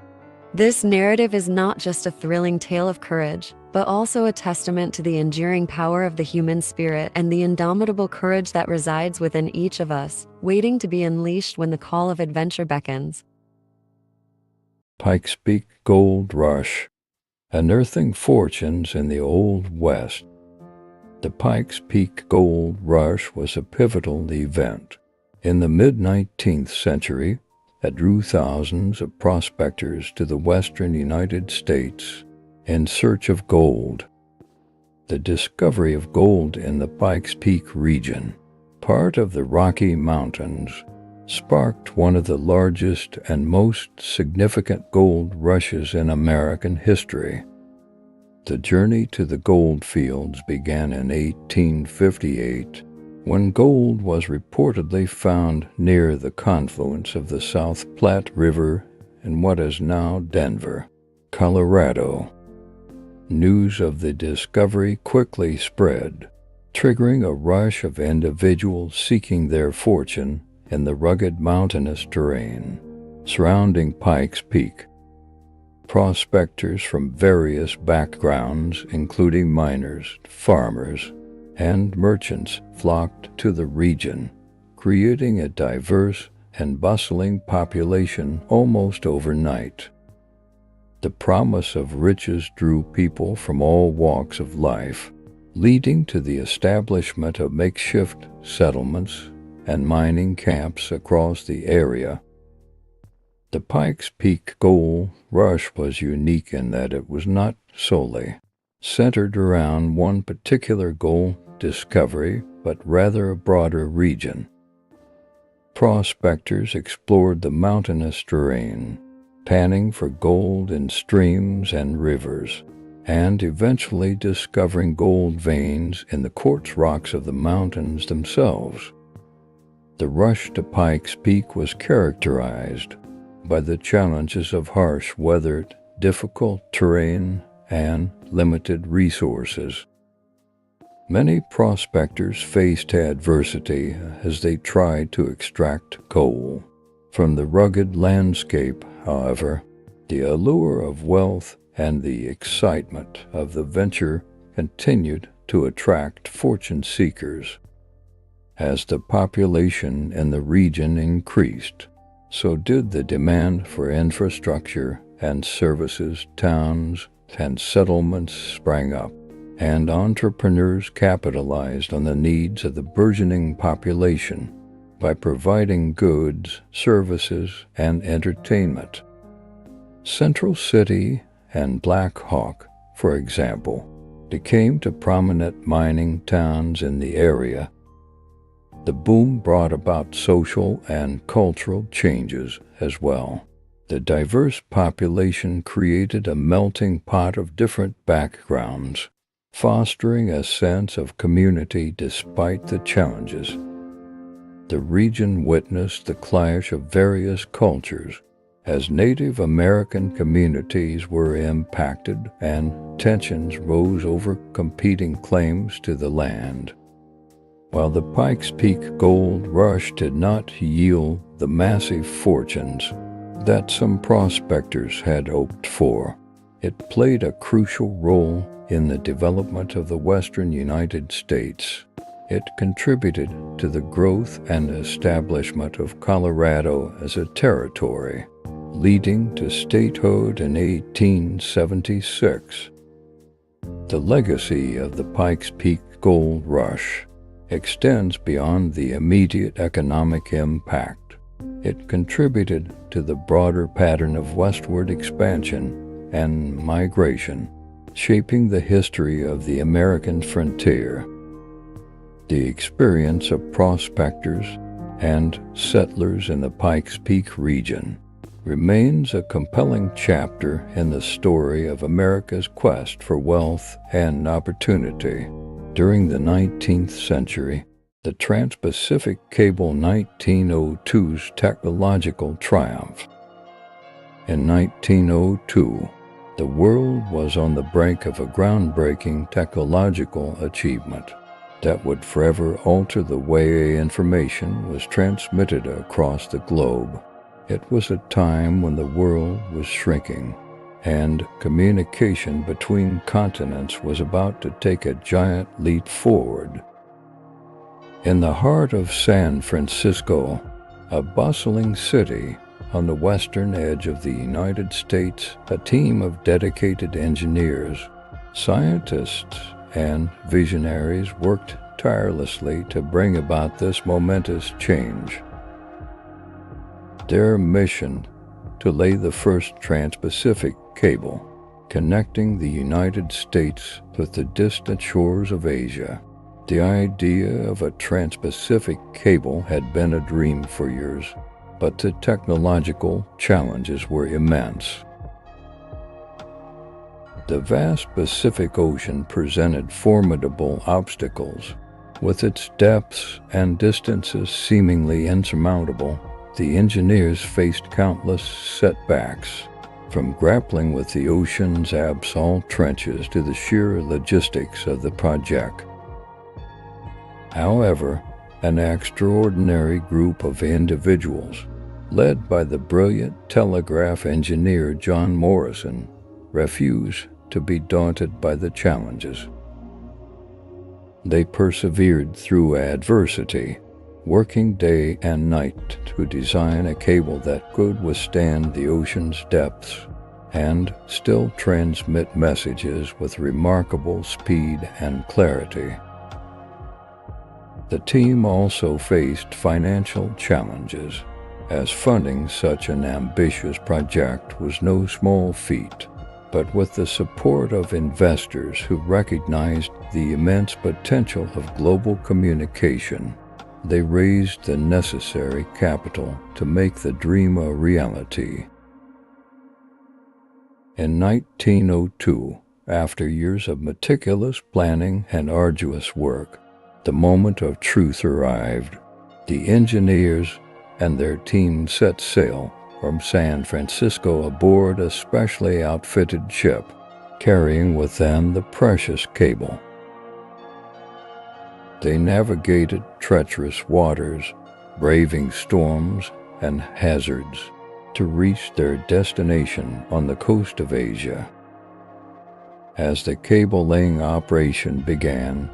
This narrative is not just a thrilling tale of courage, but also a testament to the enduring power of the human spirit and the indomitable courage that resides within each of us, waiting to be unleashed when the call of adventure beckons. Pikes Peak Gold Rush, unearthing fortunes in the Old West. The Pikes Peak Gold Rush was a pivotal event. In the mid-19th century, that drew thousands of prospectors to the western United States in search of gold. The discovery of gold in the Pikes Peak region, part of the Rocky Mountains, sparked one of the largest and most significant gold rushes in American history. The journey to the gold fields began in 1858, when gold was reportedly found near the confluence of the South Platte River in what is now Denver, Colorado. News of the discovery quickly spread, triggering a rush of individuals seeking their fortune in the rugged mountainous terrain surrounding Pikes Peak. Prospectors from various backgrounds, including miners, farmers, and merchants, flocked to the region, creating a diverse and bustling population almost overnight. The promise of riches drew people from all walks of life, leading to the establishment of makeshift settlements and mining camps across the area. The Pikes Peak Gold Rush was unique in that it was not solely centered around one particular gold discovery, but rather a broader region. Prospectors explored the mountainous terrain, panning for gold in streams and rivers, and eventually discovering gold veins in the quartz rocks of the mountains themselves. The rush to Pikes Peak was characterized by the challenges of harsh weather, difficult terrain, and limited resources. Many prospectors faced adversity as they tried to extract coal. From the rugged landscape, however, the allure of wealth and the excitement of the venture continued to attract fortune seekers. As the population in the region increased, so did the demand for infrastructure and services. Towns and settlements sprang up, and entrepreneurs capitalized on the needs of the burgeoning population by providing goods, services, and entertainment. Central City and Black Hawk, for example, became to prominent mining towns in the area. The boom brought about social and cultural changes as well. The diverse population created a melting pot of different backgrounds, fostering a sense of community despite the challenges. The region witnessed the clash of various cultures as Native American communities were impacted and tensions rose over competing claims to the land. While the Pikes Peak Gold Rush did not yield the massive fortunes that some prospectors had hoped for, it played a crucial role in the development of the western United States. It contributed to the growth and establishment of Colorado as a territory, leading to statehood in 1876. The legacy of the Pikes Peak Gold Rush extends beyond the immediate economic impact. It contributed to the broader pattern of westward expansion and migration, shaping the history of the American frontier. The experience of prospectors and settlers in the Pikes Peak region remains a compelling chapter in the story of America's quest for wealth and opportunity. During the 19th century, the Trans-Pacific Cable 1902's technological triumph. In 1902, the world was on the brink of a groundbreaking technological achievement that would forever alter the way information was transmitted across the globe. It was a time when the world was shrinking, and communication between continents was about to take a giant leap forward. In the heart of San Francisco, a bustling city on the western edge of the United States, a team of dedicated engineers, scientists, and visionaries worked tirelessly to bring about this momentous change. Their mission: to lay the first trans-Pacific cable, connecting the United States with the distant shores of Asia. The idea of a trans-Pacific cable had been a dream for years, but the technological challenges were immense. The vast Pacific Ocean presented formidable obstacles. With its depths and distances seemingly insurmountable, the engineers faced countless setbacks, from grappling with the ocean's abyssal trenches to the sheer logistics of the project. However, an extraordinary group of individuals, led by the brilliant telegraph engineer John Morrison, refused to be daunted by the challenges. They persevered through adversity, working day and night to design a cable that could withstand the ocean's depths and still transmit messages with remarkable speed and clarity. The team also faced financial challenges, as funding such an ambitious project was no small feat. But with the support of investors who recognized the immense potential of global communication, they raised the necessary capital to make the dream a reality. In 1902, after years of meticulous planning and arduous work, the moment of truth arrived. The engineers and their team set sail from San Francisco aboard a specially outfitted ship, carrying with them the precious cable. They navigated treacherous waters, braving storms and hazards, to reach their destination on the coast of Asia. As the cable-laying operation began,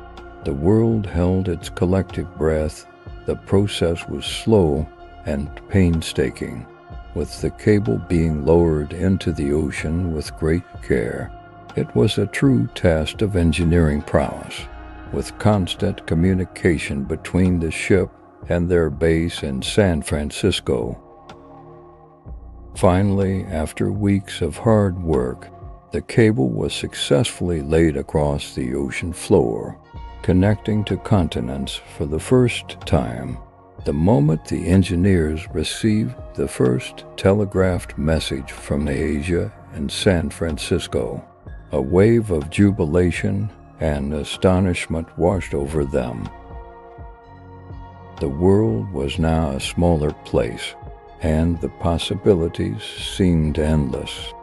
the world held its collective breath. The process was slow and painstaking, with the cable being lowered into the ocean with great care. It was a true test of engineering prowess, with constant communication between the ship and their base in San Francisco. Finally, after weeks of hard work, the cable was successfully laid across the ocean floor, connecting to continents for the first time. The moment the engineers received the first telegraphed message from Asia and San Francisco, a wave of jubilation and astonishment washed over them. The world was now a smaller place, and the possibilities seemed endless.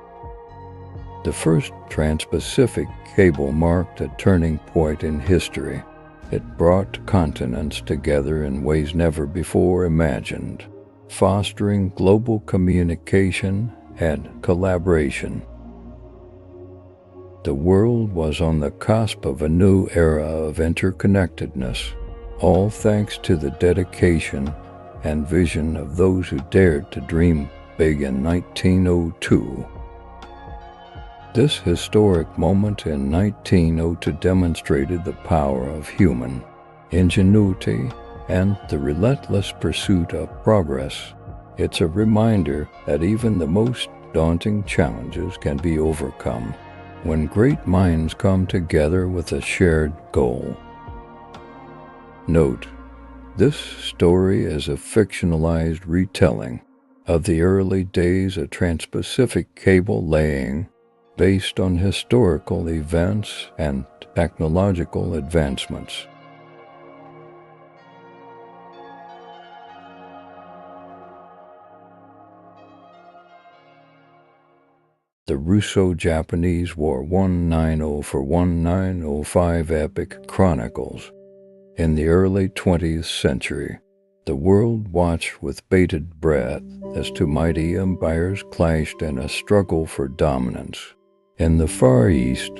The first Trans-Pacific cable marked a turning point in history. It brought continents together in ways never before imagined, fostering global communication and collaboration. The world was on the cusp of a new era of interconnectedness, all thanks to the dedication and vision of those who dared to dream big in 1902. This historic moment in 1902 demonstrated the power of human ingenuity and the relentless pursuit of progress. It's a reminder that even the most daunting challenges can be overcome when great minds come together with a shared goal. Note: this story is a fictionalized retelling, of the early days of trans-Pacific cable laying based on historical events and technological advancements. The Russo-Japanese War 1904-1905 epic chronicles. In the early 20th century, the world watched with bated breath as two mighty empires clashed in a struggle for dominance. In the Far East,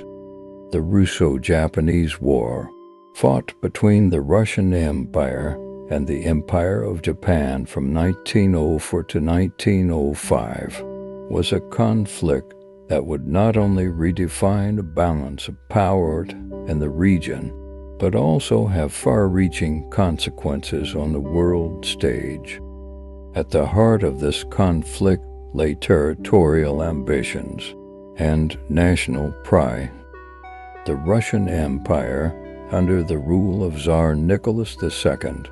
the Russo-Japanese War, fought between the Russian Empire and the Empire of Japan from 1904 to 1905, was a conflict that would not only redefine a balance of power in the region, but also have far-reaching consequences on the world stage. At the heart of this conflict lay territorial ambitions and national pride. The Russian Empire, under the rule of Tsar Nicholas II,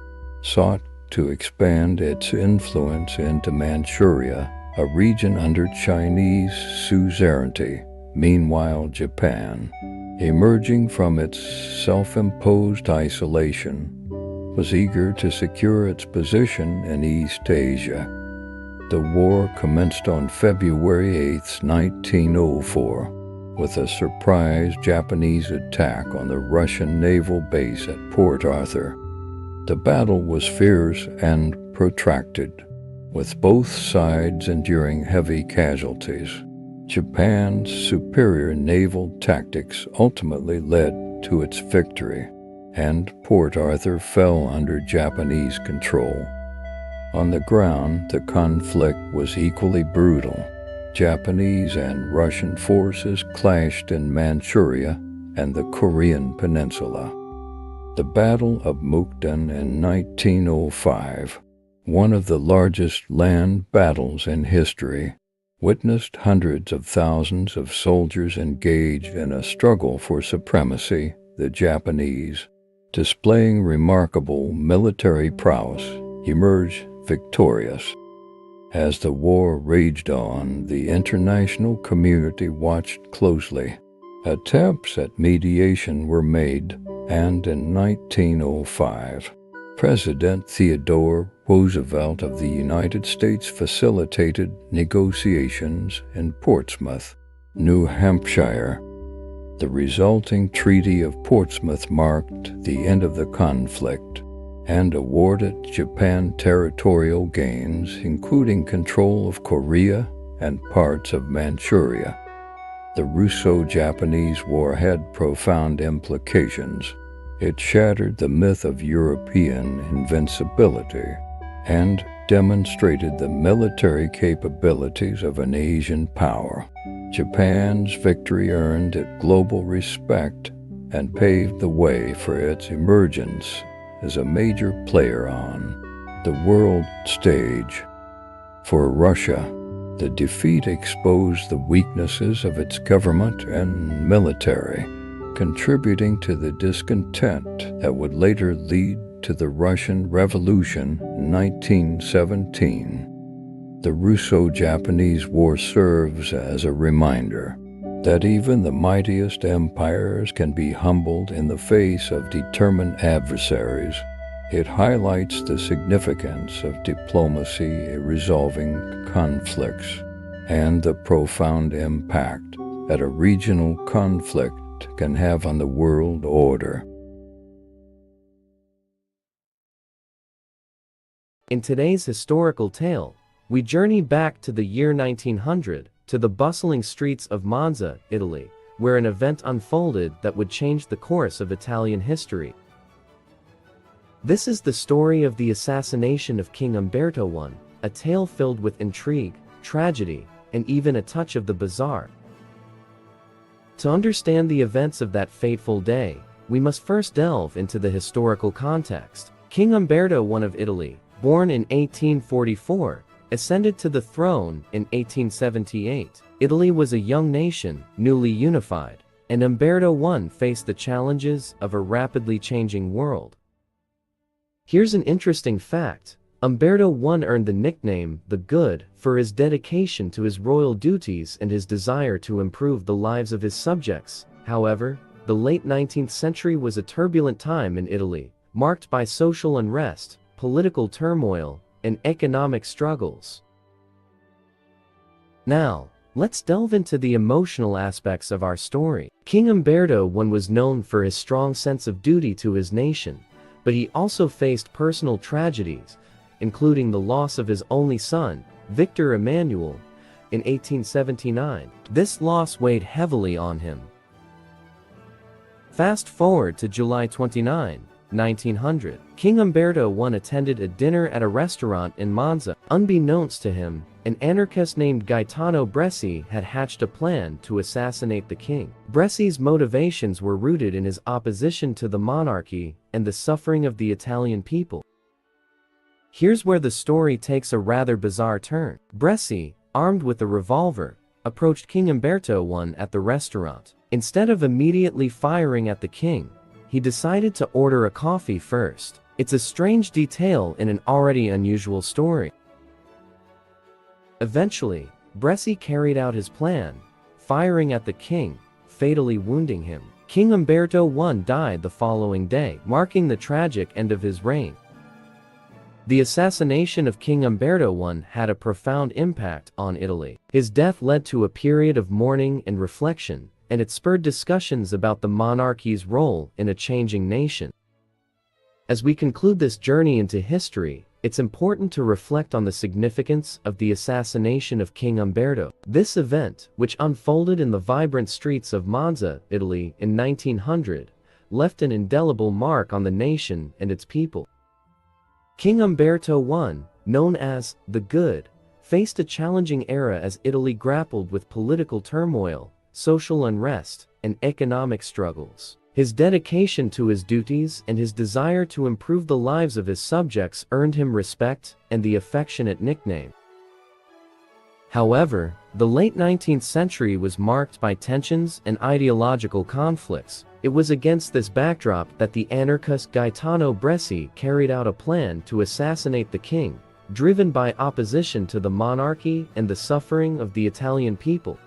sought to expand its influence into Manchuria, a region under Chinese suzerainty. Meanwhile, Japan, emerging from its self-imposed isolation, was eager to secure its position in East Asia. The war commenced on February 8, 1904, with a surprise Japanese attack on the Russian naval base at Port Arthur. The battle was fierce and protracted, with both sides enduring heavy casualties. Japan's superior naval tactics ultimately led to its victory, and Port Arthur fell under Japanese control. On the ground, the conflict was equally brutal. Japanese and Russian forces clashed in Manchuria and the Korean Peninsula. The Battle of Mukden in 1905, one of the largest land battles in history, witnessed hundreds of thousands of soldiers engaged in a struggle for supremacy. The Japanese, displaying remarkable military prowess, emerged victorious. As the war raged on, the international community watched closely. Attempts at mediation were made, and in 1905, President Theodore Roosevelt of the United States facilitated negotiations in Portsmouth, New Hampshire. The resulting Treaty of Portsmouth marked the end of the conflict and awarded Japan territorial gains, including control of Korea and parts of Manchuria. The Russo-Japanese War had profound implications. It shattered the myth of European invincibility and demonstrated the military capabilities of an Asian power. Japan's victory earned it global respect and paved the way for its emergence as a major player on the world stage. For Russia, the defeat exposed the weaknesses of its government and military, contributing to the discontent that would later lead to the Russian Revolution in 1917. The Russo-Japanese War serves as a reminder that even the mightiest empires can be humbled in the face of determined adversaries. It highlights the significance of diplomacy in resolving conflicts and the profound impact that a regional conflict can have on the world order. In today's historical tale, we journey back to the year 1900, to the bustling streets of Monza, Italy, where an event unfolded that would change the course of Italian history. This is the story of the assassination of King Umberto I, a tale filled with intrigue, tragedy, and even a touch of the bizarre. To understand the events of that fateful day, we must first delve into the historical context. King Umberto I of Italy, born in 1844, ascended to the throne in 1878. Italy was a young nation, newly unified, and Umberto I faced the challenges of a rapidly changing world. Here's an interesting fact. Umberto I earned the nickname the Good for his dedication to his royal duties and his desire to improve the lives of his subjects. However, the late 19th century was a turbulent time in Italy, marked by social unrest, political turmoil, and economic struggles. Now, let's delve into the emotional aspects of our story. King Umberto I was known for his strong sense of duty to his nation, but he also faced personal tragedies, including the loss of his only son, Victor Emmanuel, in 1879. This loss weighed heavily on him. Fast forward to July 29, 1900. King Umberto I attended a dinner at a restaurant in Monza. Unbeknownst to him, an anarchist named Gaetano Bresci had hatched a plan to assassinate the king. Bresci's motivations were rooted in his opposition to the monarchy and the suffering of the Italian people. Here's where the story takes a rather bizarre turn. Bresci, armed with a revolver, approached King Umberto I at the restaurant. Instead of immediately firing at the king, he decided to order a coffee first. It's a strange detail in an already unusual story. Eventually, Bresci carried out his plan, firing at the king, fatally wounding him. King Umberto I died the following day, marking the tragic end of his reign. The assassination of King Umberto I had a profound impact on Italy. His death led to a period of mourning and reflection, and it spurred discussions about the monarchy's role in a changing nation. As we conclude this journey into history, it's important to reflect on the significance of the assassination of King Umberto. This event, which unfolded in the vibrant streets of Monza, Italy, in 1900, left an indelible mark on the nation and its people. King Umberto I, known as the Good, faced a challenging era as Italy grappled with political turmoil, social unrest, and economic struggles. His dedication to his duties and his desire to improve the lives of his subjects earned him respect and the affectionate nickname. However, the late 19th century was marked by tensions and ideological conflicts. It was against this backdrop that the anarchist Gaetano Bresci carried out a plan to assassinate the king, driven by opposition to the monarchy and the suffering of the Italian people.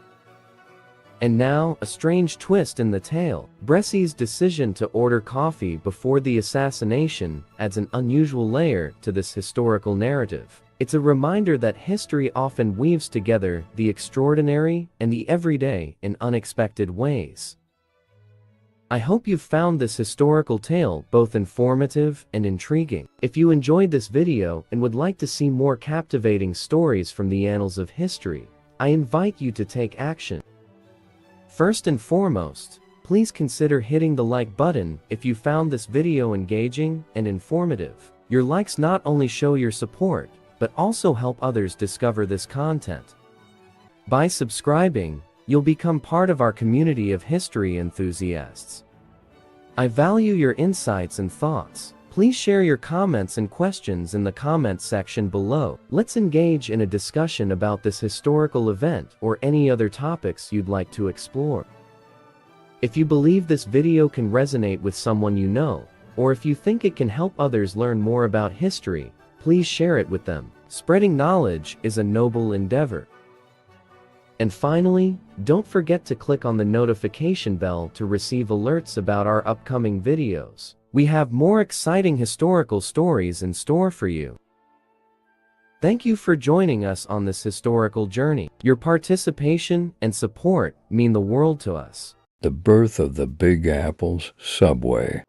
And now, a strange twist in the tale. Bresci's decision to order coffee before the assassination adds an unusual layer to this historical narrative. It's a reminder that history often weaves together the extraordinary and the everyday in unexpected ways. I hope you've found this historical tale both informative and intriguing. If you enjoyed this video and would like to see more captivating stories from the annals of history, I invite you to take action. First and foremost, please consider hitting the like button if you found this video engaging and informative. Your likes not only show your support, but also help others discover this content. By subscribing, you'll become part of our community of history enthusiasts. I value your insights and thoughts. Please share your comments and questions in the comments section below. Let's engage in a discussion about this historical event or any other topics you'd like to explore. If you believe this video can resonate with someone you know, or if you think it can help others learn more about history, please share it with them. Spreading knowledge is a noble endeavor. And finally, don't forget to click on the notification bell to receive alerts about our upcoming videos. We have more exciting historical stories in store for you. Thank you for joining us on this historical journey. Your participation and support mean the world to us. The birth of the Big Apple's subway.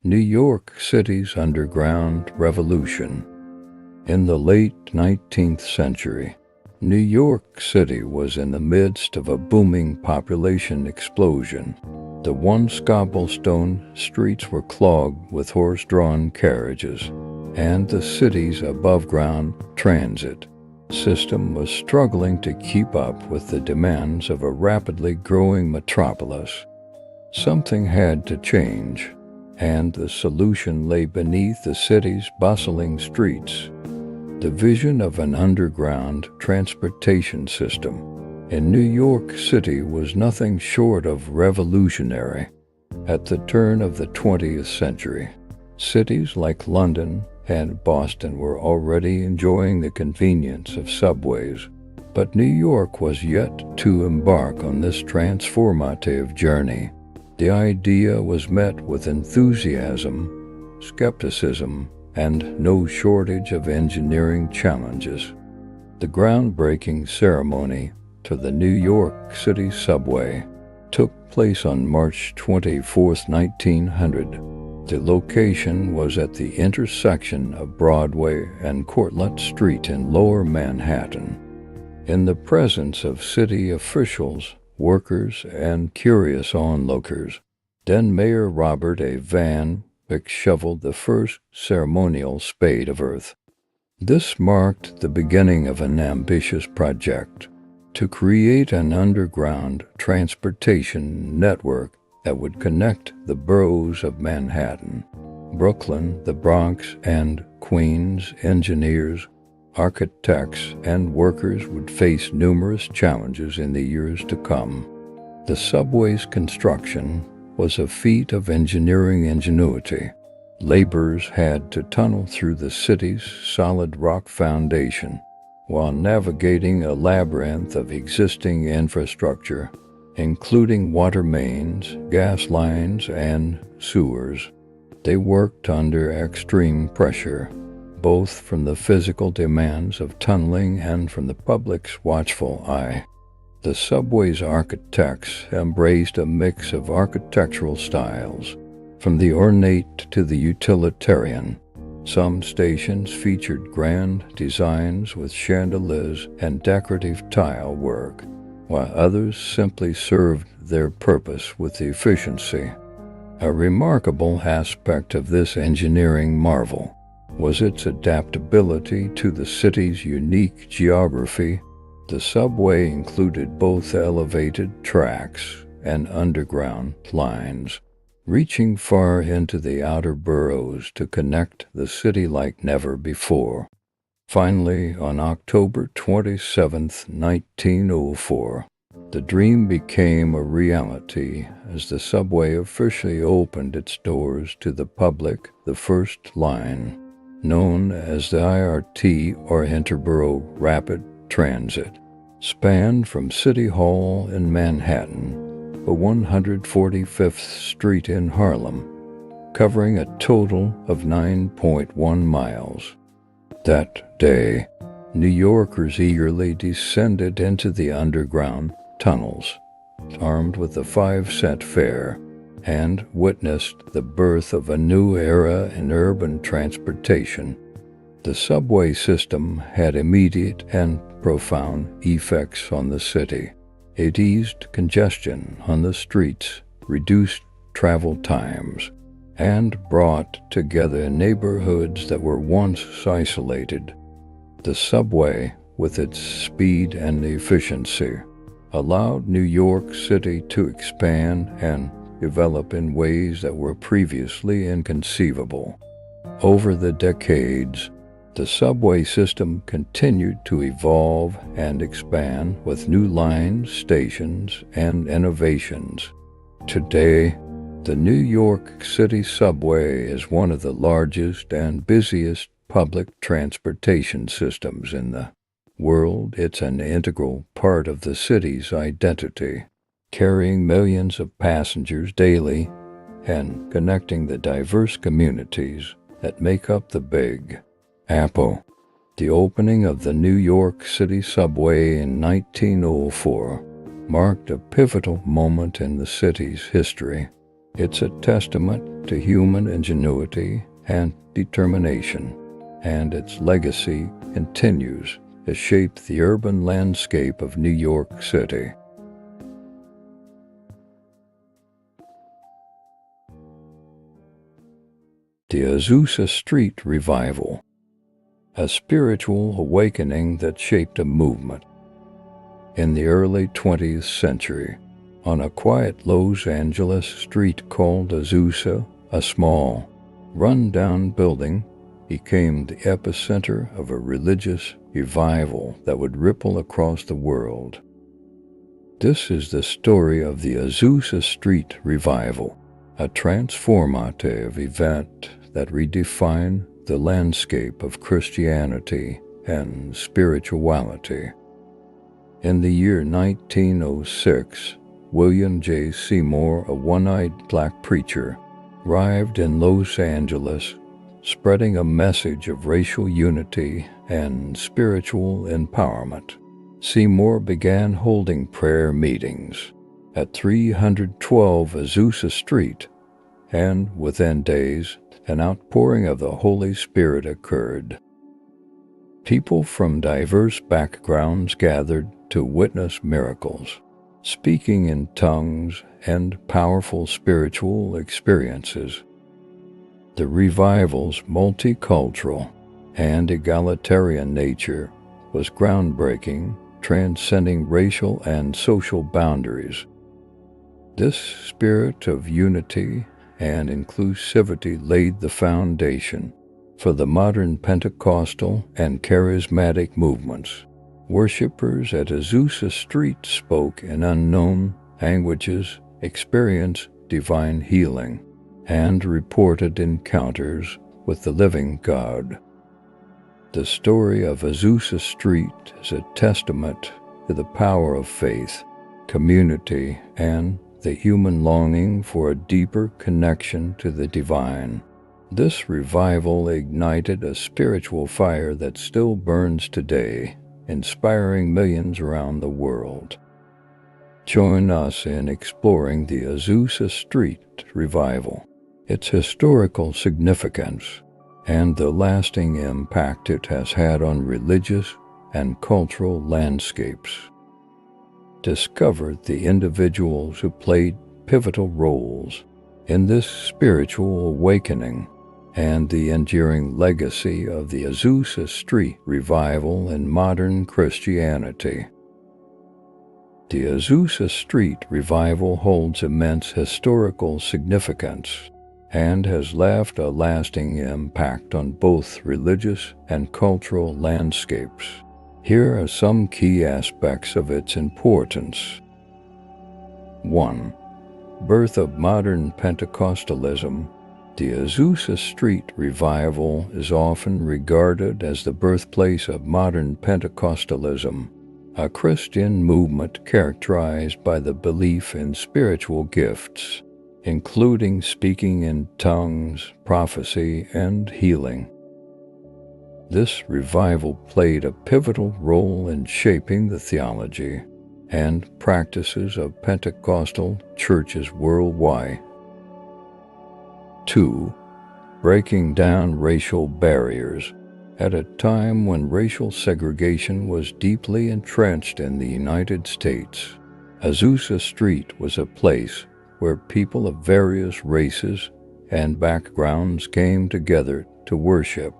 New York City's underground revolution. In the late 19th century, New York City was in the midst of a booming population explosion. The once cobblestone streets were clogged with horse-drawn carriages, and the city's above-ground transit system was struggling to keep up with the demands of a rapidly growing metropolis. Something had to change, and the solution lay beneath the city's bustling streets. The vision of an underground transportation system in New York City was nothing short of revolutionary. At the turn of the 20th century, cities like London, and Boston were already enjoying the convenience of subways. But New York was yet to embark on this transformative journey. The idea was met with enthusiasm, skepticism, and no shortage of engineering challenges. The groundbreaking ceremony to the New York City subway took place on March 24, 1900. The location was at the intersection of Broadway and Cortlandt Street in Lower Manhattan. In the presence of city officials, workers, and curious onlookers, then Mayor Robert A. Van Wyck shoveled the first ceremonial spade of earth. This marked the beginning of an ambitious project to create an underground transportation network that would connect the boroughs of Manhattan, Brooklyn, the Bronx, and Queens. Engineers, architects, and workers would face numerous challenges in the years to come. The subway's construction was a feat of engineering ingenuity. Laborers had to tunnel through the city's solid rock foundation while navigating a labyrinth of existing infrastructure, including water mains, gas lines, and sewers. They worked under extreme pressure, both from the physical demands of tunneling and from the public's watchful eye. The subway's architects embraced a mix of architectural styles, from the ornate to the utilitarian. Some stations featured grand designs with chandeliers and decorative tile work, while others simply served their purpose with efficiency. A remarkable aspect of this engineering marvel was its adaptability to the city's unique geography. The subway included both elevated tracks and underground lines, reaching far into the outer boroughs to connect the city like never before. Finally, on October 27, 1904, the dream became a reality as the subway officially opened its doors to the public. The first line, known as the IRT or Interborough Rapid Transit, spanned from City Hall in Manhattan to 145th Street in Harlem, covering a total of 9.1 miles. That day, New Yorkers eagerly descended into the underground tunnels, armed with the 5-cent fare, and witnessed the birth of a new era in urban transportation. The subway system had immediate and profound effects on the city. It eased congestion on the streets, reduced travel times, and brought together neighborhoods that were once isolated. The subway, with its speed and efficiency, allowed New York City to expand and develop in ways that were previously inconceivable. Over the decades, the subway system continued to evolve and expand with new lines, stations, and innovations. Today, the New York City subway is one of the largest and busiest public transportation systems in the world. It's an integral part of the city's identity, carrying millions of passengers daily and connecting the diverse communities that make up the Big Apple. The opening of the New York City subway in 1904 marked a pivotal moment in the city's history. It's a testament to human ingenuity and determination, and its legacy continues to shape the urban landscape of New York City. The Azusa Street Revival, a spiritual awakening that shaped a movement. In the early 20th century, on a quiet Los Angeles street called Azusa, a small, run-down building became the epicenter of a religious revival that would ripple across the world. This is the story of the Azusa Street Revival, a transformative event that redefined the landscape of Christianity and spirituality. In the year 1906, William J. Seymour, a one-eyed black preacher, arrived in Los Angeles, spreading a message of racial unity and spiritual empowerment. Seymour began holding prayer meetings at 312 Azusa Street, and within days, an outpouring of the Holy Spirit occurred. People from diverse backgrounds gathered to witness miracles, speaking in tongues, and powerful spiritual experiences. The revival's multicultural and egalitarian nature was groundbreaking, transcending racial and social boundaries. This spirit of unity and inclusivity laid the foundation for the modern Pentecostal and charismatic movements. Worshippers at Azusa Street spoke in unknown languages, experienced divine healing, and reported encounters with the living God. The story of Azusa Street is a testament to the power of faith, community, and the human longing for a deeper connection to the divine. This revival ignited a spiritual fire that still burns today, inspiring millions around the world. Join us in exploring the Azusa Street revival, its historical significance, and the lasting impact it has had on religious and cultural landscapes. Discover the individuals who played pivotal roles in this spiritual awakening and the enduring legacy of the Azusa Street revival in modern Christianity. The Azusa Street revival holds immense historical significance and has left a lasting impact on both religious and cultural landscapes. Here are some key aspects of its importance. 1. Birth of modern Pentecostalism. The Azusa Street revival is often regarded as the birthplace of modern Pentecostalism, a Christian movement characterized by the belief in spiritual gifts, including speaking in tongues, prophecy, and healing. This revival played a pivotal role in shaping the theology and practices of Pentecostal churches worldwide. 2. Breaking down racial barriers. At a time when racial segregation was deeply entrenched in the United States, Azusa Street was a place where people of various races and backgrounds came together to worship.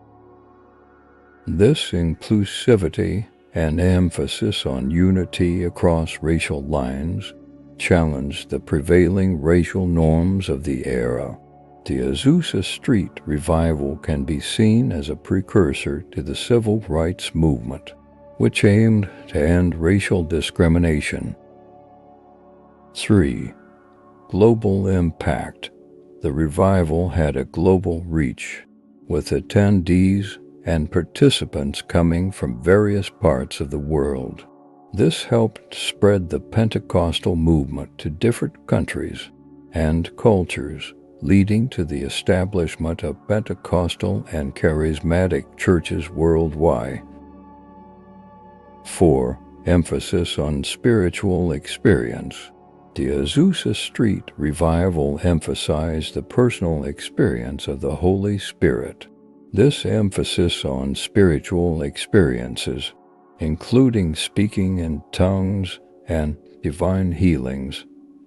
This inclusivity and emphasis on unity across racial lines challenged the prevailing racial norms of the era. The Azusa Street revival can be seen as a precursor to the civil rights movement, which aimed to end racial discrimination. 3. Global impact. The revival had a global reach, with attendees and participants coming from various parts of the world. This helped spread the Pentecostal movement to different countries and cultures, leading to the establishment of Pentecostal and charismatic churches worldwide. 4. Emphasis on spiritual experience. The Azusa Street revival emphasized the personal experience of the Holy Spirit. This emphasis on spiritual experiences, including speaking in tongues and divine healings,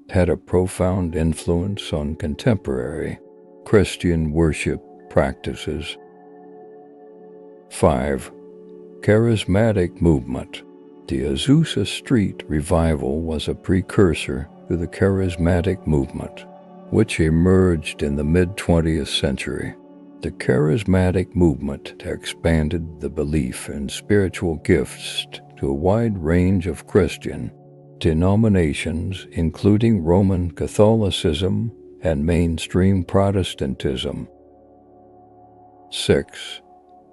had a profound influence on contemporary Christian worship practices. 5. Charismatic movement. The Azusa Street revival was a precursor to the charismatic movement, which emerged in the mid-20th century. The charismatic movement expanded the belief in spiritual gifts to a wide range of Christian denominations, including Roman Catholicism and mainstream Protestantism. 6.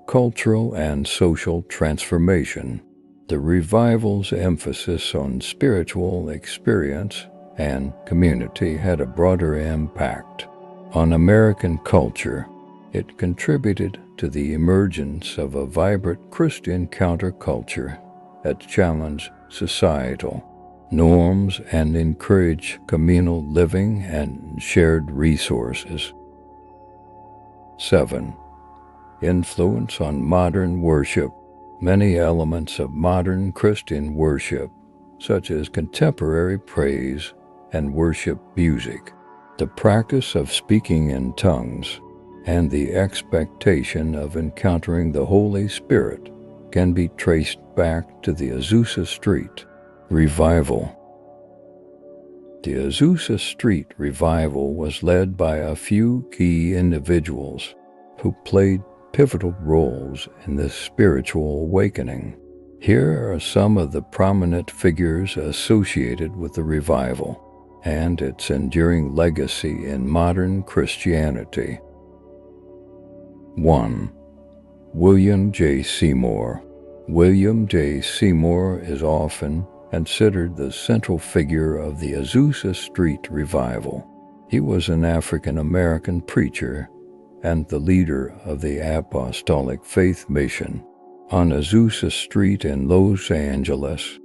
Cultural and social transformation. The revival's emphasis on spiritual experience and community had a broader impact on American culture. It contributed to the emergence of a vibrant Christian counterculture that challenged societal norms and encouraged communal living and shared resources. 7. Influence on modern worship. Many elements of modern Christian worship, such as contemporary praise and worship music, the practice of speaking in tongues, and the expectation of encountering the Holy Spirit, can be traced back to the Azusa Street revival. The Azusa Street revival was led by a few key individuals who played pivotal roles in this spiritual awakening. Here are some of the prominent figures associated with the revival and its enduring legacy in modern Christianity. 1. William J. Seymour. William J. Seymour is often considered the central figure of the Azusa Street revival. He was an African-American preacher and the leader of the Apostolic Faith Mission on Azusa Street in Los Angeles.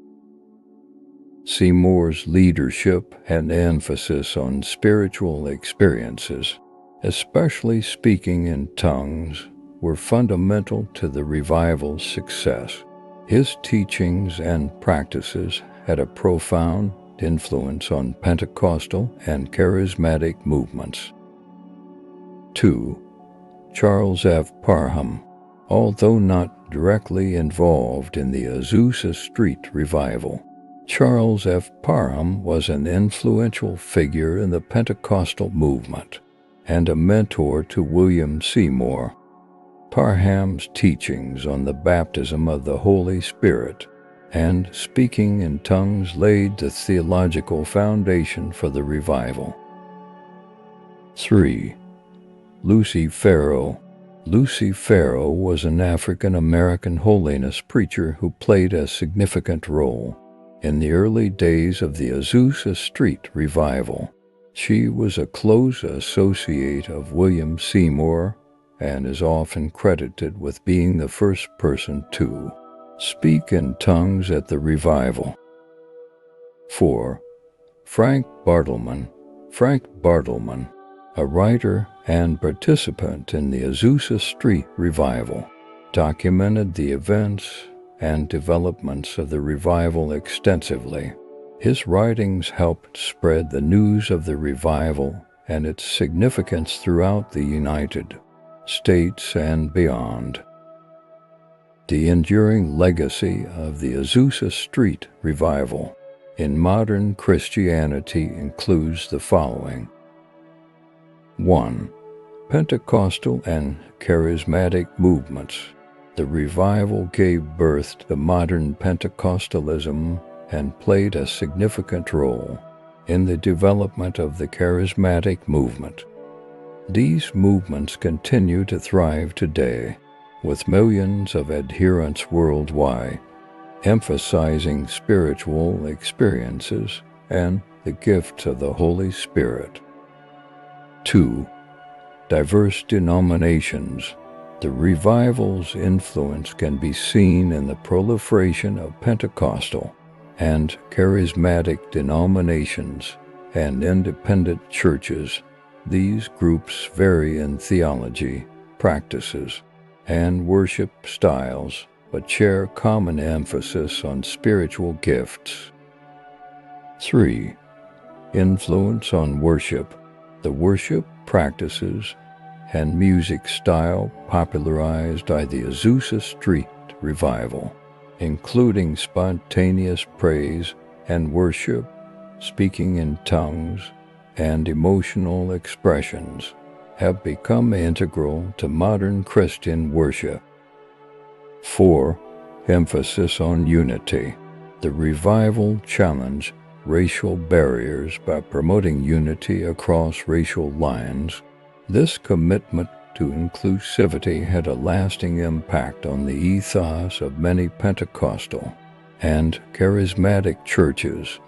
Seymour's leadership and emphasis on spiritual experiences, especially speaking in tongues, were fundamental to the revival's success. His teachings and practices had a profound influence on Pentecostal and charismatic movements. 2. Charles F. Parham. Although not directly involved in the Azusa Street revival, Charles F. Parham was an influential figure in the Pentecostal movement and a mentor to William Seymour. Parham's teachings on the baptism of the Holy Spirit and speaking in tongues laid the theological foundation for the revival. 3. Lucy Farrow. Lucy Farrow was an African-American holiness preacher who played a significant role in the early days of the Azusa Street revival. She was a close associate of William Seymour and is often credited with being the first person to speak in tongues at the revival. 4. Frank Bartleman. Frank Bartleman, a writer and participant in the Azusa Street revival, documented the events and developments of the revival extensively. His writings helped spread the news of the revival and its significance throughout the United States and beyond. The enduring legacy of the Azusa Street revival in modern Christianity includes the following. 1. Pentecostal and charismatic movements. The revival gave birth to modern Pentecostalism and played a significant role in the development of the charismatic movement. These movements continue to thrive today, with millions of adherents worldwide, emphasizing spiritual experiences and the gifts of the Holy Spirit. 2. Diverse denominations. The revival's influence can be seen in the proliferation of Pentecostal and charismatic denominations and independent churches. These groups vary in theology, practices, and worship styles, but share common emphasis on spiritual gifts. 3. Influence on worship. The worship practices and music style popularized by the Azusa Street revival, including spontaneous praise and worship, speaking in tongues, and emotional expressions, have become integral to modern Christian worship. 4. Emphasis on unity. The revival challenged racial barriers by promoting unity across racial lines. This commitment to inclusivity had a lasting impact on the ethos of many Pentecostal and charismatic churches,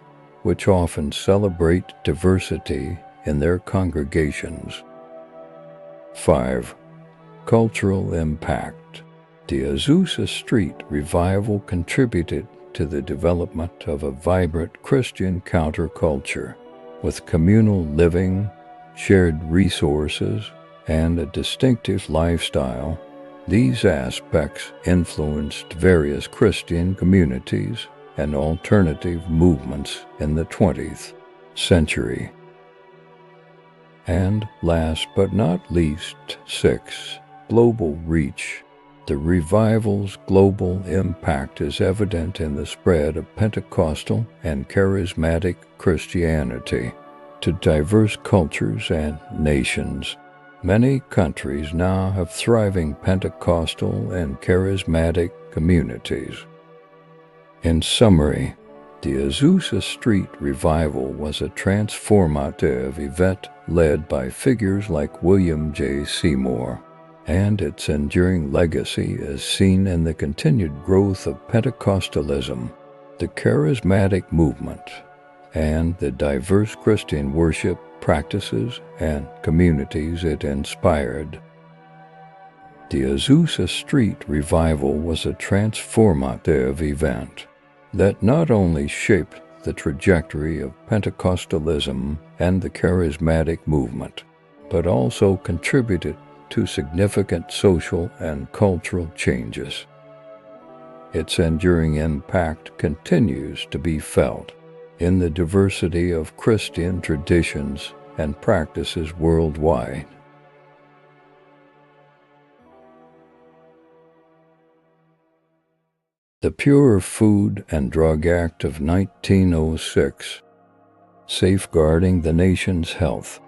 which often celebrate diversity in their congregations. 5. Cultural impact. The Azusa Street revival contributed to the development of a vibrant Christian counterculture, with communal living, shared resources, and a distinctive lifestyle. These aspects influenced various Christian communities and alternative movements in the 20th century. And last but not least, 6. Global reach. The revival's global impact is evident in the spread of Pentecostal and charismatic Christianity to diverse cultures and nations. Many countries now have thriving Pentecostal and charismatic communities. In summary, the Azusa Street revival was a transformative event led by figures like William J. Seymour, and its enduring legacy is seen in the continued growth of Pentecostalism, the charismatic movement, and the diverse Christian worship practices and communities it inspired. The Azusa Street revival was a transformative event that not only shaped the trajectory of Pentecostalism and the charismatic movement, but also contributed to significant social and cultural changes. Its enduring impact continues to be felt in the diversity of Christian traditions and practices worldwide. The Pure Food and Drug Act of 1906, safeguarding the nation's health.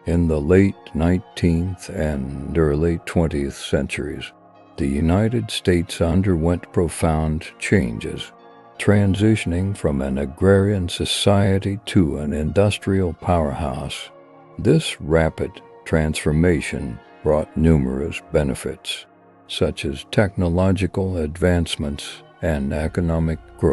In the late 19th and early 20th centuries, the United States underwent profound changes, transitioning from an agrarian society to an industrial powerhouse. This rapid transformation brought numerous benefits, such as technological advancements and economic growth.